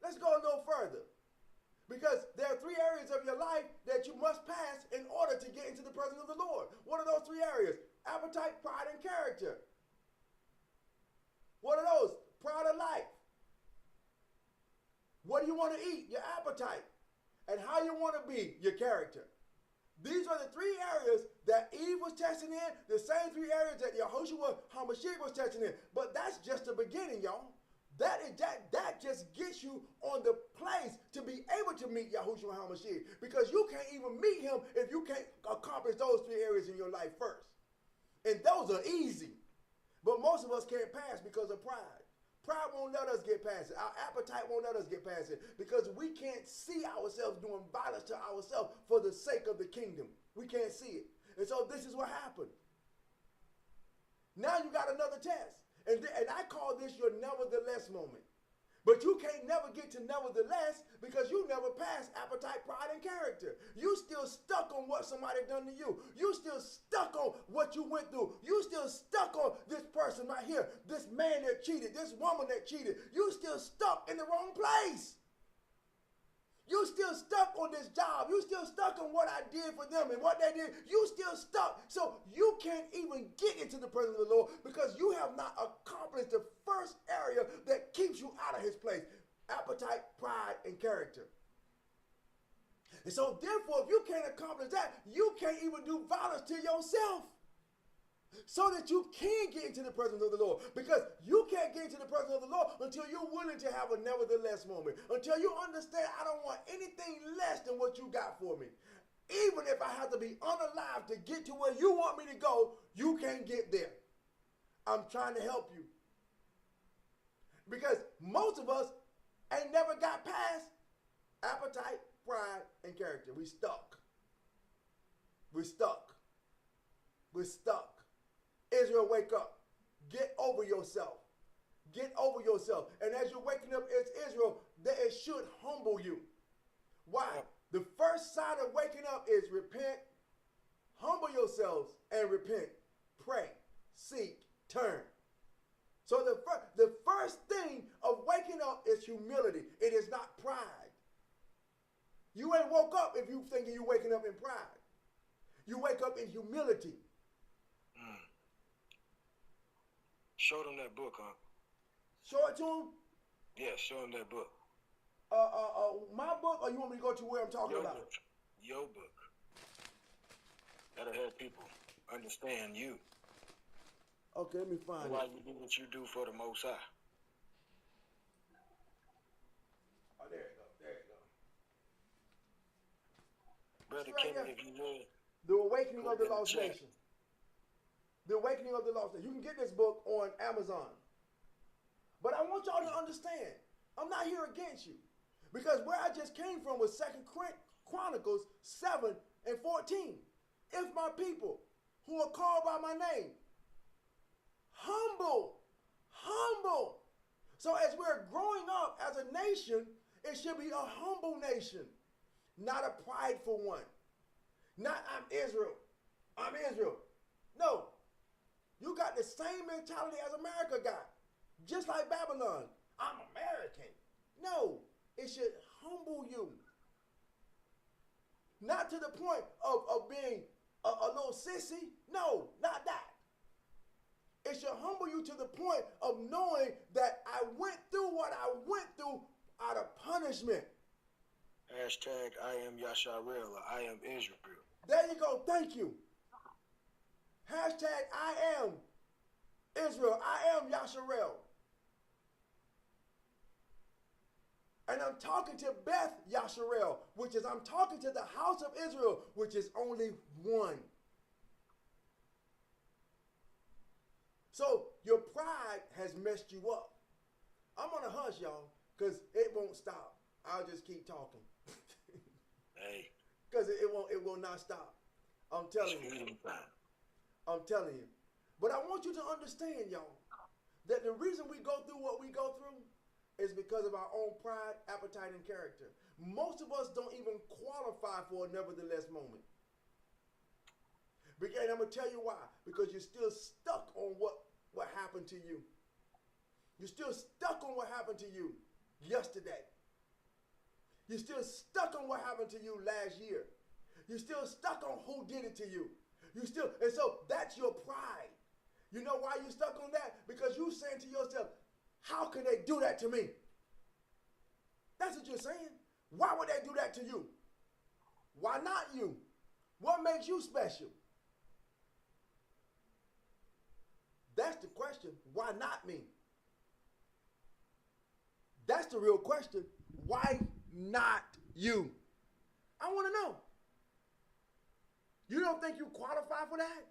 Let's go a little further. Because there are 3 areas of your life that you must pass in order to get into the presence of the Lord. What are those 3 areas? Appetite, pride, and character. What are those? Pride of life. What do you want to eat? Your appetite. And how you want to be? Your character. These are the 3 areas that Eve was testing in, the same 3 areas that Yahushua HaMashiach was testing in. But that's just the beginning, y'all. That just gets you on the place to be able to meet Yahushua HaMashiach. Because you can't even meet him if you can't accomplish those 3 areas in your life first. And those are easy. But most of us can't pass because of pride. Pride won't let us get past it. Our appetite won't let us get past it because we can't see ourselves doing violence to ourselves for the sake of the kingdom. We can't see it. And so this is what happened. Now you got another test. And I call this your nevertheless moment. But you can't never get to nevertheless because you never passed appetite, pride, and character. You still stuck on what somebody done to you. You still stuck on what you went through. You still stuck on this person right here, this man that cheated, this woman that cheated. You still stuck in the wrong place. You still stuck on this job. You still stuck on what I did for them and what they did. You still stuck. So you can't even get into the presence of the Lord because you have not accomplished the first area that keeps you out of his place. Appetite, pride, and character. And so therefore, if you can't accomplish that, you can't even do violence to yourself. So that you can get into the presence of the Lord. Because you can't get into the presence of the Lord until you're willing to have a nevertheless moment. Until you understand I don't want anything less than what you got for me. Even if I have to be unalive to get to where you want me to go, you can't get there. I'm trying to help you. Because most of us ain't never got past appetite, pride, and character. We stuck. We're stuck. We're stuck. Israel, wake up. Get over yourself. Get over yourself. And as you're waking up as Israel, that it should humble you. Why? The first sign of waking up is repent, humble yourselves, and repent. Pray, seek, turn. So the first thing of waking up is humility. It is not pride. You ain't woke up if you thinking you're waking up in pride. You wake up in humility. Show them that book, huh? Show it to them? Yeah, show them that book. My book, or you want me to go to where I'm talking about? Book. Your book. That'll help people understand you. Okay, let me find why it. you do what you do for the Most High. Oh, there you go. There you go. Brother Right Kenny, here. if you would. The Awakening of the Put it in the Lost chat. Nation. The Awakening of the Lost Nation. You can get this book on Amazon. But I want y'all to understand, I'm not here against you. Because where I just came from was 2 Chronicles 7 and 14. If my people who are called by my name, humble. So as we're growing up as a nation, it should be a humble nation, not a prideful one. Not I'm Israel. No. You got the same mentality as America got. Just like Babylon. I'm American. No. It should humble you. Not to the point of being a little sissy. No, not that. It should humble you to the point of knowing that I went through what I went through out of punishment. Hashtag I am Yasharel, or I am Israel. There you go. Thank you. Hashtag I am Israel. I am Yasharel. And I'm talking to Beth Yasharel, which is I'm talking to the house of Israel, which is only one. So your pride has messed you up. I'm going to hush, y'all, because it won't stop. I'll just keep talking. Hey. Because it will not stop. I'm telling you. I'm telling you. But I want you to understand, y'all, that the reason we go through what we go through is because of our own pride, appetite, and character. Most of us don't even qualify for a nevertheless moment. And I'm going to tell you why. Because you're still stuck on what happened to you. You're still stuck on what happened to you yesterday. You're still stuck on what happened to you last year. You're still stuck on who did it to you. And so that's your pride. You know why you're stuck on that? Because you're saying to yourself, how can they do that to me? That's what you're saying. Why would they do that to you? Why not you? What makes you special? That's the question. Why not me? That's the real question. Why not you? I want to know. You don't think you qualify for that?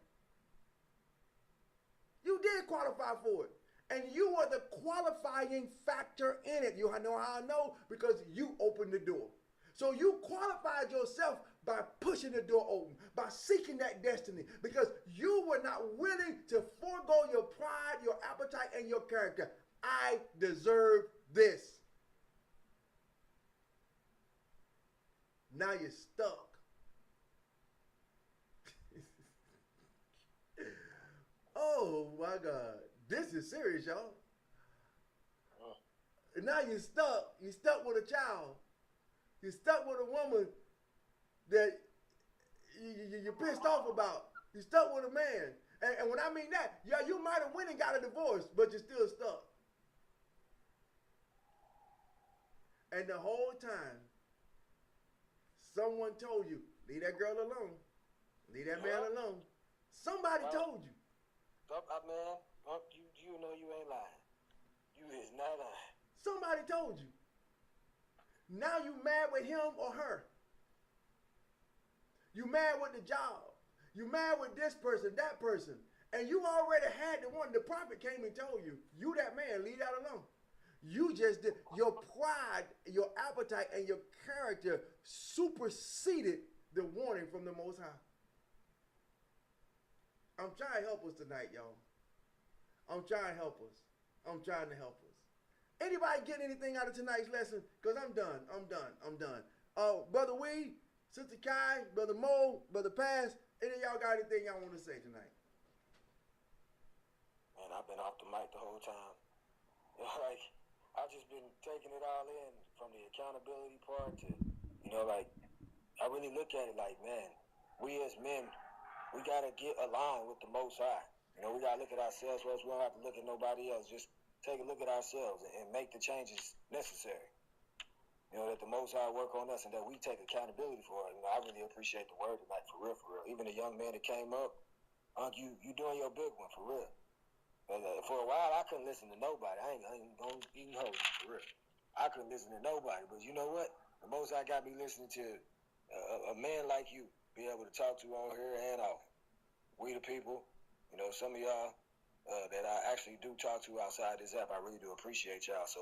You did qualify for it. And you are the qualifying factor in it. You know how I know? Because you opened the door. So you qualified yourself by pushing the door open, by seeking that destiny, because you were not willing to forego your pride, your appetite, and your character. I deserve this. Now you're stuck. Oh my God. This is serious, y'all. Now you're stuck. You're stuck with a child. You're stuck with a woman that you're pissed off about. You're stuck with a man. And when I mean that, yeah, you might have went and got a divorce, but you're still stuck. And the whole time, someone told you, leave that girl alone. Leave that man alone. Somebody told you. Man, you know you ain't lying. You is not lying. Somebody told you. Now you mad with him or her. You mad with the job. You mad with this person, that person. And you already had the one. The prophet came and told you, you that man, leave that alone. You just did. Your pride, your appetite, and your character superseded the warning from the Most High. I'm trying to help us tonight, y'all. I'm trying to help us. I'm trying to help us. Anybody get anything out of tonight's lesson? Because I'm done. Brother Wee, Sister Kai, Brother Mo, Brother Pass, any of y'all got anything y'all want to say tonight? Man, I've been off the mic the whole time. Like, I've just been taking it all in from the accountability part to, I really look at it like, man, we as men, we got to get aligned with the Most High. We got to look at ourselves first. We don't have to look at nobody else. Just take a look at ourselves and make the changes necessary. That the Most High work on us and that we take accountability for it. I really appreciate the word tonight, for real, for real. Even the young man that came up, you doing your big one, for real. For a while, I couldn't listen to nobody. I ain't going to even hold it, for real. I couldn't listen to nobody. But you know what? The Most High got me listening to a man like you, be able to talk to on here and off. We the people, some of y'all that I actually do talk to outside this app, I really do appreciate y'all. So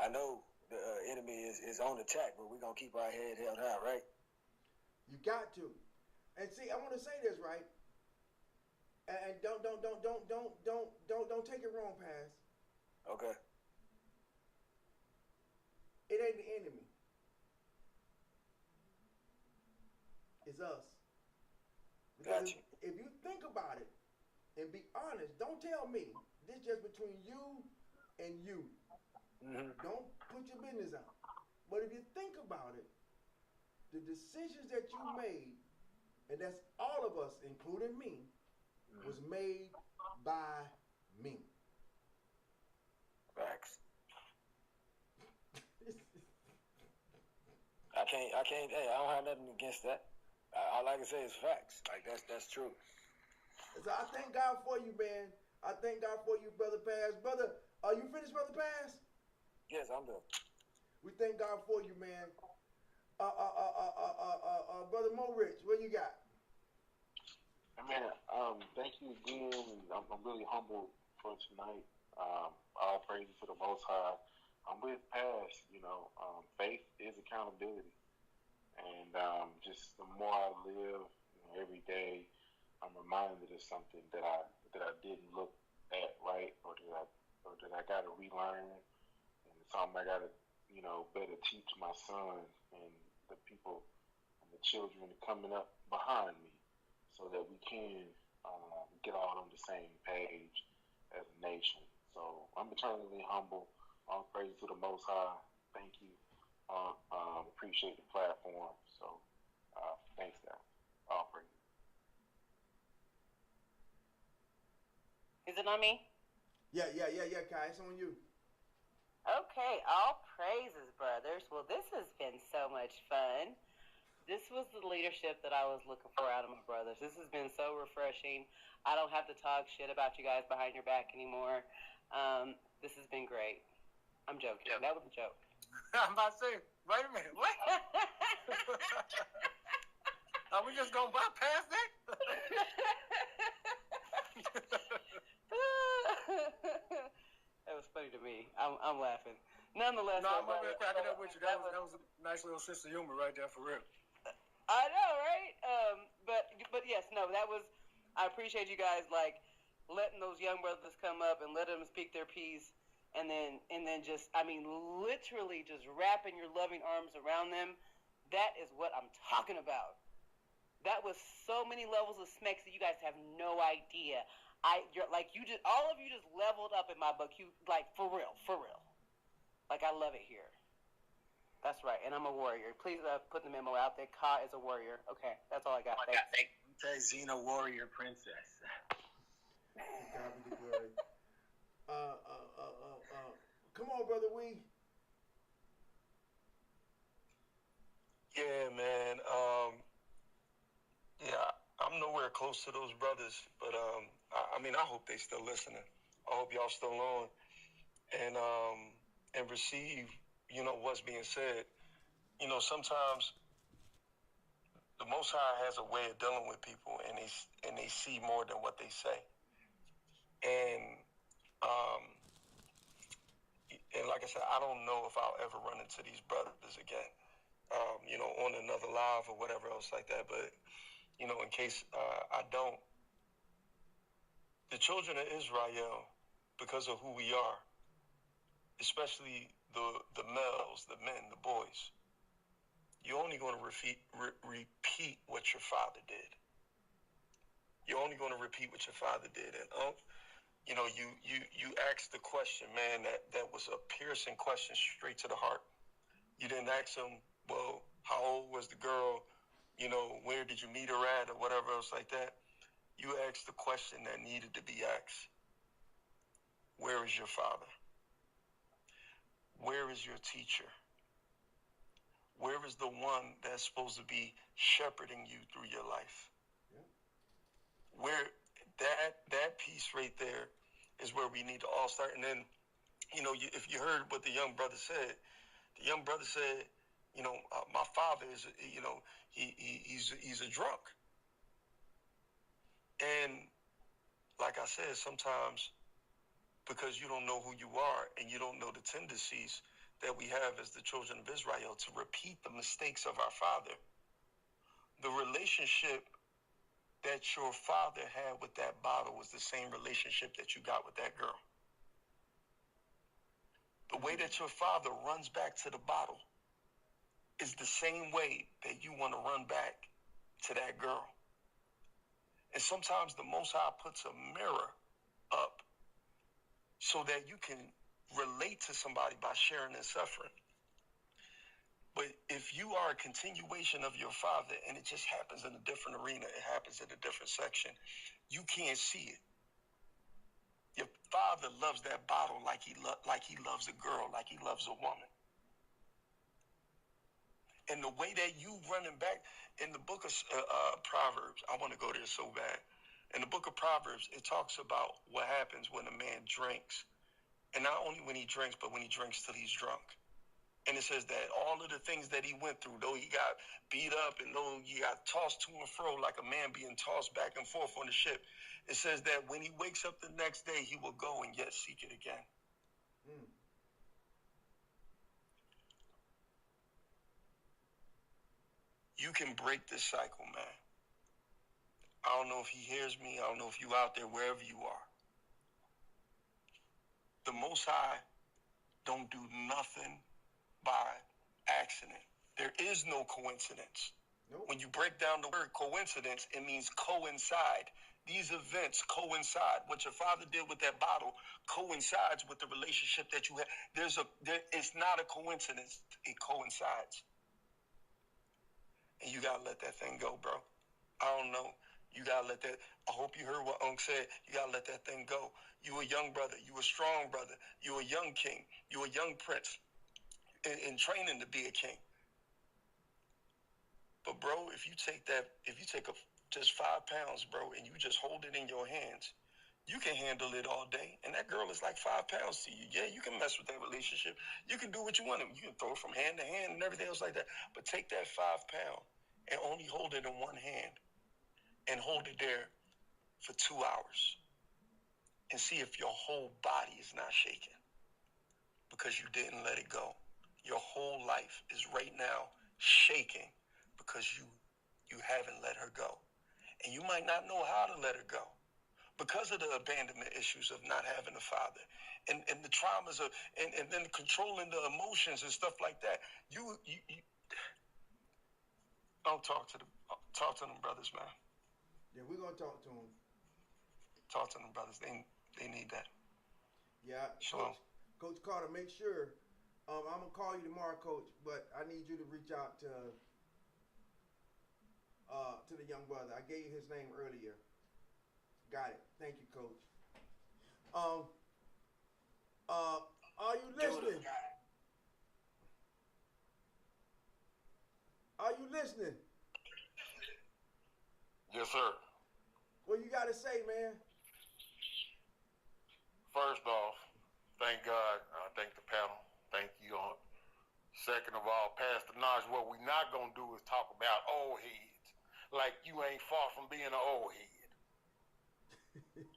I know the enemy is on attack, but we're going to keep our head held high, right? You got to. And see, I want to say this, right? And don't take it wrong, Pass. Okay. It ain't the enemy. It's us. Because if you think about it and be honest, don't tell me. This just between you and you. Mm-hmm. Don't put your business out. But if you think about it, the decisions that you made, and that's all of us, including me, was made by me. Facts. I can't, hey, I don't have nothing against that. All I can say is facts. Like, that's true. So I thank God for you, man. I thank God for you, Brother Pass. Brother, are you finished, Brother Pass? Yes, I'm done. We thank God for you, man. Brother Mo Rich, what you got? Man, thank you again. I'm really humbled for tonight. All praises to the Most High. I'm with Pass. Faith is accountability, and just the more I live, every day, I'm reminded of something that I didn't look at right, or that I got to relearn, and it's something I got to better teach my son and the people and the children coming up behind me, so that we can get all on the same page as a nation. So I'm eternally humble. All praise to the Most High. Thank you. Appreciate the platform. So thanks, guys. All praise. Is it on me? Yeah, Kai, it's on you. Okay, all praises, brothers. Well, this has been so much fun. This was the leadership that I was looking for out of my brothers. This has been so refreshing. I don't have to talk shit about you guys behind your back anymore. This has been great. I'm joking. Yep. That was a joke. I'm about to say, wait a minute, what? Are we just going to bypass that? That was funny to me. I'm laughing. Nonetheless, no, I'm over there cracking up with you. That was a nice little sense of humor right there, for real. I know, right? But yes, no, that was. I appreciate you guys like letting those young brothers come up and let them speak their piece, and then just, I mean, literally just wrapping your loving arms around them. That is what I'm talking about. That was so many levels of smecks that you guys have no idea. All of you just leveled up in my book. You, like, for real. Like, I love it here. That's right, and I'm a warrior. Please put the memo out there. Ka is a warrior. Okay, that's all I got. Thanks. Okay, Xena warrior princess. God be the glory. Come on, brother Wee. Yeah, man. I'm nowhere close to those brothers, but I hope they still listening. I hope y'all still on and receive, what's being said. Sometimes the Most High has a way of dealing with people, and they see more than what they say. And like I said, I don't know if I'll ever run into these brothers again, on another live or whatever else like that. But, in case I don't, the children of Israel, because of who we are, especially the males, the men, the boys, you're only going to repeat what your father did. You're only going to repeat what your father did. And you asked the question, man, that was a piercing question straight to the heart. You didn't ask him, well, how old was the girl? Where did you meet her at, or whatever else like that. You asked the question that needed to be asked. Where is your father? Where is your teacher? Where is the one that's supposed to be shepherding you through your life? Yeah. Where that piece right there is where we need to all start. And then, if you heard what the young brother said, my father is, he's a drunk. And like I said, sometimes because you don't know who you are and you don't know the tendencies that we have as the children of Israel to repeat the mistakes of our father, the relationship that your father had with that bottle was the same relationship that you got with that girl. The way that your father runs back to the bottle is the same way that you want to run back to that girl. And sometimes the Most High puts a mirror up so that you can relate to somebody by sharing their suffering. But if you are a continuation of your father and it just happens in a different arena, it happens in a different section, you can't see it. Your father loves that bottle like he loves a girl, like he loves a woman. And the way that you running back in the book of Proverbs, I want to go there so bad. In the book of Proverbs, it talks about what happens when a man drinks. And not only when he drinks, but when he drinks till he's drunk. And it says that all of the things that he went through, though he got beat up and though he got tossed to and fro like a man being tossed back and forth on the ship, it says that when he wakes up the next day, he will go and yet seek it again. Mm. You can break this cycle, man. I don't know if he hears me. I don't know if you out there, wherever you are. The Most High don't do nothing by accident. There is no coincidence. Nope. When you break down the word coincidence, it means coincide. These events coincide. What your father did with that bottle coincides with the relationship that you have. It's not a coincidence. It coincides. And you gotta let that thing go, bro. I don't know. You gotta let that. I hope you heard what Unc said. You gotta let that thing go. You a young brother. You a strong brother. You a young king. You a young prince in training to be a king. But bro, if you take just 5 pounds, bro, and you just hold it in your hands, you can handle it all day. And that girl is like 5 pounds to you. Yeah, you can mess with that relationship. You can do what you want. You can throw it from hand to hand and everything else like that. But take that 5 pound and only hold it in one hand and hold it there for 2 hours and see if your whole body is not shaking because you didn't let it go. Your whole life is right now shaking because you haven't let her go. And you might not know how to let her go because of the abandonment issues of not having a father and the traumas of and then controlling the emotions and stuff like that. You don't talk to them brothers, man. Yeah, we're gonna talk to them. Talk to them brothers. They need that. Yeah, Shalom. Coach Carter, make sure. I'm gonna call you tomorrow, Coach, but I need you to reach out to the young brother. I gave you his name earlier. Got it. Thank you, Coach. Are you listening? Are you listening? Yes, sir. What you got to say, man? First off, thank God. I thank the panel. Thank you. Second of all, Pastor Naj, what we not going to do is talk about old heads. Like you ain't far from being an old head.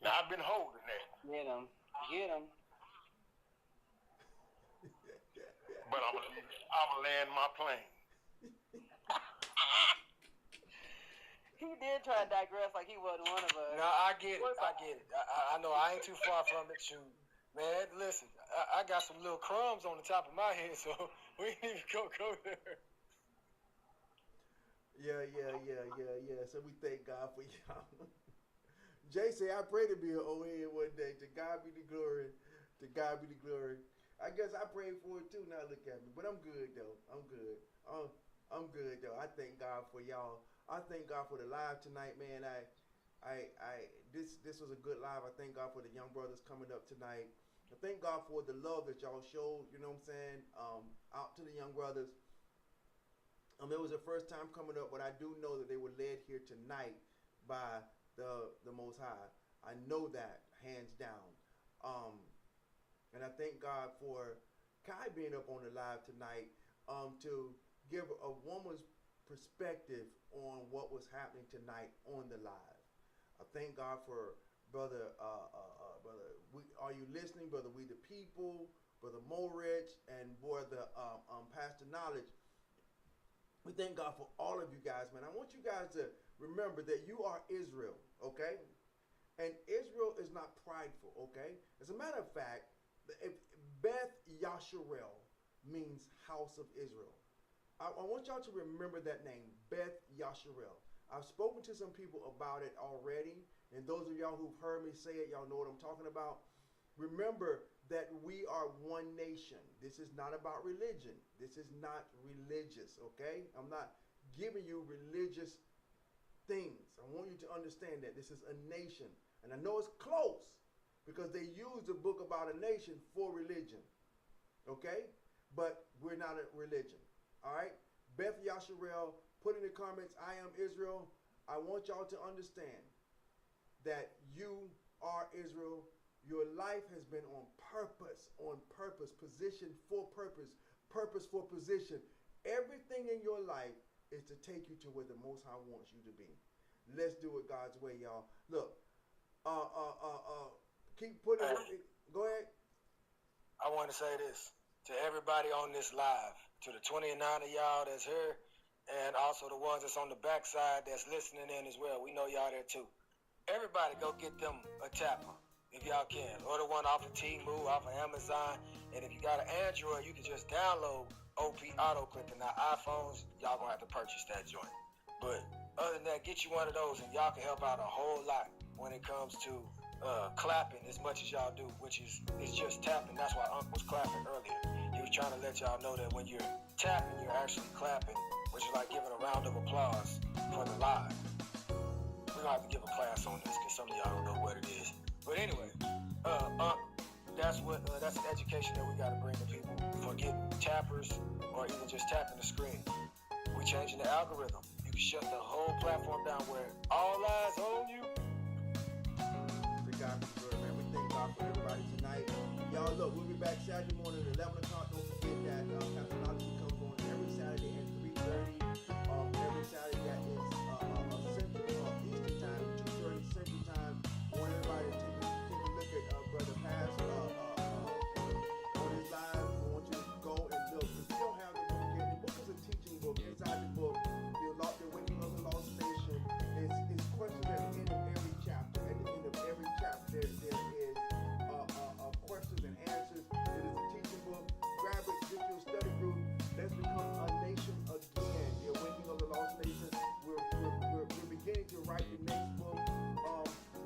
Now, I've been holding that. Get him. But I'm gonna land my plane. He did try to digress like he wasn't one of us. No, I get it. I know I ain't too far from it. Shoot, man, listen, I got some little crumbs on the top of my head, so we ain't even go there. Yeah. So we thank God for y'all. Jay say, I pray to be an old head one day. To God be the glory. To God be the glory. I guess I prayed for it too. Now look at me. But I'm good though. I'm good. I'm good though. I thank God for y'all. I thank God for the live tonight, man. This was a good live. I thank God for the young brothers coming up tonight. I thank God for the love that y'all showed, you know what I'm saying, out to the young brothers. It was their first time coming up, but I do know that they were led here tonight by the Most High. I know that, hands down. And I thank God for Kai being up on the live tonight to give a woman's perspective on what was happening tonight on the live. I thank God for brother Are You Listening, Brother We the People, Brother Morich, and brother Pastor Knowledge. We thank God for all of you guys, man. I want you guys to remember that you are Israel, okay? And Israel is not prideful, okay? As a matter of fact, Beth Yasharel means house of Israel. I want y'all to remember that name, Beth Yasharel. I've spoken to some people about it already, and those of y'all who've heard me say it, y'all know what I'm talking about. Remember that we are one nation. This is not about religion. This is not religious, okay? I'm not giving you religious things. I want you to understand that this is a nation. And I know it's close because they use the book about a nation for religion, okay? But we're not a religion, all right? Beth Yasharel, put in the comments, I am Israel. I want y'all to understand that you are Israel. Your life has been on purpose, position for purpose, purpose for position. Everything in your life is to take you to where the Most High wants you to be. Let's do it God's way, y'all. Look, keep putting it. Go ahead. I want to say this to everybody on this live, to the 29 of y'all that's here, and also the ones that's on the backside that's listening in as well. We know y'all there too. Everybody go get them a tapper if y'all can. Order one off of Temu, off of Amazon. And if you got an Android, you can just download OP Auto Clicker. Now, iPhones, y'all gonna have to purchase that joint. But other than that, get you one of those and y'all can help out a whole lot when it comes to clapping as much as y'all do, which is it's just tapping. That's why Unc was clapping earlier. He was trying to let y'all know that when you're tapping, you're actually clapping, which is like giving a round of applause for the live. We're gonna have to give a class on this because some of y'all don't know what it is. But anyway, Unc, that's an education that we gotta bring to people for getting tappers or even just tapping the screen. We're changing the algorithm. You can shut the whole platform down where all eyes on you. To God be the glory, man. We thank God for everybody tonight. Y'all, look, we'll be back Saturday morning at 11 o'clock. Don't forget that Pastor Knowledge comes on every Saturday at 3:30. Every Saturday that is Eastern time, 2:30 Central time. I want everybody to take a look at Brother Pass on his live. I want you to go and look. If you don't have the book yet, the book is a teaching book. Inside the book, the winning of the lost nation is questions at the end of every chapter. At the end of every chapter, there is questions and answers. It is a teaching book. Grab it, get your study group. Let's become a nation again. The winning of the lost nation. We're beginning to write the next book,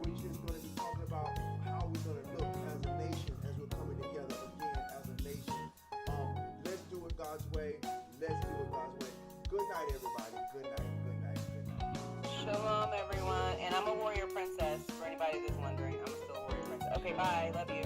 which is going to be talking about how we're going to look as a nation as we're coming together again as a nation. Let's do it God's way. Let's do it God's way. Good night, everybody. Good night. Good night. Good night. Shalom, everyone. And I'm a warrior princess. For anybody that's wondering, I'm still a warrior princess. Okay, bye. Love you.